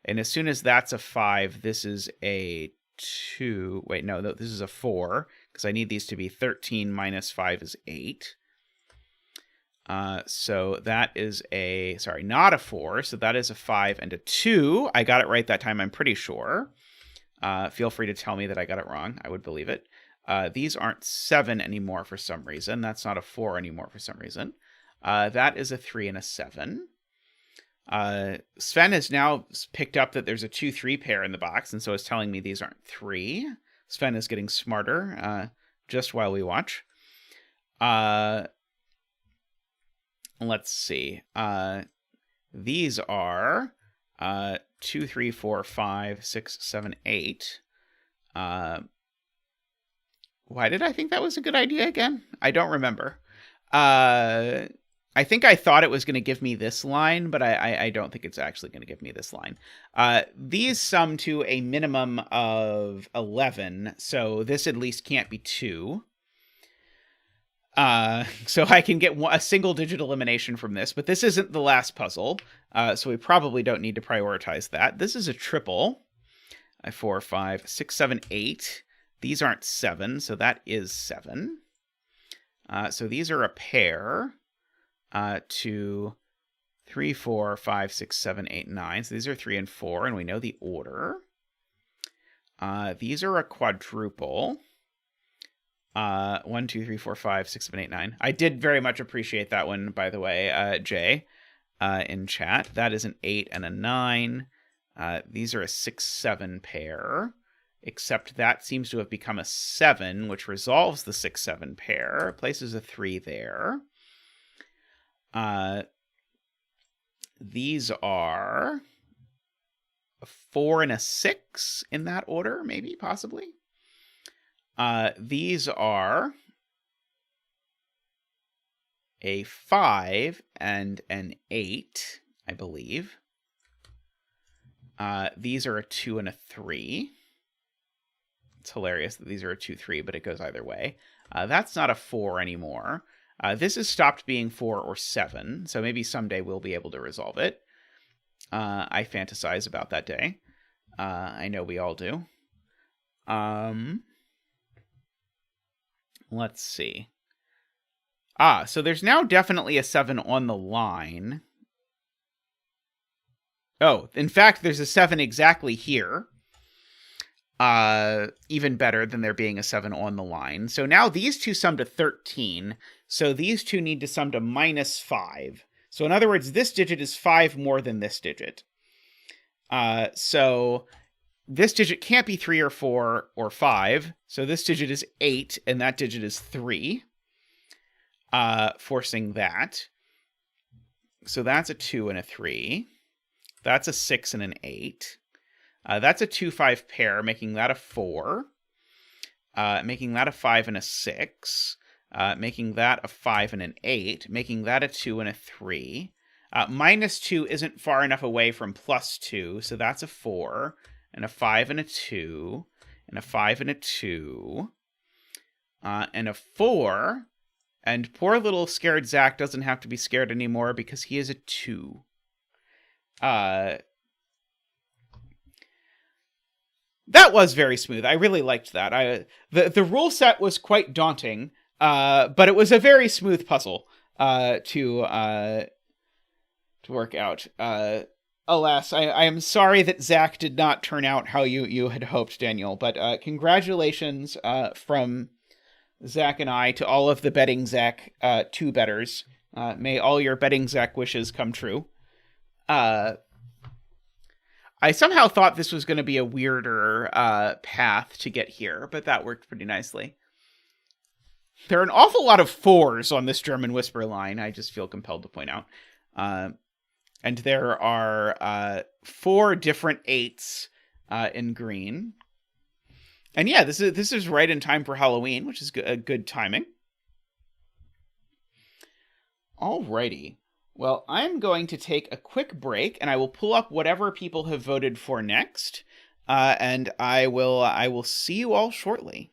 And as soon as that's a 5, this is a 2. Wait, no, this is a 4, because I need these to be 13 minus 5 is 8. So that is not a 4, so that is a 5 and a 2. I got it right that time, I'm pretty sure. Feel free to tell me that I got it wrong. I would believe it. These aren't 7 anymore for some reason. That's not a 4 anymore for some reason. That is a 3 and a 7. Sven has now picked up that there's a 2, 3 pair in the box, and so is telling me these aren't 3. Sven is getting smarter just while we watch. Let's see. These are 2, 3, 4, 5, 6, 7, 8. Why did I think that was a good idea again? I don't remember. I think I thought it was going to give me this line, but I don't think it's actually going to give me this line. These sum to a minimum of 11, so this at least can't be 2. So I can get a single-digit elimination from this, but this isn't the last puzzle, so we probably don't need to prioritize that. This is a triple. 4, 5, 6, 7, 8. These aren't 7, so that is 7. So these are a pair. 2, 3, 4, 5, 6, 7, 8, 9. So these are 3 and 4, and we know the order. These are a quadruple. 1, 2, 3, 4, 5, 6, 7, 8, 9. I did very much appreciate that one, by the way, Jay, in chat. That is an 8 and a 9. These are a 6, 7 pair. except that seems to have become a 7, which resolves the 6-7 pair, places a 3 there. These are a 4 and a 6 in that order, maybe, possibly. These are a 5 and an 8, I believe. These are a 2 and a 3. It's hilarious that these are a 2-3, but it goes either way. That's not a 4 anymore. This has stopped being 4 or 7, so maybe someday we'll be able to resolve it. I fantasize about that day. I know we all do. Let's see. So there's now definitely a 7 on the line. Oh, in fact, there's a 7 exactly here. Even better than there being a 7 on the line. So now these two sum to 13. So these two need to sum to -5. So in other words, this digit is 5 more than this digit. So this digit can't be 3 or 4 or 5. So this digit is 8, and that digit is 3. Forcing that. So that's a 2 and a 3. That's a 6 and an 8. That's a 2-5 pair, making that a 4. Making that a 5 and a 6. Making that a 5 and an 8. Making that a 2 and a 3. -2 isn't far enough away from +2, so that's a 4. And a 5 and a 2. And a 5 and a 2. And a 4. And poor little scared Zach doesn't have to be scared anymore because he is a 2. That was very smooth. I really liked that. The rule set was quite daunting, but it was a very smooth puzzle to work out. Alas, I am sorry that Zach did not turn out how you had hoped, Daniel. But congratulations from Zach and I to all of the Betting Zach 2 betters. May all your Betting Zach wishes come true. I somehow thought this was going to be a weirder path to get here, but that worked pretty nicely. There are an awful lot of 4s on this German Whisper line, I just feel compelled to point out. And there are 4 different 8s in green. And yeah, this is right in time for Halloween, which is good timing. Alrighty. Well, I'm going to take a quick break, and I will pull up whatever people have voted for next, and I will see you all shortly.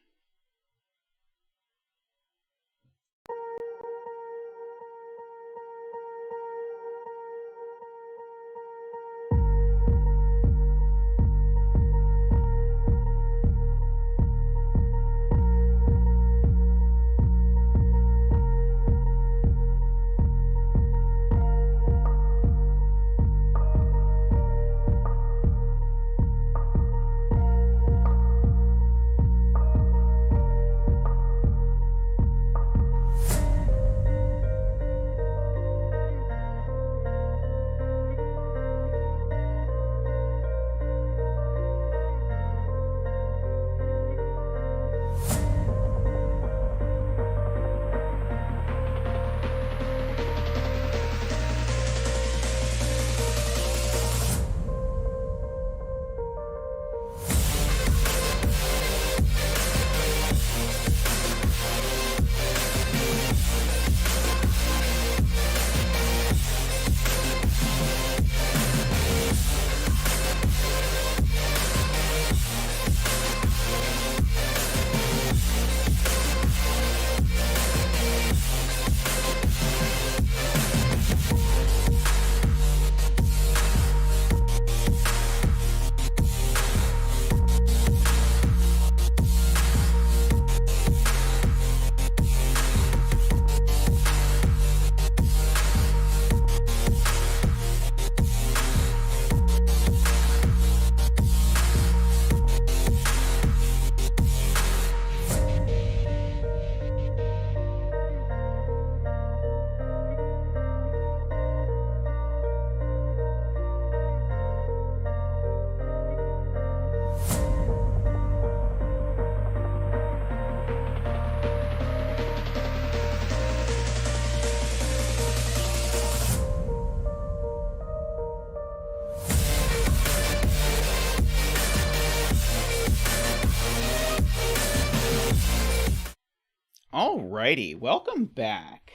Alrighty, welcome back.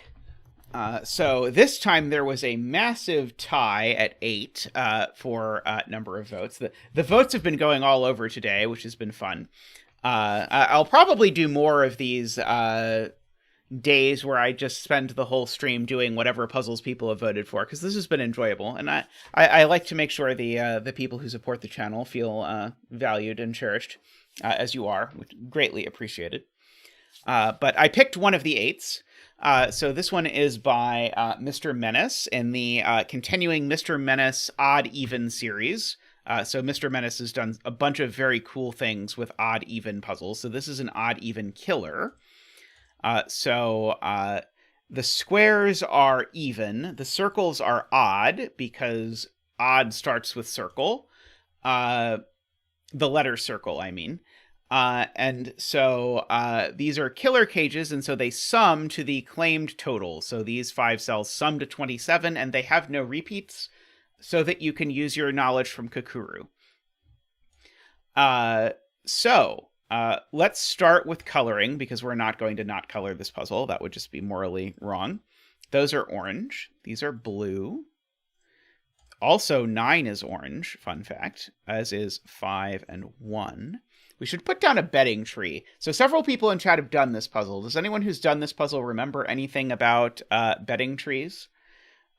So this time there was a massive tie at 8 for number of votes. The votes have been going all over today, which has been fun. I'll probably do more of these days where I just spend the whole stream doing whatever puzzles people have voted for, because this has been enjoyable, and I like to make sure the people who support the channel feel valued and cherished, as you are, which greatly appreciated. But I picked one of the 8s. So this one is by Mr.Menace in the continuing Mr.Menace odd-even series. So Mr.Menace has done a bunch of very cool things with odd-even puzzles. So this is an odd-even killer. So the squares are even. The circles are odd because odd starts with circle. The letter circle, I mean. And so these are killer cages, and so they sum to the claimed total. So these 5 cells sum to 27, and they have no repeats, so that you can use your knowledge from Kakuru. So let's start with coloring, because we're not going to not color this puzzle. That would just be morally wrong. Those are orange. These are blue. Also, 9 is orange, fun fact, as is 5 and 1. We should put down a betting tree. So several people in chat have done this puzzle. Does anyone who's done this puzzle remember anything about betting trees?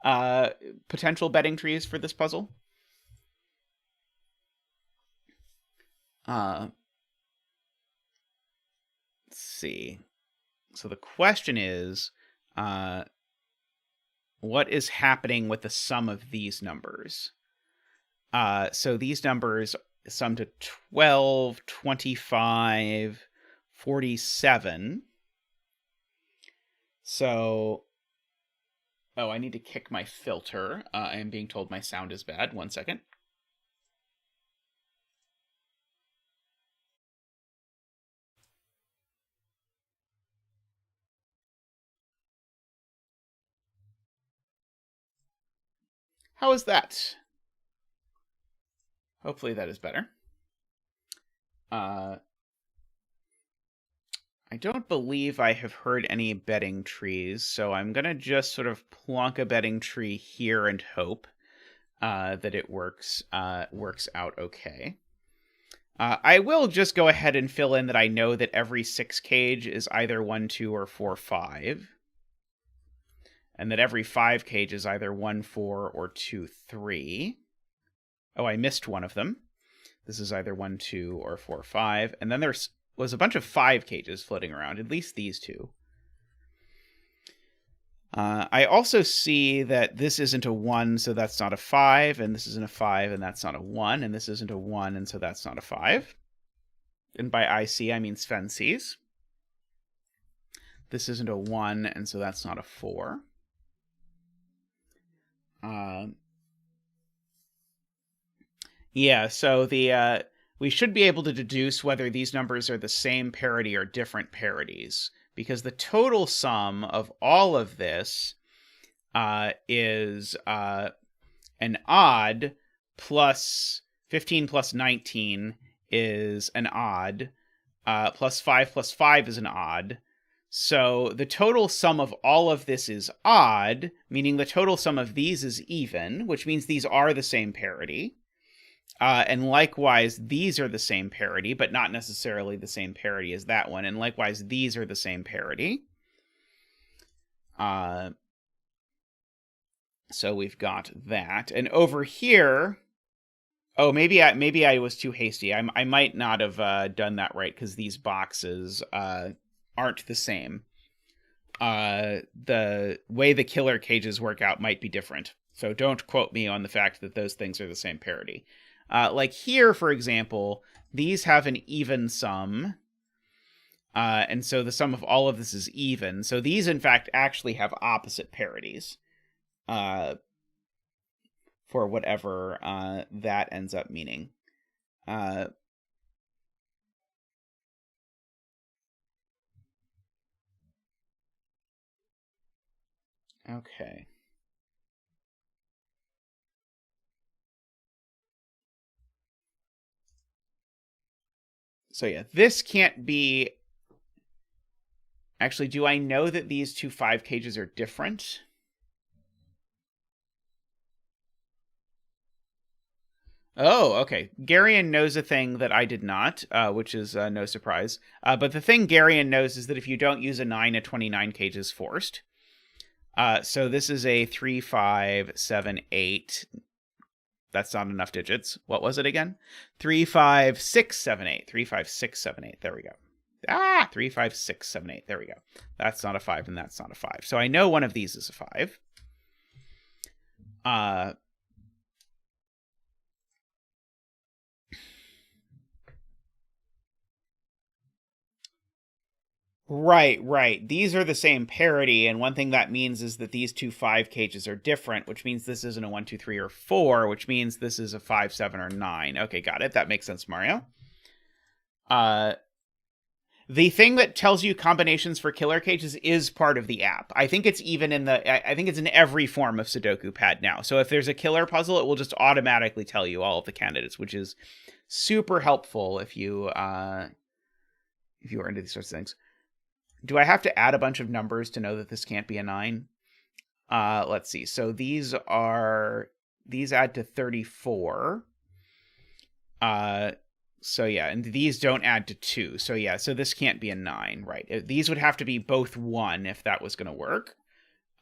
Potential betting trees for this puzzle? Let's see. So the question is, what is happening with the sum of these numbers? So these numbers sum to 12, 25, 47. So, oh, I need to kick my filter. I am being told my sound is bad. 1 second. How is that? Hopefully that is better. I don't believe I have heard any betting trees, so I'm going to just sort of plonk a betting tree here and hope that it works out okay. I will just go ahead and fill in that I know that every 6 cage is either 1, 2, or 4, 5. And that every 5 cage is either 1, 4, or 2, 3. Oh, I missed one of them. This is either 1, 2, or 4, 5. And then there's was a bunch of 5 cages floating around, at least these 2. I also see that this isn't a 1, so that's not a 5, and this isn't a 5, and that's not a 1, and this isn't a 1, and so that's not a 5. And by I see, I mean Sven sees. This isn't a 1, and so that's not a 4. Yeah, so we should be able to deduce whether these numbers are the same parity or different parities, because the total sum of all of this is an odd plus 15 plus 19 is an odd, plus 5 is an odd. So the total sum of all of this is odd, meaning the total sum of these is even, which means these are the same parity. And likewise, these are the same parity, but not necessarily the same parity as that one. And likewise, these are the same parity. So we've got that. And over here, oh, maybe I was too hasty. I might not have done that right, because these boxes aren't the same. The way the killer cages work out might be different. So don't quote me on the fact that those things are the same parity. Like here, for example, these have an even sum. And so the sum of all of this is even. So these, in fact, actually have opposite parities. For whatever that ends up meaning. Okay. So yeah, this can't be Actually, do I know that these two 5 cages are different? Oh, okay. Garion knows a thing that I did not, which is no surprise. But the thing Garion knows is that if you don't use a 9, a 29 cage is forced. So this is a 3, 5, 7, 8. That's not enough digits. What was it again? 3, 5, 6, 7, 8. 3, 5, 6, 7, 8. There we go. 3, 5, 6, 7, 8. There we go. That's not a 5, and that's not a 5. So I know one of these is a 5. Right. These are the same parity, and one thing that means is that these two 5 cages are different, which means this isn't a 1, 2, 3, or 4, which means this is a 5, 7, or 9. Okay, got it. That makes sense, Mario. The thing that tells you combinations for killer cages is part of the app. I think it's even in I think it's in every form of Sudoku pad now. So if there's a killer puzzle, it will just automatically tell you all of the candidates, which is super helpful if you are into these sorts of things. Do I have to add a bunch of numbers to know that this can't be a 9? Let's see. So these add to 34. So yeah, and these don't add to 2. So yeah, so this can't be a 9, right? These would have to be both 1 if that was going to work.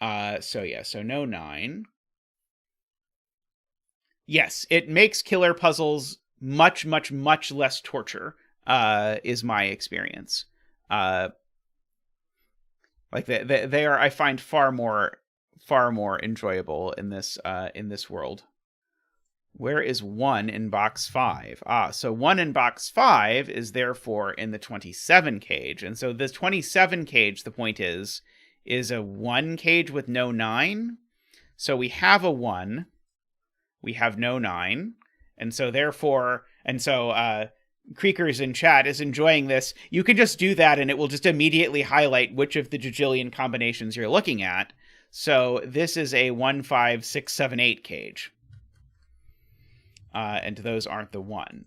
So yeah, so no 9. Yes, it makes killer puzzles much, much, much less torture, is my experience. Like they are, I find, far more enjoyable in this world. Where is 1 in box 5? So 1 in box 5 is therefore in the 27 cage. And so this 27 cage, the point is a 1 cage with no 9. So we have a 1. We have no 9. And so therefore, Creakers in chat is enjoying this. You can just do that and it will just immediately highlight which of the jajillion combinations you're looking at. So this is a 1, 5, 6, 7, 8 cage. And those aren't the 1.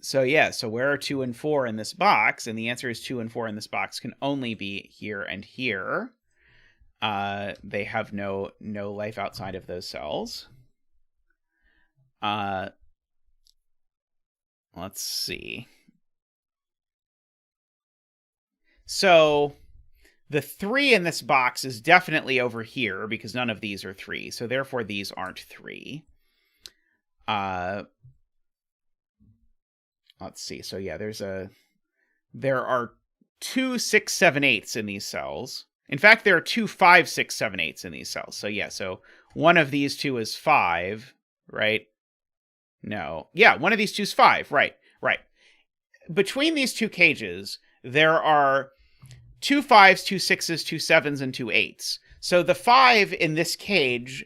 So yeah, so where are 2 and 4 in this box? And the answer is 2 and 4 in this box can only be here and here. They have no life outside of those cells. Let's see. So the 3 in this box is definitely over here because none of these are 3. So therefore these aren't 3. Let's see. So yeah, there are 2 6 7 8s in these cells. In fact, there are 2 5 6 7 8s in these cells. So yeah, so one of these 2 is 5, right? No. Yeah, one of these 2 is 5, right. Between these 2 cages, there are 2 5s, 2 6s, 2 7s, and 2 8s. So the 5 in this cage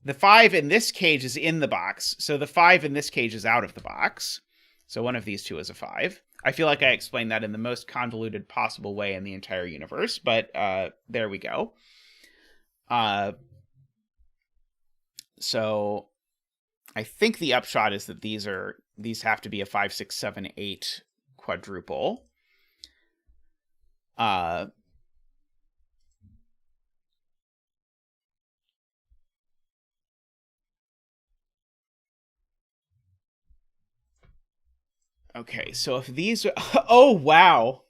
is in the box. So the 5 in this cage is out of the box. So one of these 2 is a 5. I feel like I explained that in the most convoluted possible way in the entire universe, but there we go. So I think the upshot is that these have to be a 5, 6, 7, 8 quadruple. Okay, so if these are... Oh, wow.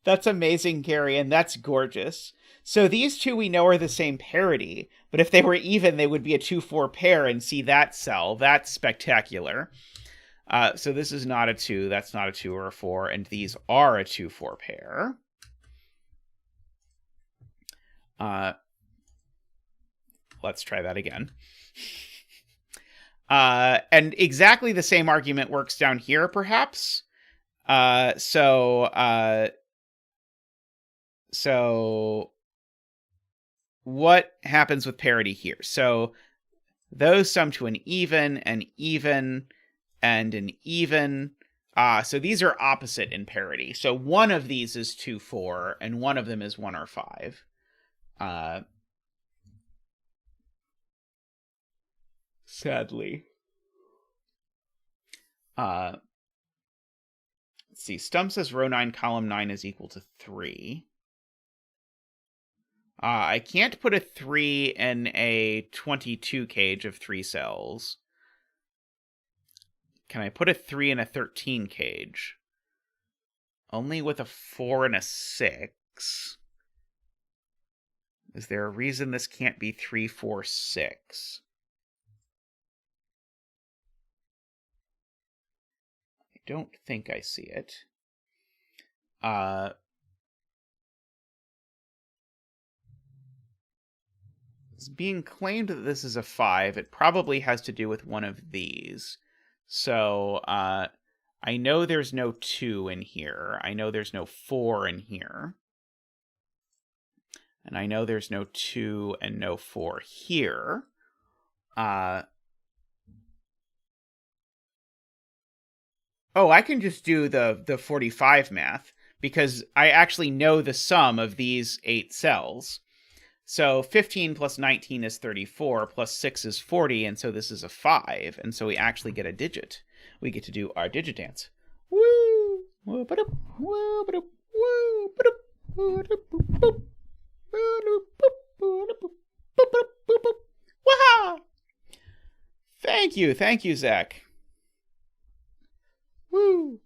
That's amazing, Gary, and that's gorgeous. So these 2 we know are the same parity, but if they were even, they would be a 2-4 pair, and see that cell. That's spectacular. So this is not a 2, that's not a 2 or a 4, and these are a 2-4 pair. Let's try that again. And exactly the same argument works down here, perhaps. So what happens with parity here? So those sum to an even, and an even. So these are opposite in parity. So one of these is 2, 4, and one of them is 1 or 5. Sadly. Let's see. Stump says row 9, column 9 is equal to 3. I can't put a 3 in a 22 cage of 3 cells. Can I put a 3 in a 13 cage? Only with a 4 and a 6. Is there a reason this can't be 3, 4, 6? I don't think I see it. It's being claimed that this is a 5. It probably has to do with one of these. So, I know there's no 2 in here. I know there's no 4 in here. And I know there's no 2 and no 4 here. Oh, I can just do the 45 math, because I actually know the sum of these 8 cells. So 15 plus 19 is 34, plus 6 is 40, and so this is a 5, and so we actually get a digit. We get to do our digit dance. Woo! Woo-ba-doop, woo-ba-doop, woo-ba-doop, woo-ba-doop, boop, woo-doop, boop, woo-doop, boop, boop, boop, boop. Waha! Thank you, Zach. Woo!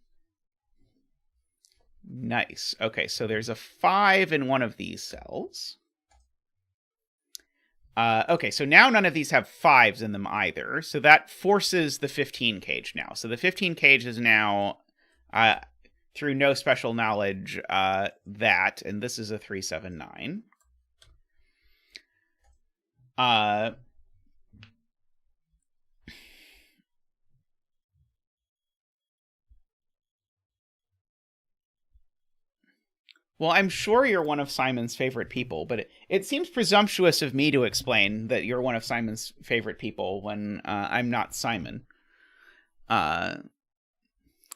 Nice. Okay, so there's a 5 in one of these cells. Okay, so now none of these have 5s in them either, so that forces the 15 cage now. So the 15 cage is now, through no special knowledge, that, and this is a 379. Well, I'm sure you're one of Simon's favorite people, but it seems presumptuous of me to explain that you're one of Simon's favorite people when I'm not Simon.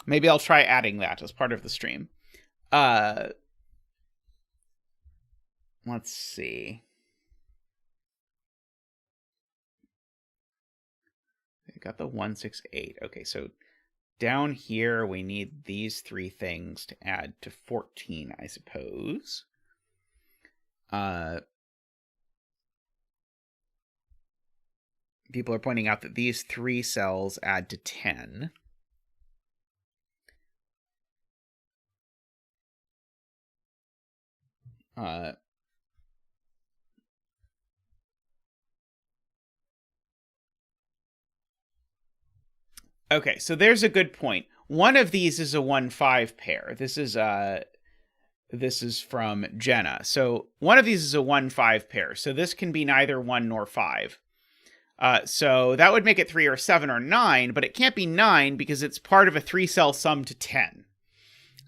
Maybe I'll try adding that as part of the stream. Let's see. I got the 168. Okay, so down here, we need these 3 things to add to 14, I suppose. People are pointing out that these 3 cells add to 10. Okay, so there's a good point. One of these is a 1-5 pair. This is from Jenna. So one of these is a 1-5 pair. So this can be neither 1 nor 5. So that would make it 3 or 7 or 9, but it can't be 9 because it's part of a 3-cell sum to 10.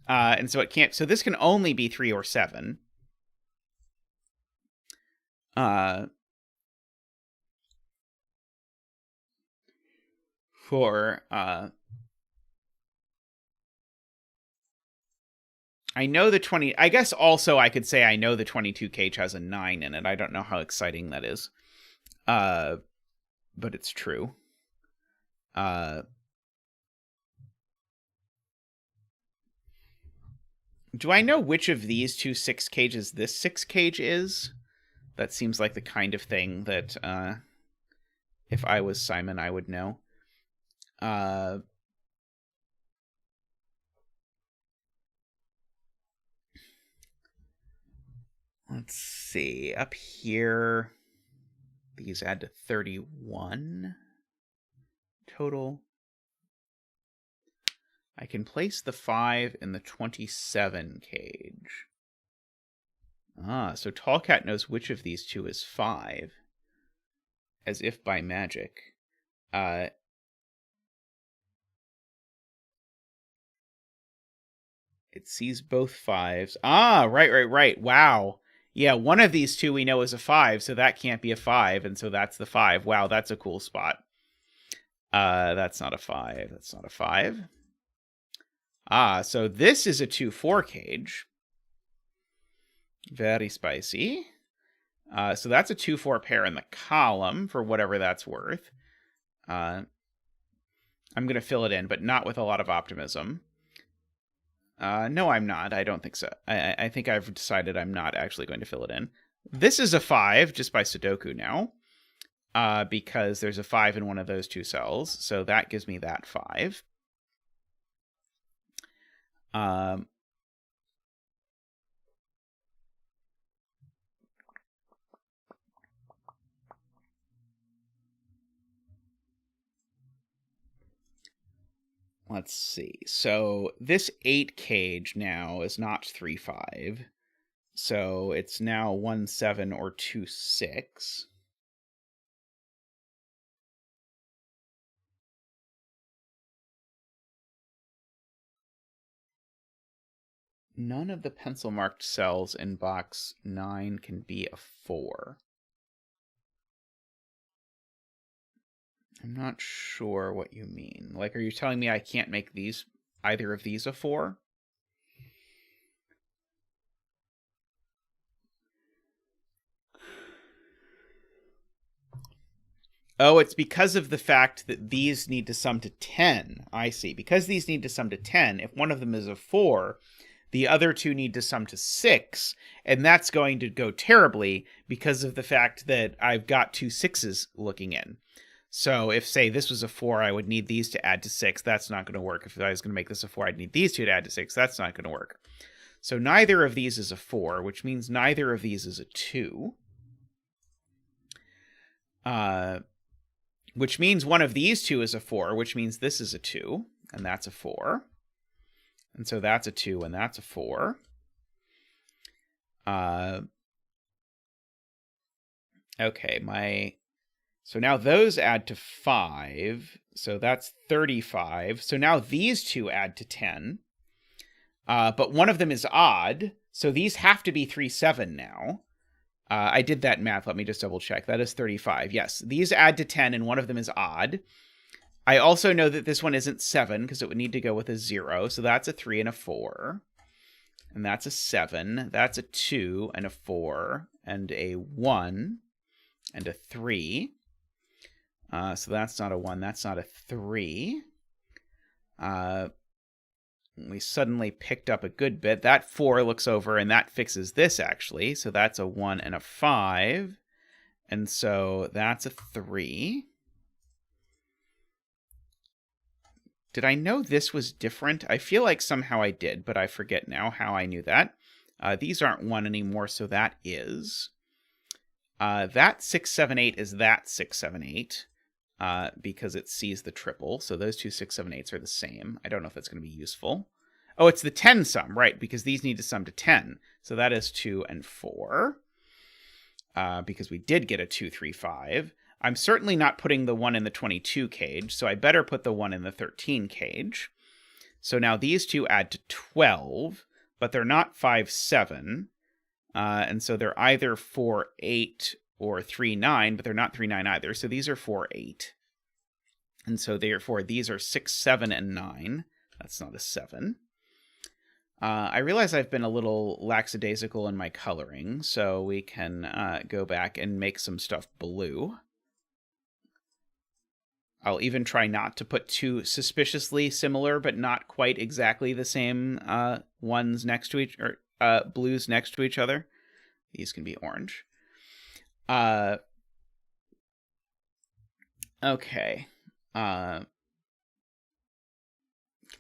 And so it can't. So this can only be 3 or 7. I know the 20. I guess also I could say I know the 22 cage has a 9 in it. I don't know how exciting that is. But it's true. Do I know which of these 2 6 cages this 6 cage is? That seems like the kind of thing that if I was Simon, I would know. Let's see. Up here, these add to 31 total. I can place the 5 in the 27 cage. So Tallcat knows which of these 2 is 5. As if by magic. It sees both 5s. Right. Wow. Yeah, one of these 2 we know is a 5, so that can't be a 5, and so that's the 5. Wow, that's a cool spot. That's not a 5. That's not a 5. So this is a 2-4 cage. Very spicy. So that's a 2-4 pair in the column, for whatever that's worth. I'm going to fill it in, but not with a lot of optimism. No, I'm not. I don't think so. I think I've decided I'm not actually going to fill it in. This is a 5 just by sudoku now, because there's a 5 in one of those two cells. So that gives me that 5. Let's see. So this 8 cage now is not 3, 5. So it's now 1, 7 or 2, 6. None of the pencil marked cells in box 9 can be a 4. I'm not sure what you mean. Like, are you telling me I can't make either of these a 4? Oh, it's because of the fact that these need to sum to 10. I see. Because these need to sum to 10, if one of them is a 4, the other two need to sum to 6, and that's going to go terribly because of the fact that I've got 2 6s looking in. So if, say, this was a 4, I would need these to add to 6. That's not going to work. If I was going to make this a 4, I'd need these two to add to 6. That's not going to work. So neither of these is a 4, which means neither of these is a 2. Which means one of these two is a 4, which means this is a 2, and that's a 4. And so that's a 2, and that's a 4. Okay, so now those add to 5, so that's 35. So now these two add to 10. But one of them is odd, so these have to be 3, 7 now. I did that math. Let me just double check. That is 35. Yes, these add to 10, and one of them is odd. I also know that this one isn't 7, because it would need to go with a 0. So that's a 3 and a 4. And that's a 7. That's a 2 and a 4. And a 1 and a 3. So that's not a 1. That's not a 3. We suddenly picked up a good bit. That 4 looks over, and that fixes this, actually. So that's a 1 and a 5. And so that's a 3. Did I know this was different? I feel like somehow I did, but I forget now how I knew that. These aren't 1 anymore, so that is. That 6, 7, 8 is that 6, 7, 8. Because it sees the triple. So those two 6, 7, 8s are the same. I don't know if that's going to be useful. Oh, it's the 10 sum, right? Because these need to sum to 10. So that is 2 and 4. Because we did get a 2, 3, 5. I'm certainly not putting the 1 in the 22 cage, so I better put the 1 in the 13 cage. So now these two add to 12, but they're not 5, 7. And so they're either 4, 8 or 3, 9, but they're not 3, 9 either. So these are 4, 8. And so therefore these are 6, 7, and 9. That's not a 7. I realize I've been a little lackadaisical in my coloring, so we can go back and make some stuff blue. I'll even try not to put two suspiciously similar, but not quite exactly the same ones next to each, or blues next to each other. These can be orange. Okay. Can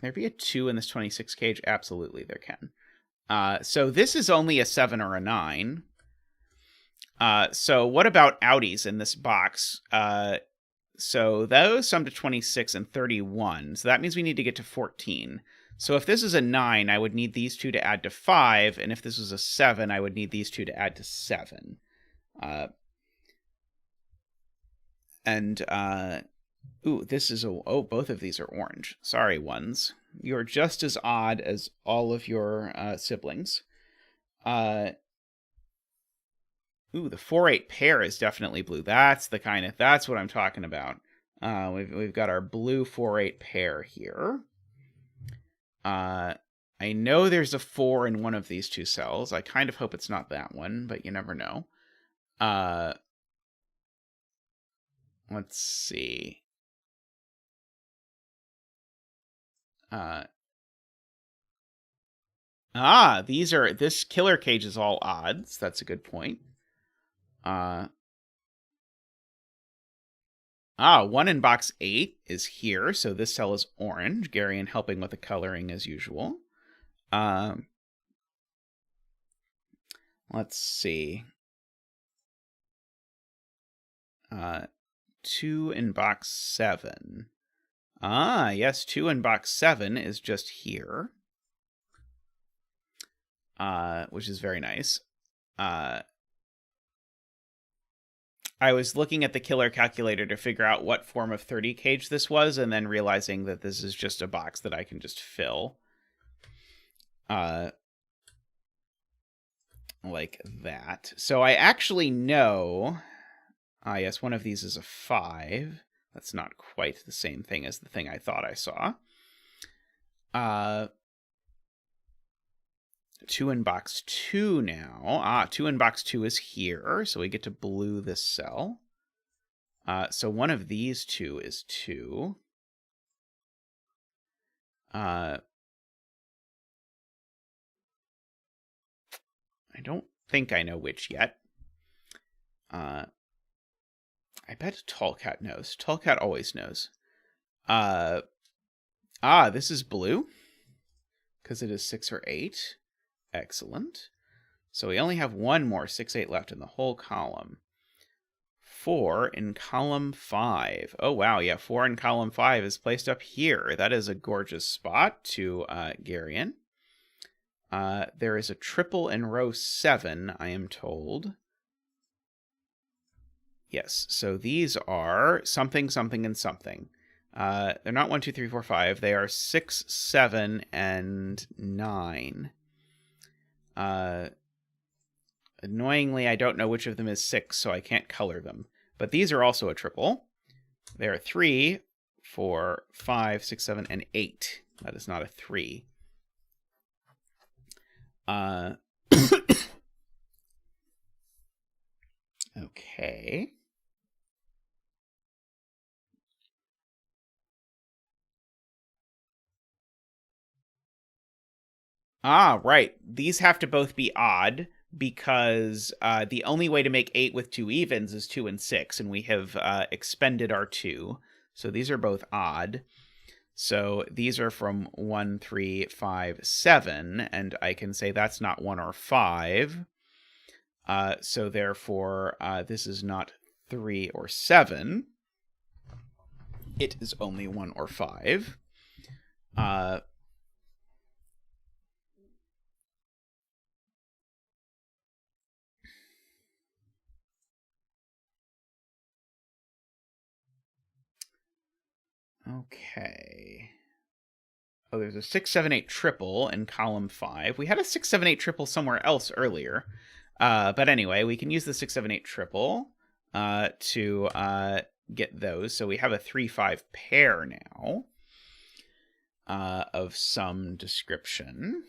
there be a 2 in this 26 cage? Absolutely, there can. So this is only a 7 or a 9. So what about outies in this box? So those sum to 26 and 31. So that means we need to get to 14. So if this is a 9, I would need these two to add to 5. And if this was a 7, I would need these two to add to 7. Ooh, this is both of these are orange. Sorry, ones. You're just as odd as all of your siblings. Ooh, the 4-8 pair is definitely blue. That's what I'm talking about. We've got our blue 4-8 pair here. I know there's a 4 in one of these two cells. I kind of hope it's not that one, but you never know. Let's see. This killer cage is all odds. That's a good point. 1 in box 8 is here, so this cell is orange. Garion helping with the coloring as usual. Let's see. 2 in box 7. Yes, 2 in box 7 is just here. Which is very nice. I was looking at the killer calculator to figure out what form of 30 cage this was, and then realizing that this is just a box that I can just fill. Like that. So I actually know... yes, one of these is a 5. That's not quite the same thing as the thing I thought I saw. 2 in box 2 now. 2 in box 2 is here, so we get to blue this cell. So one of these 2 is 2. I don't think I know which yet. I bet Tallcat knows. Tallcat always knows. This is blue, because it is 6 or 8. Excellent. So we only have one more 6, 8 left in the whole column. 4 in column 5. Oh, wow. Yeah, 4 in column 5 is placed up here. That is a gorgeous spot to Garion. There is a triple in row 7, I am told. Yes, so these are something, something, and something. They're not 1, 2, 3, 4, 5. They are 6, 7, and 9. Annoyingly, I don't know which of them is 6, so I can't color them. But these are also a triple. There are 3, 4, 5, 6, 7, and 8. That is not a 3. Okay. Right. These have to both be odd, because the only way to make 8 with 2 evens is 2 and 6, and we have expended our 2. So these are both odd. So these are from 1, 3, 5, 7, and I can say that's not 1 or 5. So therefore, this is not 3 or 7. It is only 1 or 5. Okay. Oh, there's a 6, 7, 8 triple in column 5. We had a 6, 7, 8 triple somewhere else earlier. But anyway, we can use the 6, 7, 8 triple to get those. So we have a 3, 5 pair now of some description.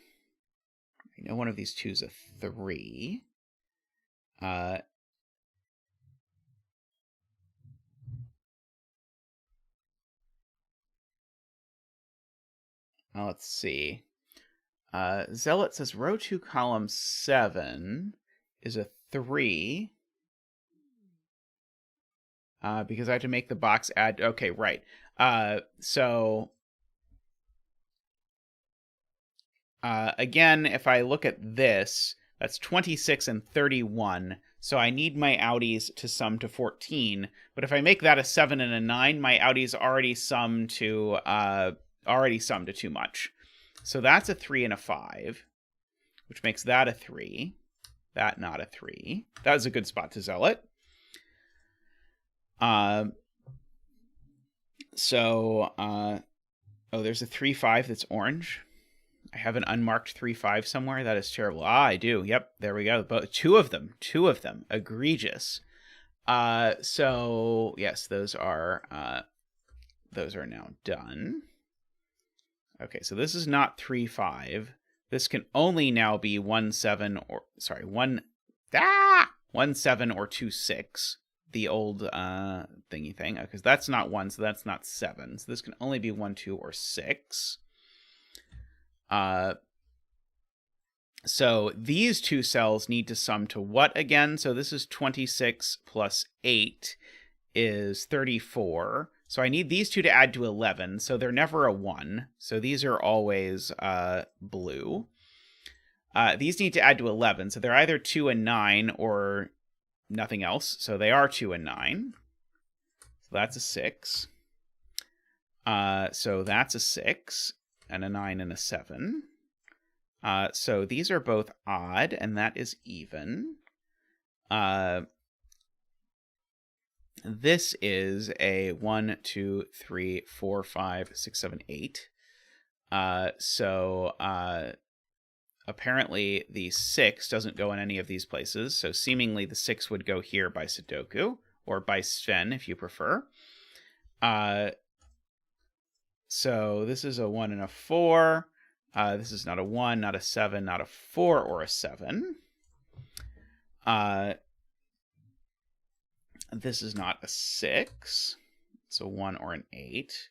I know one of these 2 is a 3. Let's see. Zealot says row 2, column 7 is a 3. Because I have to make the box add... Okay, right. So... again, if I look at this, that's 26 and 31. So I need my outies to sum to 14. But if I make that a 7 and a 9, my outies already sum to too much. So that's a 3 and a 5, which makes that a 3. That not a 3. That was a good spot to Zealot. Oh, there's a 3, 5 that's orange. I have an unmarked 3, 5 somewhere. That is terrible. I do. Yep, there we go. Two of them. Egregious. So yes, those are now done. Okay, so this is not 3, 5. This can only now be 1, 7, or 1, 7 or 2, 6. The old thingy thing, because that's not 1, so that's not 7. So this can only be 1, 2, or 6. So these two cells need to sum to what again? So this is 26 plus 8 is 34. So I need these two to add to 11. So they're never a 1. So these are always blue. These need to add to 11. So they're either 2 and 9 or nothing else. So they are 2 and 9. So that's a 6. So that's a 6 and a 9 and a 7. So these are both odd, and that is even. This is a 1, 2, 3, 4, 5, 6, 7, 8. So apparently the 6 doesn't go in any of these places, so seemingly the 6 would go here by Sudoku, or by Sven if you prefer. So this is a 1 and a 4. This is not a 1, not a 7, not a 4, or a 7. This is not a 6. It's a 1 or an 8.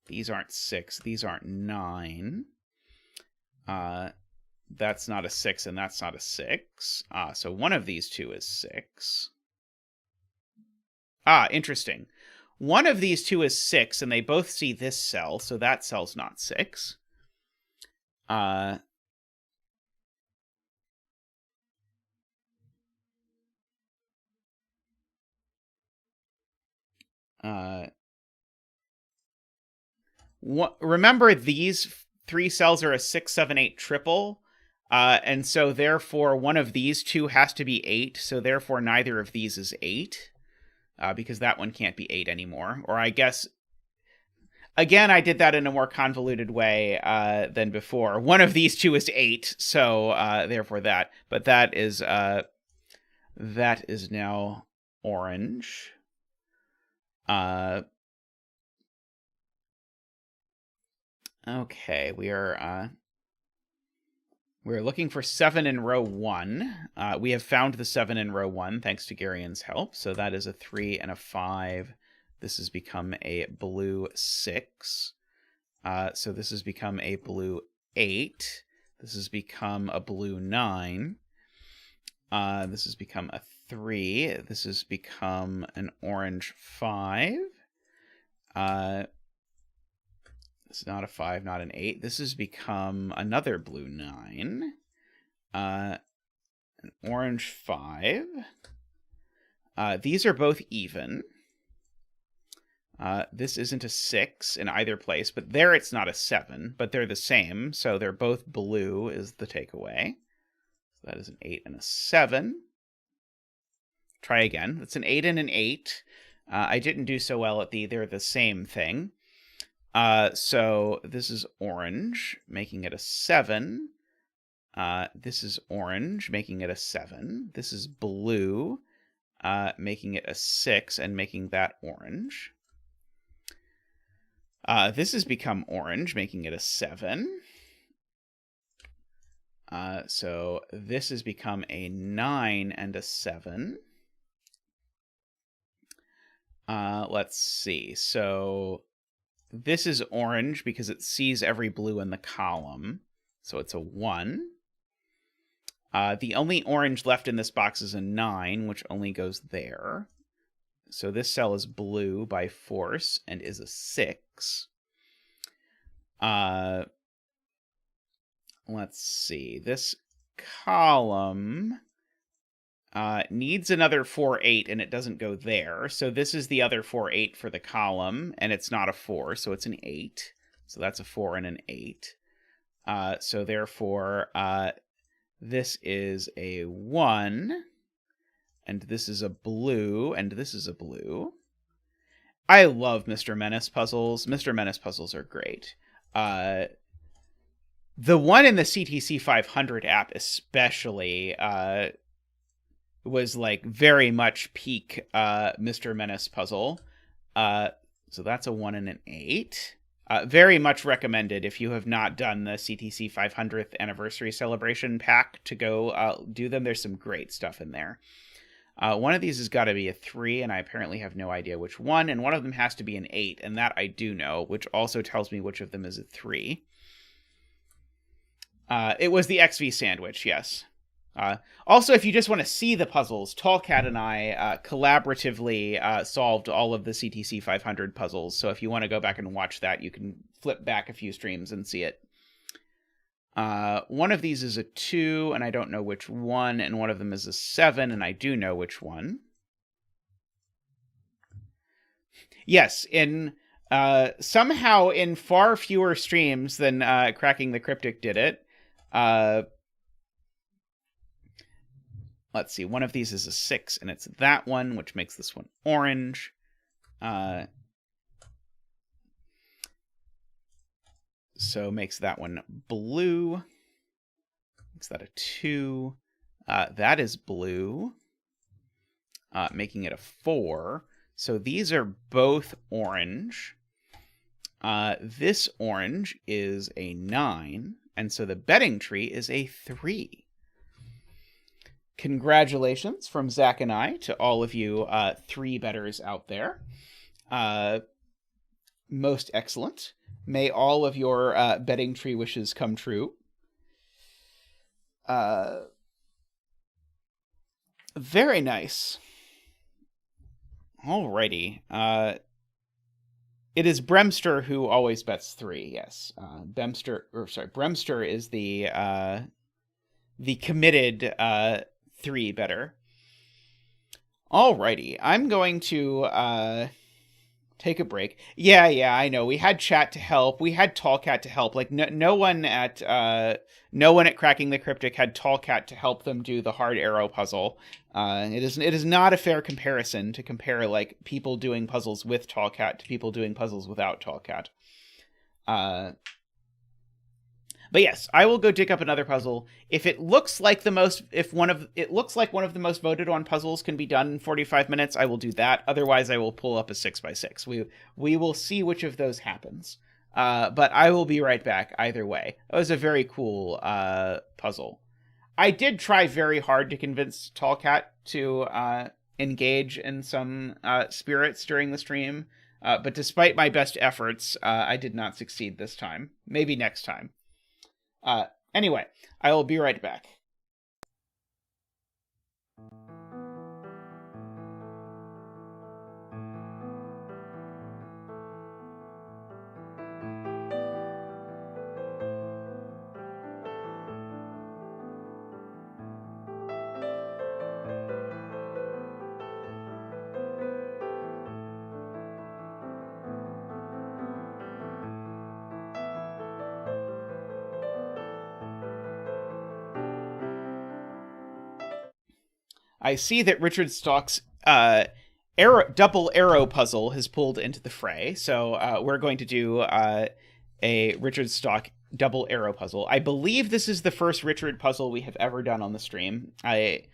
These aren't 6. These aren't 9. That's not a 6, and that's not a 6. So one of these two is 6. Interesting. One of these two is 6, and they both see this cell, so that cell's not 6. Remember, these 3 cells are a 6, 7, 8 triple, and so therefore one of these two has to be 8, so therefore neither of these is 8, because that one can't be 8 anymore. Or I guess, again, I did that in a more convoluted way than before. One of these two is 8, so therefore that. But that is now orange. Okay, we're looking for 7 in row 1. We have found the 7 in row 1 thanks to Garian's help. So that is a 3 and a 5. This has become a blue 6. So this has become a blue 8. This has become a blue 9. This has become a 3. This has become an orange 5. It's not a 5, not an 8. This has become another blue 9. An orange 5. These are both even. This isn't a 6 in either place, but there it's not a 7, but they're the same, so they're both blue is the takeaway. So that is an 8 and a 7. Try again. That's an 8 and an 8. I didn't do so well at they're the same thing. So this is orange, making it a 7. This is orange, making it a 7. This is blue, making it a 6 and making that orange. This has become orange, making it a 7. So this has become a 9 and a 7. Let's see. So this is orange because it sees every blue in the column. So it's a 1. The only orange left in this box is a 9, which only goes there. So this cell is blue by force and is a 6. Let's see. This column needs another 4, 8, and it doesn't go there. So this is the other 4, 8 for the column, and it's not a 4, so it's an 8. So that's a 4 and an 8. So therefore, this is a 1, and this is a blue, and this is a blue. I love Mr.Menace puzzles. Mr.Menace puzzles are great. The one in the CTC 500 app especially was like very much peak Mr.Menace puzzle. So that's a 1 and an 8. Very much recommended if you have not done the CTC 500th anniversary celebration pack to go do them. There's some great stuff in there. One of these has got to be a 3, and I apparently have no idea which one. And one of them has to be an 8, and that I do know, which also tells me which of them is a 3. It was the XV sandwich, yes. Also, if you just want to see the puzzles, Tallcat and I collaboratively solved all of the CTC 500 puzzles. So if you want to go back and watch that, you can flip back a few streams and see it. One of these is a 2, and I don't know which one, and one of them is a 7, and I do know which one. Yes, in somehow in far fewer streams than Cracking the Cryptic did it. Let's see, one of these is a 6, and it's that one, which makes this one orange. So makes that one blue. Makes that a 2. That is blue. Making it a 4. So these are both orange. This orange is a 9. And so the betting tree is a 3. Congratulations from Zach and I to all of you 3 bettors out there. Most excellent. May all of your betting tree wishes come true. Very nice. Alrighty. It is Bremster who always bets 3, yes. Bremster is the committed 3 better. Alrighty, I'm going to take a break. Yeah, I know. We had chat to help. We had Tallcat to help. Like no one at Cracking the Cryptic had Tallcat to help them do the hard arrow puzzle. It is not a fair comparison to compare like people doing puzzles with Tallcat to people doing puzzles without Tallcat. But yes, I will go dig up another puzzle. If it looks like one of the most voted on puzzles can be done in 45 minutes, I will do that. Otherwise, I will pull up a 6x6. We will see which of those happens. But I will be right back either way. It was a very cool puzzle. I did try very hard to convince Tallcat to engage in some spirits during the stream. But despite my best efforts, I did not succeed this time. Maybe next time. Anyway, I will be right back. I see that Richard Stolk's double arrow puzzle has pulled into the fray, so we're going to do a Richard Stolk double arrow puzzle. I believe this is the first Richard puzzle we have ever done on the stream. I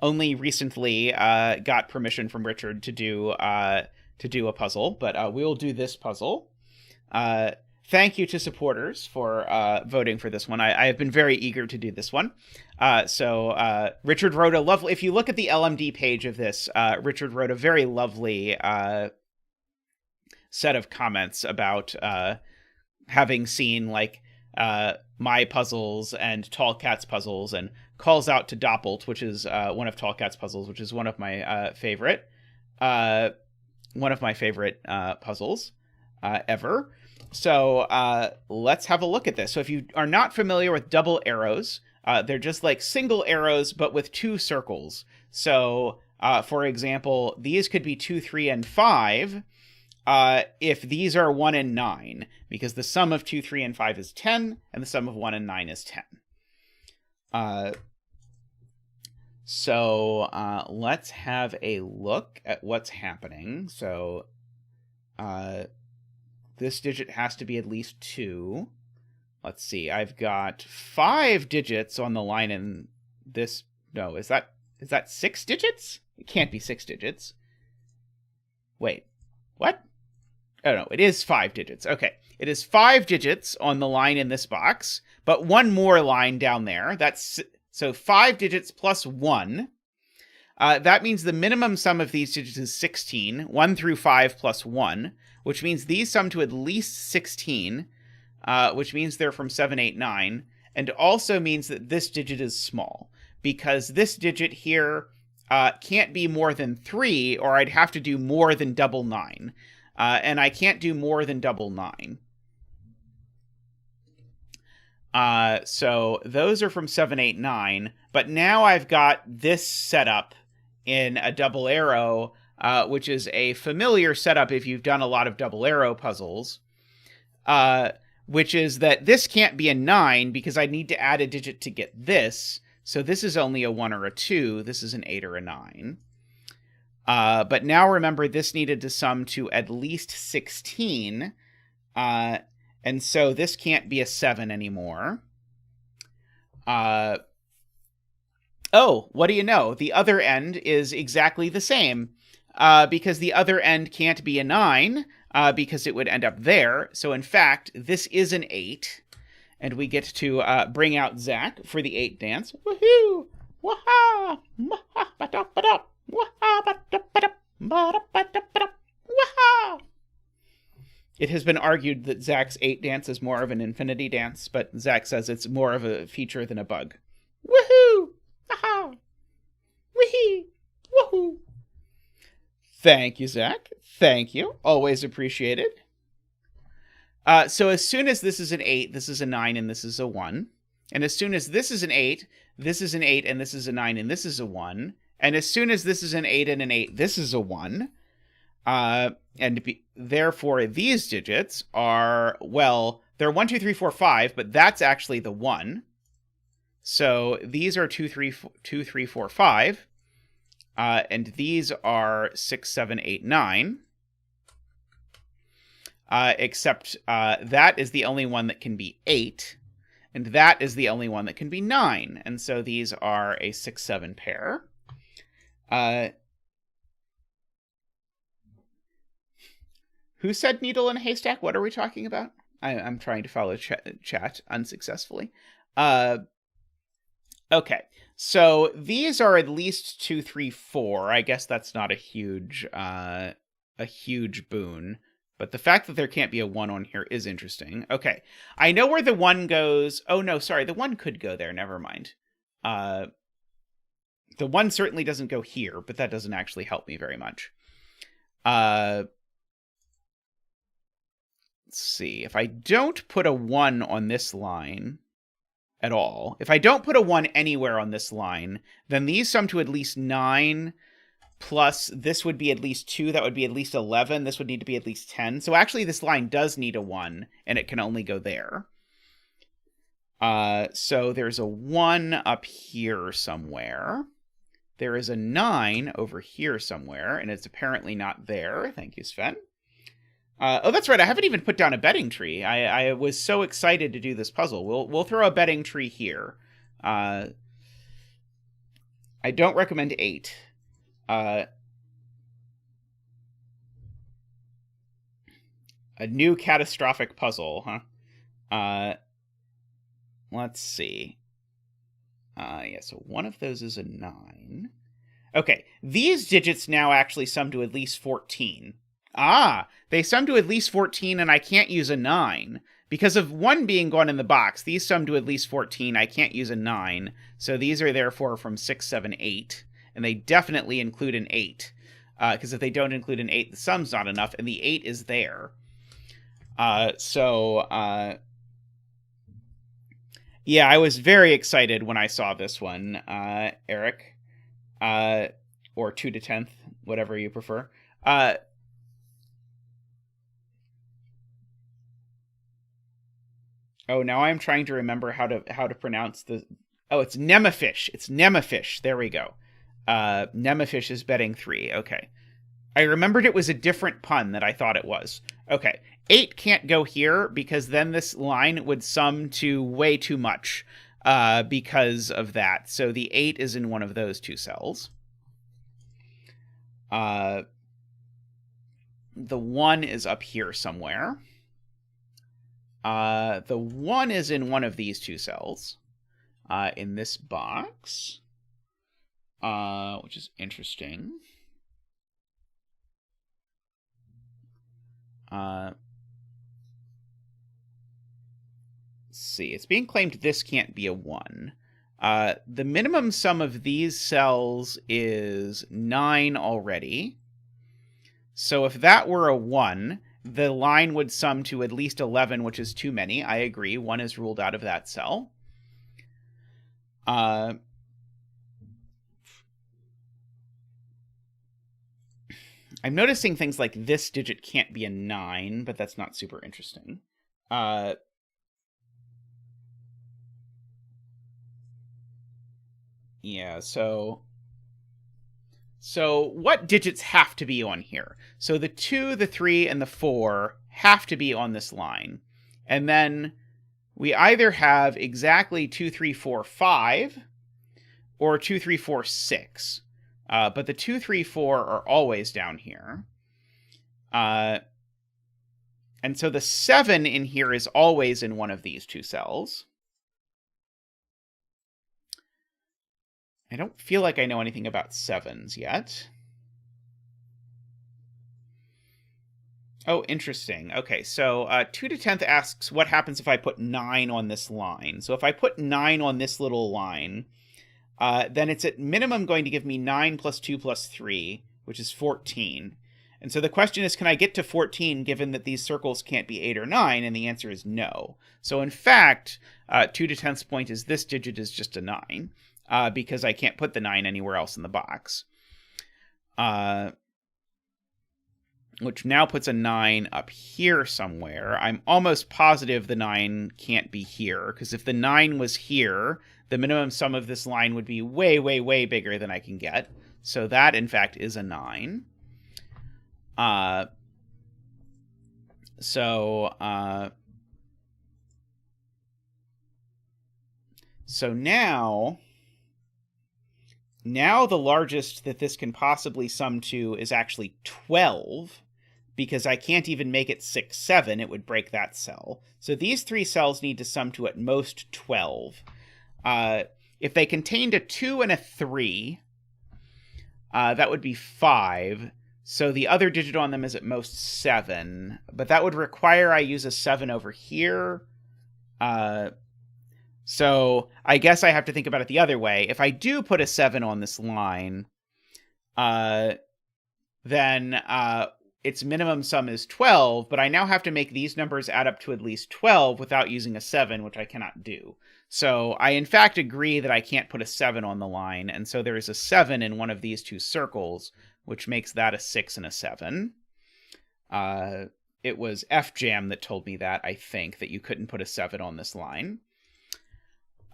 only recently got permission from Richard to do a puzzle, but we'll do this puzzle. Thank you to supporters for voting for this one. I have been very eager to do this one. So Richard wrote a lovely, if you look at the LMD page of this, Richard wrote a very lovely set of comments about having seen like my puzzles and Tallcat's puzzles, and calls out to Doppelt, which is one of Tallcat's puzzles, which is one of my favorite puzzles ever. So let's have a look at this. So if you are not familiar with double arrows, they're just like single arrows, but with 2 circles. So for example, these could be 2, 3, and 5 if these are 1 and 9, because the sum of 2, 3, and 5 is 10, and the sum of 1 and 9 is 10. So let's have a look at what's happening. So this digit has to be at least 2. Let's see. I've got 5 digits on the line in this. No, is that 6 digits? It can't be 6 digits. Wait, what? Oh, no, it is 5 digits. Okay. It is 5 digits on the line in this box, but one more line down there. So 5 digits plus 1. That means the minimum sum of these digits is 16. 1 through 5 plus 1. Which means these sum to at least 16, which means they're from 7, 8, 9. and also means that this digit is small, because this digit here can't be more than 3, or I'd have to do more than double 9. And I can't do more than double 9. So those are from 7, 8, 9. But now I've got this setup in a double arrow, which is a familiar setup if you've done a lot of double arrow puzzles, which is that this can't be a 9 because I need to add a digit to get this. So this is only a 1 or a 2. This is an 8 or a 9. But now remember, this needed to sum to at least 16. And so this can't be a 7 anymore. Oh, what do you know? The other end is exactly the same. Because the other end can't be a 9, because it would end up there. So in fact, this is an 8. And we get to bring out Zach for the 8 dance. Woohoo! Waha! Waha! Ba-da-ba-da! Waha! Ba-da-ba-da! Ba-da-ba-da-ba-da! Waha! It has been argued that Zach's 8 dance is more of an infinity dance, but Zach says it's more of a feature than a bug. Woohoo! Aha! Wee-hee! Woohoo! Thank you, Zach. Thank you. Always appreciated. So as soon as this is an 8, this is a 9, and this is a 1. And as soon as this is an 8, this is an 8, and this is a 9, and this is a 1. And as soon as this is an 8 and an 8, this is a 1. Therefore, these digits are, well, they're 1, 2, 3, 4, 5, but that's actually the 1. So these are 2, 3, 4, 5. And these are 6, 7, 8, 9. Except that is the only one that can be 8, and that is the only one that can be 9. And so these are a 6, 7 pair. Who said needle in a haystack? What are we talking about? I'm trying to follow chat unsuccessfully. Okay, so these are at least 2, 3, 4. I guess that's not a huge boon. But the fact that there can't be a 1 on here is interesting. Okay, I know where the 1 goes. Oh, no, sorry, the 1 could go there. Never mind. The 1 certainly doesn't go here, but that doesn't actually help me very much. Let's see. If I don't put a 1 on this line at all, if I don't put a 1 anywhere on this line, then these sum to at least 9... Plus, this would be at least 2. That would be at least 11. This would need to be at least 10. So actually, this line does need a 1, and it can only go there. So there's a 1 up here somewhere. There is a 9 over here somewhere, and it's apparently not there. Thank you, Sven. Oh, that's right. I haven't even put down a betting tree. I was so excited to do this puzzle. We'll throw a betting tree here. I don't recommend 8. A new catastrophic puzzle, huh? Let's see. Yeah, so one of those is a 9. Okay, these digits now actually sum to at least 14. Ah, they sum to at least 14, and I can't use a 9. Because of 1 being gone in the box, these sum to at least 14. I can't use a 9. So these are therefore from 6, 7, 8. And they definitely include an 8. Because if they don't include an 8, the sum's not enough, and the 8 is there. Yeah, I was very excited when I saw this one, Eric. Or 2 to 10th, whatever you prefer. Oh, now I'm trying to remember how to pronounce the... Oh, it's Nemafish. It's Nemafish. There we go. Nemafish is betting 3. Okay. I remembered it was a different pun that I thought it was. Okay. 8 can't go here because then this line would sum to way too much because of that. So the 8 is in one of those 2 cells. The 1 is up here somewhere. The 1 is in one of these 2 cells. In this box. Which is interesting. see. It's being claimed this can't be a 1. The minimum sum of these cells is 9 already. So if that were a 1, the line would sum to at least 11, which is too many. I agree. 1 is ruled out of that cell. I'm noticing things like this digit can't be a 9, but that's not super interesting. Yeah, so what digits have to be on here? So the 2, the 3, and the 4 have to be on this line. And then we either have exactly 2, 3, 4, 5, or 2, 3, 4, 6. But the 2, 3, 4 are always down here. And so the 7 in here is always in one of these two cells. I don't feel like I know anything about 7s yet. Oh, interesting. Okay, so 2 to 10th asks what happens if I put 9 on this line. So if I put 9 on this little line, then it's at minimum going to give me 9 plus 2 plus 3, which is 14. And so the question is, can I get to 14 given that these circles can't be 8 or 9? And the answer is no. So in fact, 2 to 10th point is this digit is just a 9. Because I can't put the 9 anywhere else in the box. Which now puts a 9 up here somewhere. I'm almost positive the 9 can't be here, because if the 9 was here, the minimum sum of this line would be way, way, way bigger than I can get. So that, in fact, is a 9. So now the largest that this can possibly sum to is actually 12, because I can't even make it 6, 7. It would break that cell. So these 3 cells need to sum to at most 12. If they contained a 2 and a 3, that would be 5. So the other digit on them is at most 7. But that would require I use a 7 over here. So I guess I have to think about it the other way. If I do put a 7 on this line, then its minimum sum is 12, but I now have to make these numbers add up to at least 12 without using a 7, which I cannot do. So I, in fact, agree that I can't put a 7 on the line, and so there is a 7 in one of these two circles, which makes that a 6 and a 7. It was FJam that told me that, I think, that you couldn't put a 7 on this line.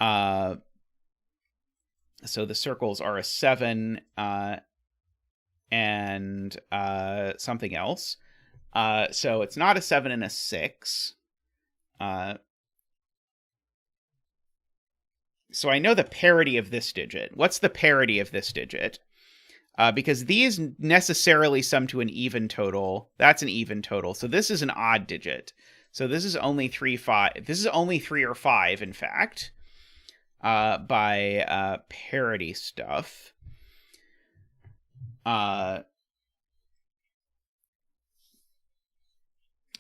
So the circles are a 7 and something else. So it's not a 7 and a 6. So I know the parity of this digit. What's the parity of this digit? Because these necessarily sum to an even total. That's an even total. So this is an odd digit. So this is only 3, 5. This is only 3 or 5, in fact. By parity stuff.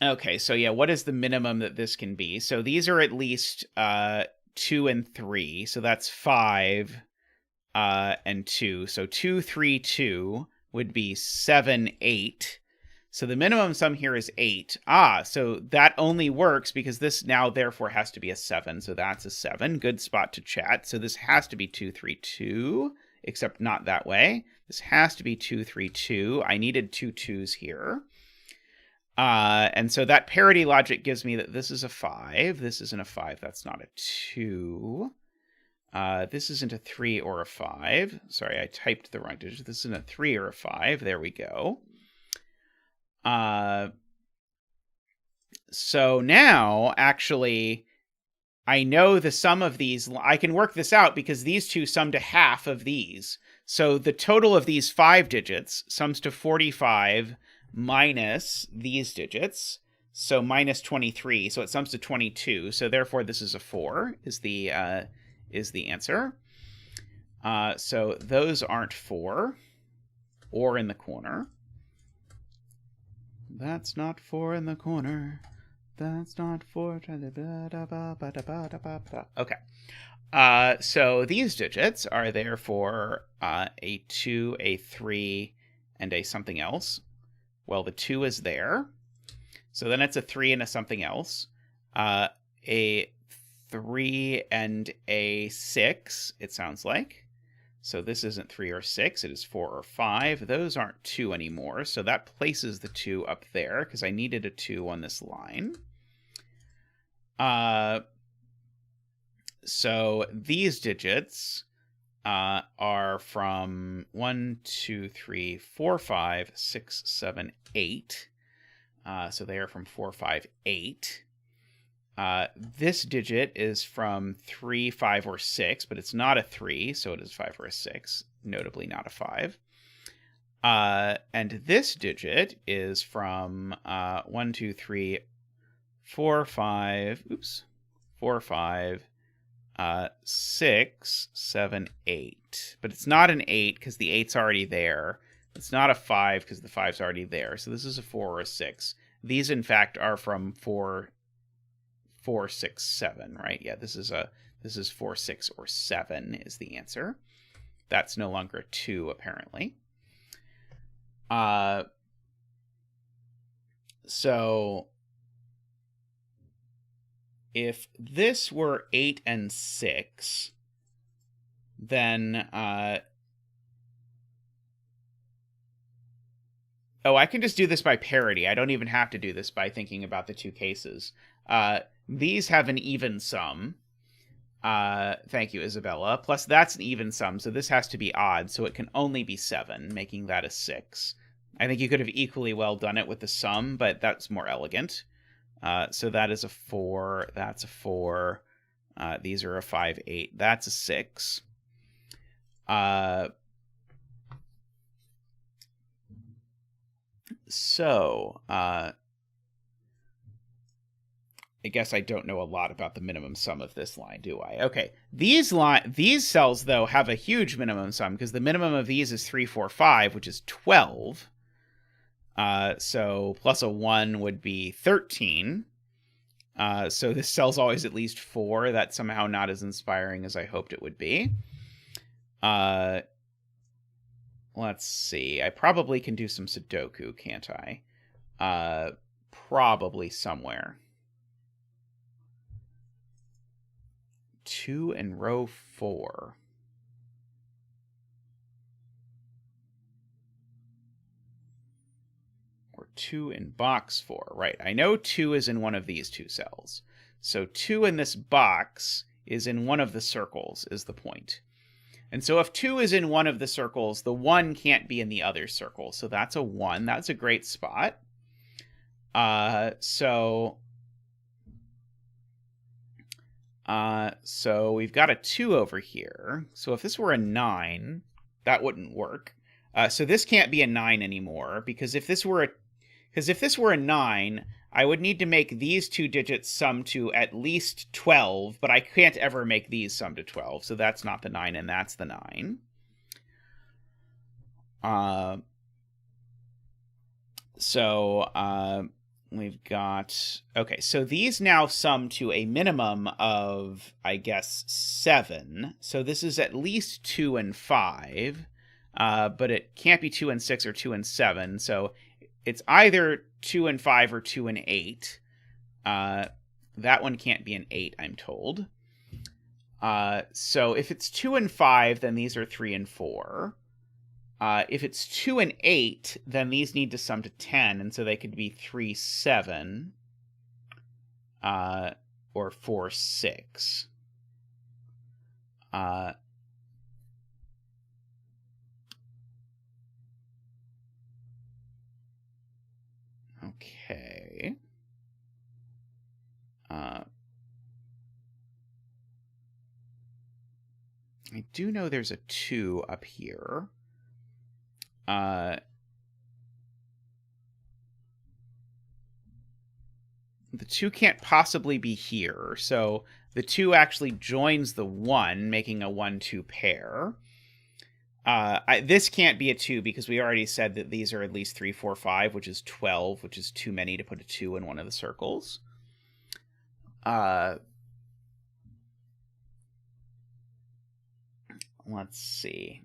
Okay, so yeah, what is the minimum that this can be? So these are at least 2 and 3, so that's 5 and 2. So 2, 3, 2 would be 7, 8. So the minimum sum here is 8. So that only works because this now therefore has to be a 7. So that's a 7. Good spot to chat. So this has to be 2, 3, 2, except not that way. This has to be 2, 3, 2. I needed 2 2s here. And so that parity logic gives me that this is a 5. This isn't a 5. That's not a 2. This isn't a 3 or a 5. Sorry, I typed the wrong digit. This isn't a 3 or a 5. There we go. So now, actually, I know the sum of these. I can work this out because these two sum to half of these. So the total of these 5 digits sums to 45 minus these digits. So minus 23. So it sums to 22. So therefore, this is a 4, is the answer. So those aren't 4 or in the corner. That's not 4 in the corner. That's not 4. Okay. So these digits are there for a 2, a 3, and a something else. Well, the 2 is there. So then it's a 3 and a something else. A 3 and a 6, it sounds like. So this isn't 3 or 6, it is 4 or 5. Those aren't 2 anymore, so that places the 2 up there, because I needed a 2 on this line. So these digits are from 1, 2, 3, 4, 5, 6, 7, 8. So they are from 4, 5, 8. This digit is from 3, 5, or 6, but it's not a 3, so it is 5 or a 6, notably not a 5. And this digit is from 1, 2, 3, 4, 5, 4, 5, 6, 7, 8. But it's not an 8 because the 8's already there. It's not a 5 because the 5's already there. So this is a 4 or a 6. These, in fact, are from 4, 6, 7, right? Yeah, this is 4, 6, or 7 is the answer. That's no longer a 2, apparently. So if this were 8 and 6, then I can just do this by parity. I don't even have to do this by thinking about the two cases. These have an even sum. Thank you, Isabella. Plus, that's an even sum, so this has to be odd, so it can only be 7, making that a 6. I think you could have equally well done it with the sum, but that's more elegant. So that is a 4, that's a 4, these are a 5, 8, that's a 6. So, I guess I don't know a lot about the minimum sum of this line, do I? Okay, these cells, though, have a huge minimum sum, because the minimum of these is 3, 4, 5, which is 12. So plus a 1 would be 13. So this cell's always at least 4. That's somehow not as inspiring as I hoped it would be. Let's see. I probably can do some sudoku, can't I? Probably somewhere. 2 in row 4. Or 2 in box 4. Right. I know 2 is in one of these two cells. So 2 in this box is in one of the circles, is the point. And so if 2 is in one of the circles, the 1 can't be in the other circle. So that's a 1. That's a great spot. So we've got a 2 over here. So if this were a 9, that wouldn't work. So this can't be a 9 anymore, because if this were a 9, I would need to make these two digits sum to at least 12, but I can't ever make these sum to 12, so that's not the 9, and that's the 9. We've got... Okay, so these now sum to a minimum of, I guess, 7. So this is at least 2 and 5, but it can't be 2 and 6 or 2 and 7, so it's either 2 and 5 or 2 and 8. That one can't be an 8, I'm told. So if it's 2 and 5, then these are 3 and 4. If it's 2 and 8, then these need to sum to 10, and so they could be 3, 7, or 4, 6. Okay. I do know there's a 2 up here. The 2 can't possibly be here, so the 2 actually joins the 1, making a 1-2 pair. This can't be a 2 because we already said that these are at least 3, 4, 5, which is 12, which is too many to put a 2 in one of the circles. Let's see.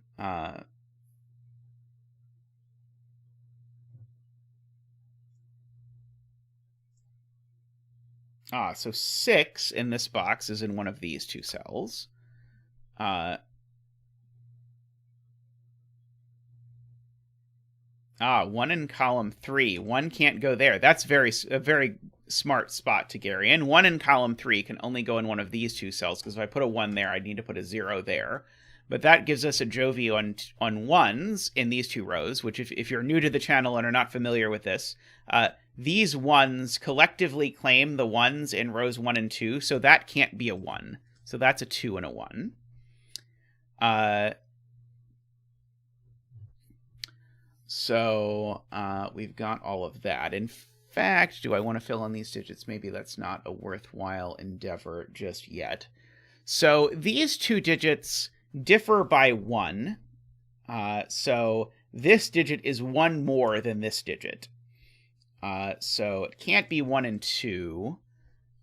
So 6 in this box is in one of these two cells. 1 in column 3. 1 can't go there. That's a very smart spot to Gary in. 1 in column 3 can only go in one of these two cells, because if I put a 1 there, I'd need to put a 0 there. But that gives us a Jovi on 1s in these two rows, which if you're new to the channel and are not familiar with this, these 1s collectively claim the 1s in rows 1 and 2, so that can't be a 1. So that's a 2 and a 1. So we've got all of that. In fact, do I want to fill in these digits? Maybe that's not a worthwhile endeavor just yet. So these two digits differ by 1. So this digit is 1 more than this digit. So it can't be 1 and 2.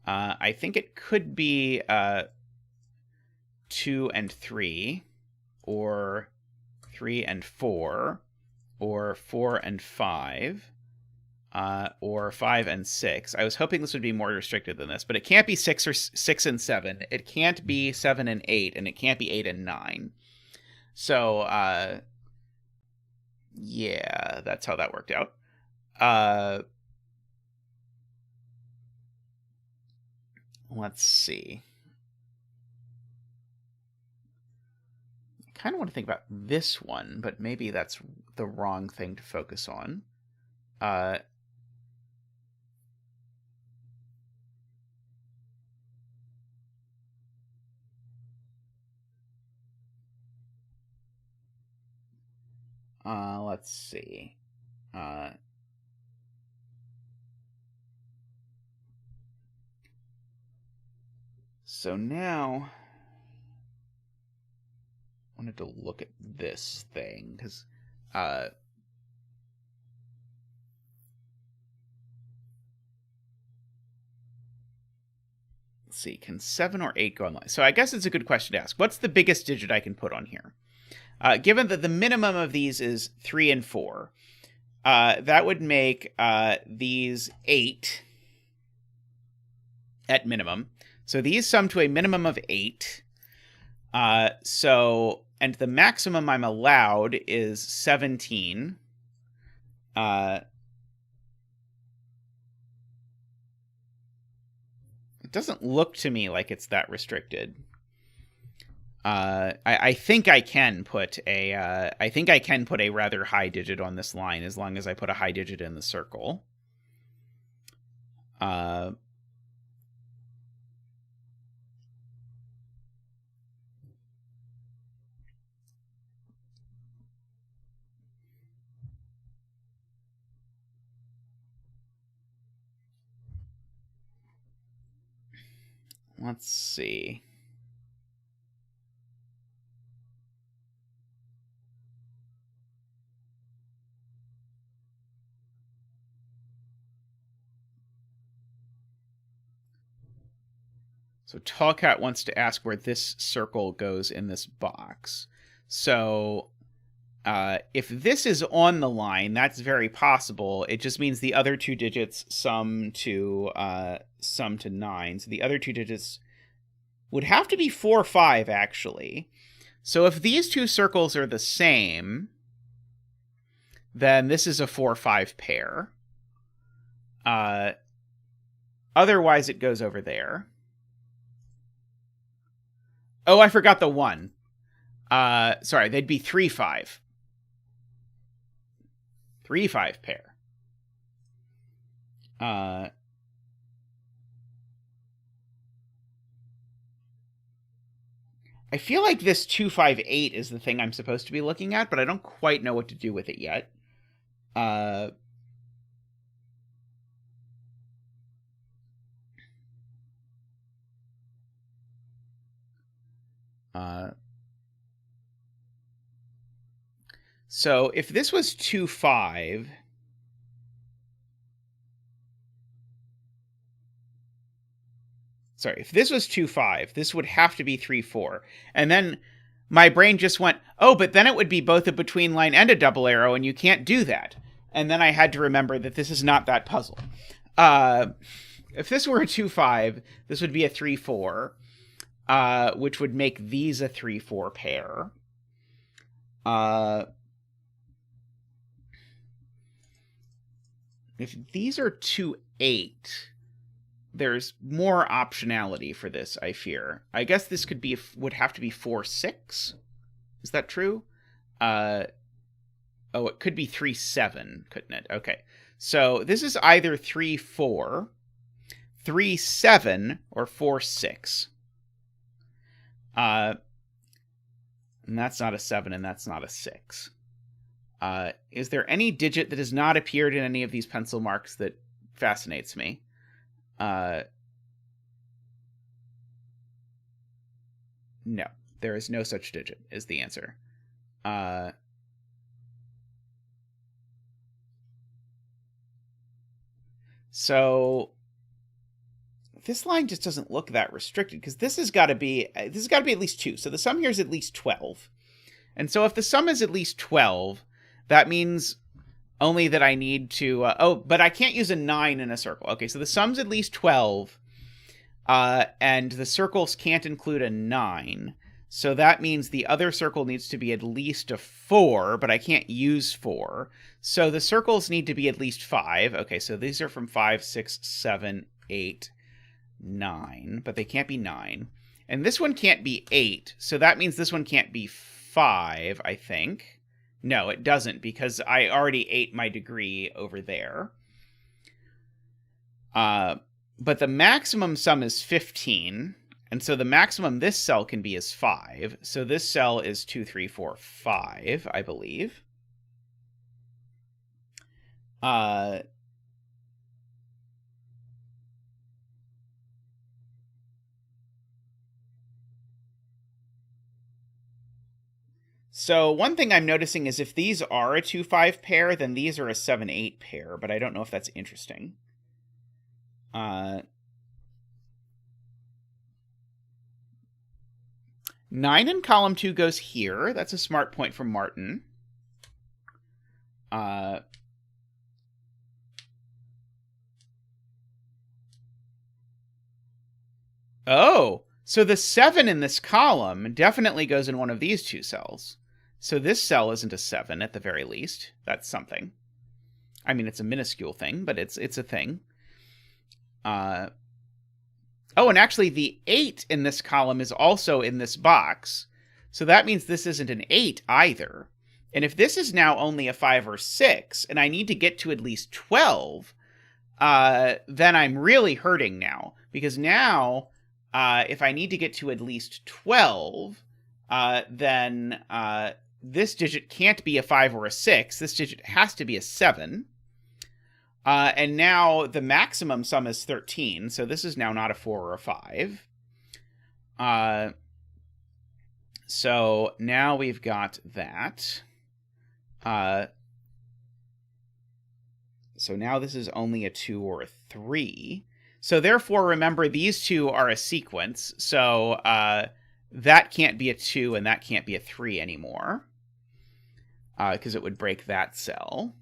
I think it could be 2 and 3, or 3 and 4, or 4 and 5, or 5 and 6. I was hoping this would be more restricted than this, but it can't be 6 and 7. It can't be 7 and 8, and it can't be 8 and 9. So, yeah, that's how that worked out. Let's see. I kind of want to think about this one, but maybe that's the wrong thing to focus on. Let's see. So now I wanted to look at this thing, because let's see, can 7 or 8 go online? So I guess it's a good question to ask. What's the biggest digit I can put on here? Given that the minimum of these is 3 and 4, that would make these 8 at minimum. So these sum to a minimum of 8. And the maximum I'm allowed is 17. It doesn't look to me like it's that restricted. I think I can put a rather high digit on this line, as long as I put a high digit in the circle. Let's see. So Tallcat wants to ask where this circle goes in this box. So if this is on the line, that's very possible. It just means the other two digits sum to 9. So the other two digits would have to be 4, 5, actually. So if these two circles are the same, then this is a 4, 5 pair. Otherwise, it goes over there. Oh, I forgot the 1. Sorry, they'd be 3, 5. 3, 5 pair. I feel like this 2, 5, 8 is the thing I'm supposed to be looking at, but I don't quite know what to do with it yet. So if this was 2, 5... Sorry, if this was 2, 5, this would have to be 3, 4. And then my brain just went, oh, but then it would be both a between line and a double arrow, and you can't do that. And then I had to remember that this is not that puzzle. If this were a 2, 5, this would be a 3, 4, which would make these a 3, 4 pair. If these are 2, 8, there's more optionality for this, I fear. I guess this would have to be 4, 6. Is that true? Oh, it could be 3, 7, couldn't it? Okay. So this is either 3, 4, 3, 7, or 4, 6. And that's not a 7, and that's not a 6. Is there any digit that has not appeared in any of these pencil marks that fascinates me? No, there is no such digit, is the answer. So this line just doesn't look that restricted, because this has got to be at least 2. So the sum here is at least 12. And so if the sum is at least 12, that means only that I need to... but I can't use a 9 in a circle. Okay, so the sum's at least 12, and the circles can't include a 9. So that means the other circle needs to be at least a 4, but I can't use 4. So the circles need to be at least 5. Okay, so these are from 5, 6, 7, 8, 9, but they can't be 9. And this one can't be 8, so that means this one can't be 5, I think. No, it doesn't, because I already ate my degree over there. But the maximum sum is 15, and so the maximum this cell can be is 5. So this cell is 2, 3, 4, 5, I believe. So one thing I'm noticing is if these are a 2, 5 pair, then these are a 7, 8 pair, but I don't know if that's interesting. 9 in column 2 goes here. That's a smart point from Martin. Oh, so the 7 in this column definitely goes in one of these two cells. So this cell isn't a 7 at the very least. That's something. I mean, it's a minuscule thing, but it's a thing. Oh, and actually the 8 in this column is also in this box. So that means this isn't an 8 either. And if this is now only a 5 or 6, and I need to get to at least 12, then I'm really hurting now. Because now, if I need to get to at least 12, then this digit can't be a 5 or a 6. This digit has to be a 7. And now the maximum sum is 13, so this is now not a 4 or a 5. So now we've got that. So now this is only a 2 or a 3. So therefore, remember, these two are a sequence. So that can't be a 2 and that can't be a 3 anymore, because it would break that cell.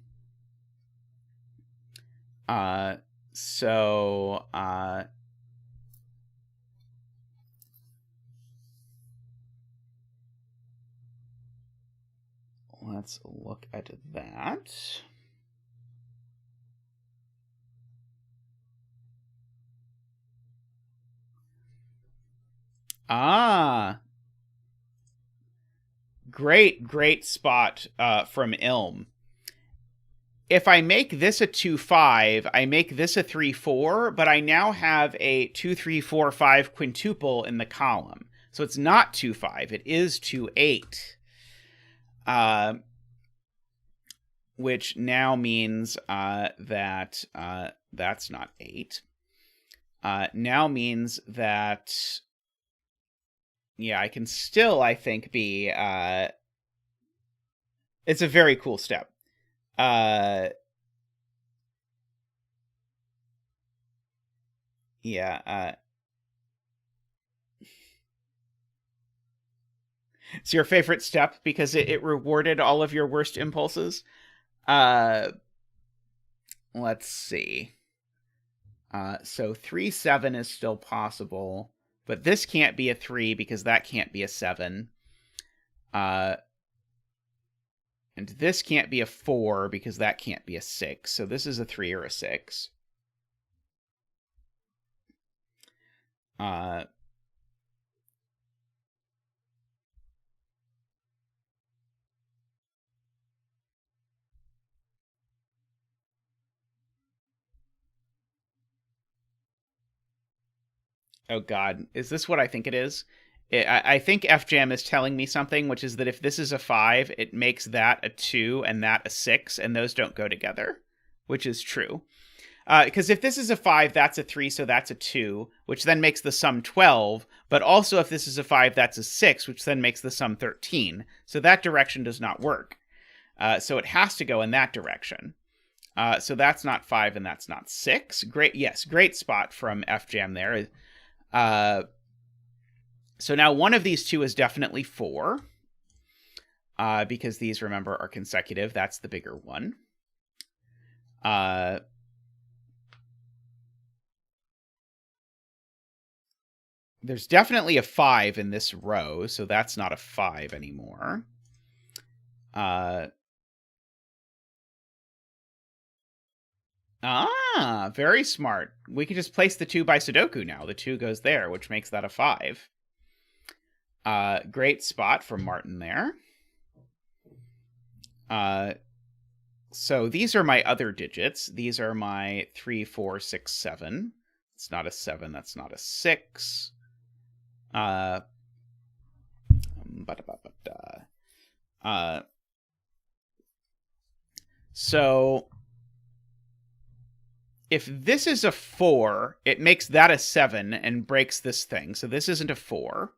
So let's look at that. Great spot from Ilm. If I make this a 2, 5, I make this a 3, 4, but I now have a 2, 3, 4, 5 quintuple in the column. So it's not 2, 5, it is 2, 8. Which now means that that's not 8. Now means that, yeah, I can still, I think, be... it's a very cool step. It's your favorite step because it rewarded all of your worst impulses. Let's see. So 3-7 is still possible, but this can't be a 3 because that can't be a 7. And this can't be a 4 because that can't be a 6. So this is a 3 or a 6. Oh God, is this what I think it is? I think FJam is telling me something, which is that if this is a 5, it makes that a 2 and that a 6, and those don't go together, which is true. Because if this is a 5, that's a 3, so that's a 2, which then makes the sum 12. But also if this is a 5, that's a 6, which then makes the sum 13. So that direction does not work. So it has to go in that direction. So that's not 5 and that's not 6. Great, yes, great spot from FJam there. So now one of these two is definitely 4. Because these, remember, are consecutive. That's the bigger one. There's definitely a 5 in this row, so that's not a 5 anymore. Very smart. We can just place the 2 by Sudoku now. The 2 goes there, which makes that a 5. Great spot from Martin there. So these are my other digits. These are my 3, 4, 6, 7. It's not a 7. That's not a 6. So if this is a 4, it makes that a 7 and breaks this thing. So this isn't a 4.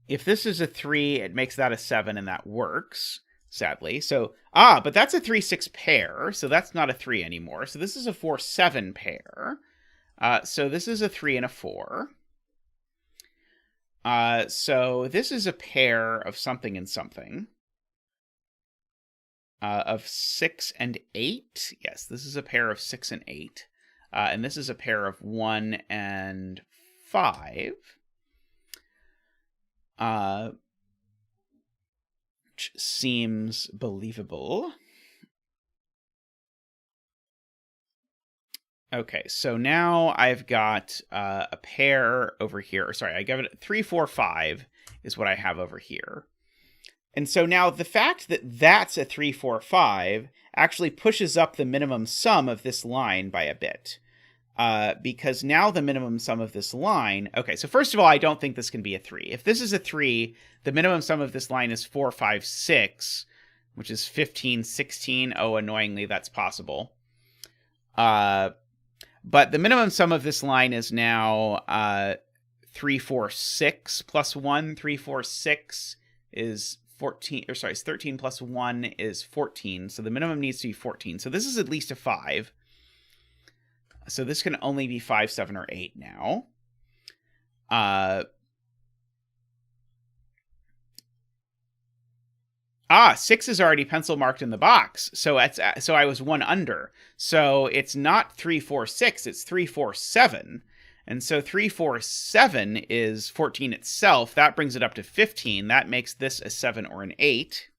If this is a 3, it makes that a 7 and that works, sadly. So, but that's a 3-6 pair, so that's not a 3 anymore. So this is a 4-7 pair. So this is a 3 and a 4. So this is a pair of something and something. Of 6 and 8. Yes, this is a pair of 6 and 8. And this is a pair of 1 and 5. Which seems believable. Okay, so now I've got a pair over here. Sorry, I give it 3, 4, 5 is what I have over here. And so now the fact that that's a 3, 4, 5 actually pushes up the minimum sum of this line by a bit. Because now the minimum sum of this line... Okay, so first of all, I don't think this can be a 3. If this is a 3, the minimum sum of this line is 4, 5, 6, which is 15, 16. Oh, annoyingly, that's possible. But the minimum sum of this line is now 3, 4, 6 plus 1. 3, 4, 6 is 14, or sorry, 13 plus 1 is 14. So the minimum needs to be 14. So this is at least a 5. So this can only be 5, 7, or 8 now. 6 is already pencil marked in the box. So I was 1 under. So it's not 3, 4, 6. It's 3, 4, 7. And so 3, 4, 7 is 14 itself. That brings it up to 15. That makes this a 7 or an 8.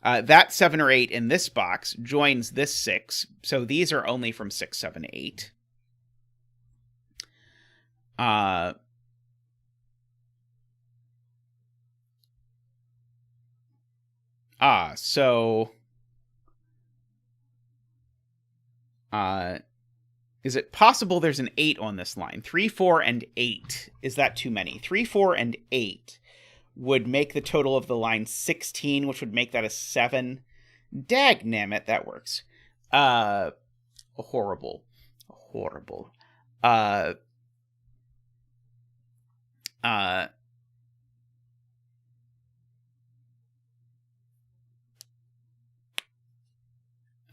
That 7 or 8 in this box joins this 6. So these are only from 6, 7, 8. So... is it possible there's an 8 on this line? 3, 4, and 8. Is that too many? 3, 4, and 8 would make the total of the line 16, which would make that a 7. Dagnammit, that works. Horrible. Horrible.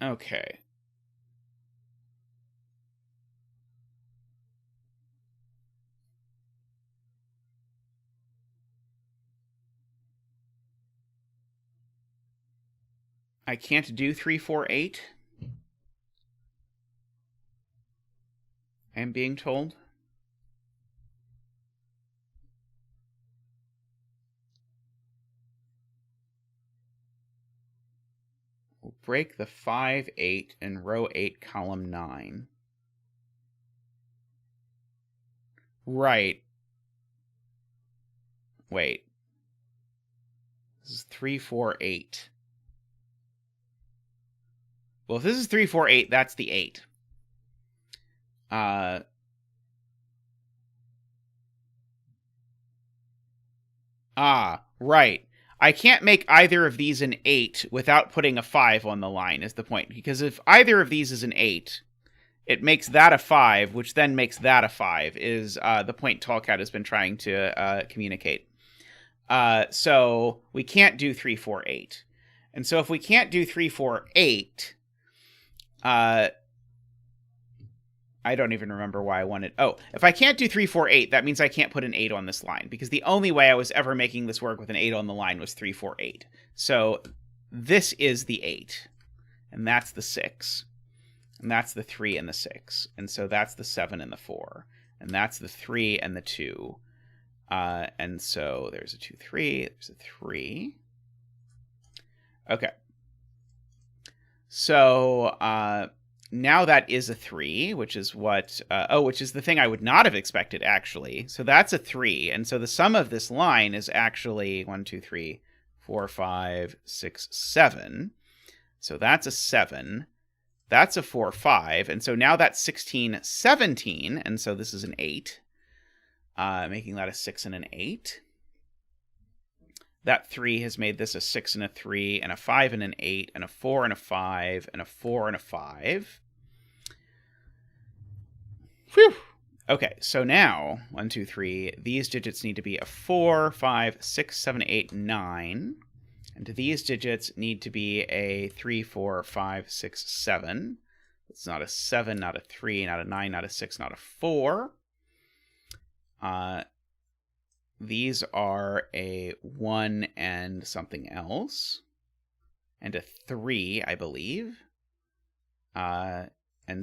Okay. I can't do 3, 4, 8. I'm being told. We'll break the 5, 8 in row 8, column 9. Right. Wait. This is 3, 4, 8. Well, if this is 3, 4, 8, that's the 8. Right. I can't make either of these an 8 without putting a 5 on the line, is the point. Because if either of these is an 8, it makes that a 5, which then makes that a 5, is the point Tallcat has been trying to communicate. So we can't do 3, 4, 8. And so if we can't do 3, 4, 8, I don't even remember why I wanted... Oh, if I can't do 3, 4, 8, that means I can't put an 8 on this line, because the only way I was ever making this work with an 8 on the line was 3, 4, 8. So this is the 8, and that's the 6, and that's the 3 and the 6, and so that's the 7 and the 4, and that's the 3 and the 2. And so there's a 2, 3, there's a 3. Okay. So, now that is a 3, which is what... which is the thing I would not have expected, actually. So that's a 3, and so the sum of this line is actually 1, 2, 3, 4, 5, 6, 7. So that's a 7. That's a 4, 5, and so now that's 16, 17, and so this is an 8. Making that a 6 and an 8. That 3 has made this a 6 and a 3, and a 5 and an 8, and a 4 and a 5, and a 4 and a 5. Whew! Okay, so now, 1, 2, 3, these digits need to be a 4, 5, 6, 7, 8, 9. And these digits need to be a 3, 4, 5, 6, 7. It's not a 7, not a 3, not a 9, not a 6, not a 4. These are a 1 and something else, and a 3, I believe. And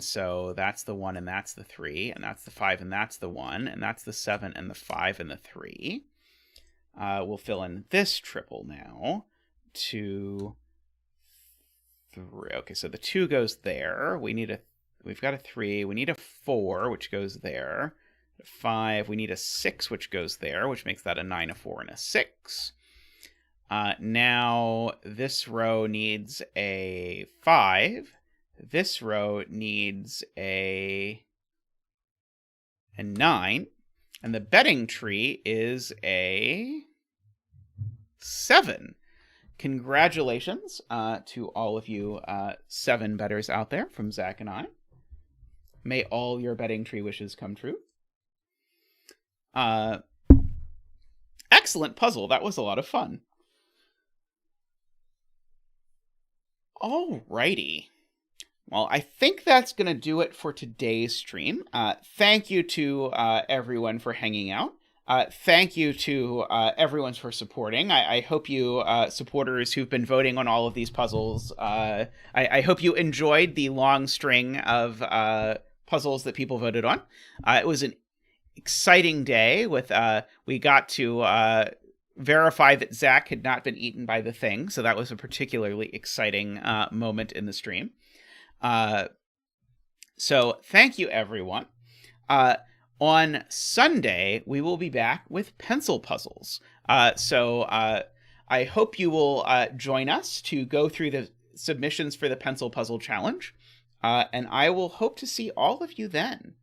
so that's the 1 and that's the 3, and that's the 5 and that's the 1, and that's the 7 and the 5 and the 3. We'll fill in this triple now. 2, 3. Okay, so the 2 goes there. We've got a 3. We need a 4, which goes there. 5, we need a 6, which goes there, which makes that a 9, a 4, and a 6. Now, this row needs a 5. This row needs a 9. And the betting tree is a 7. Congratulations to all of you 7 bettors out there from Zach and I. May all your betting tree wishes come true. Excellent puzzle. That was a lot of fun. Alrighty. Well, I think that's going to do it for today's stream. Thank you to everyone for hanging out. Thank you to everyone for supporting. I hope you supporters who've been voting on all of these puzzles, I hope you enjoyed the long string of puzzles that people voted on. It was an exciting day with we got to verify that Zach had not been eaten by the thing, so that was a particularly exciting moment in the stream. So thank you, everyone. On Sunday, we will be back with pencil puzzles. So I hope you will join us to go through the submissions for the pencil puzzle challenge, and I will hope to see all of you then.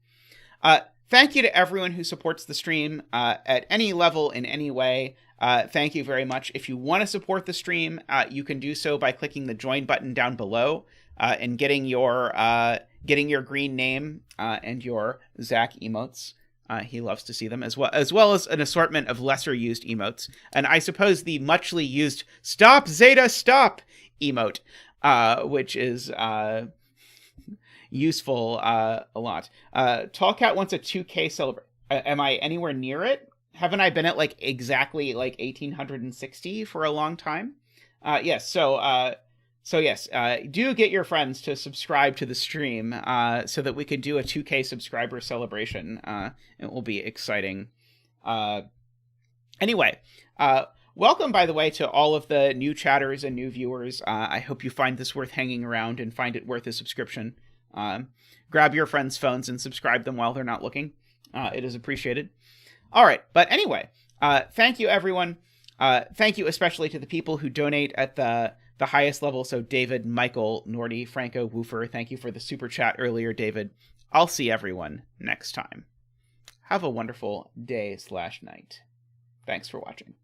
Thank you to everyone who supports the stream at any level in any way. Thank you very much. If you want to support the stream, you can do so by clicking the join button down below and getting your green name and your Zach emotes. He loves to see them, as well as an assortment of lesser used emotes. And I suppose the muchly used "Stop Zeta Stop" emote, which is useful a lot. Tallcat wants a 2K celebration. Am I anywhere near it? Haven't I been at exactly 1860 for a long time? Yes. So So yes, do get your friends to subscribe to the stream so that we could do a 2K subscriber celebration. It will be exciting. Anyway, welcome, by the way, to all of the new chatters and new viewers. I hope you find this worth hanging around and find it worth a subscription. Grab your friends' phones and subscribe them while they're not looking. It is appreciated. All right, but anyway, thank you, everyone. Thank you especially to the people who donate at the highest level. So David, Michael, Nordy, Franco, Woofer, thank you for the super chat earlier, David. I'll see everyone next time. Have a wonderful day/night. Thanks for watching.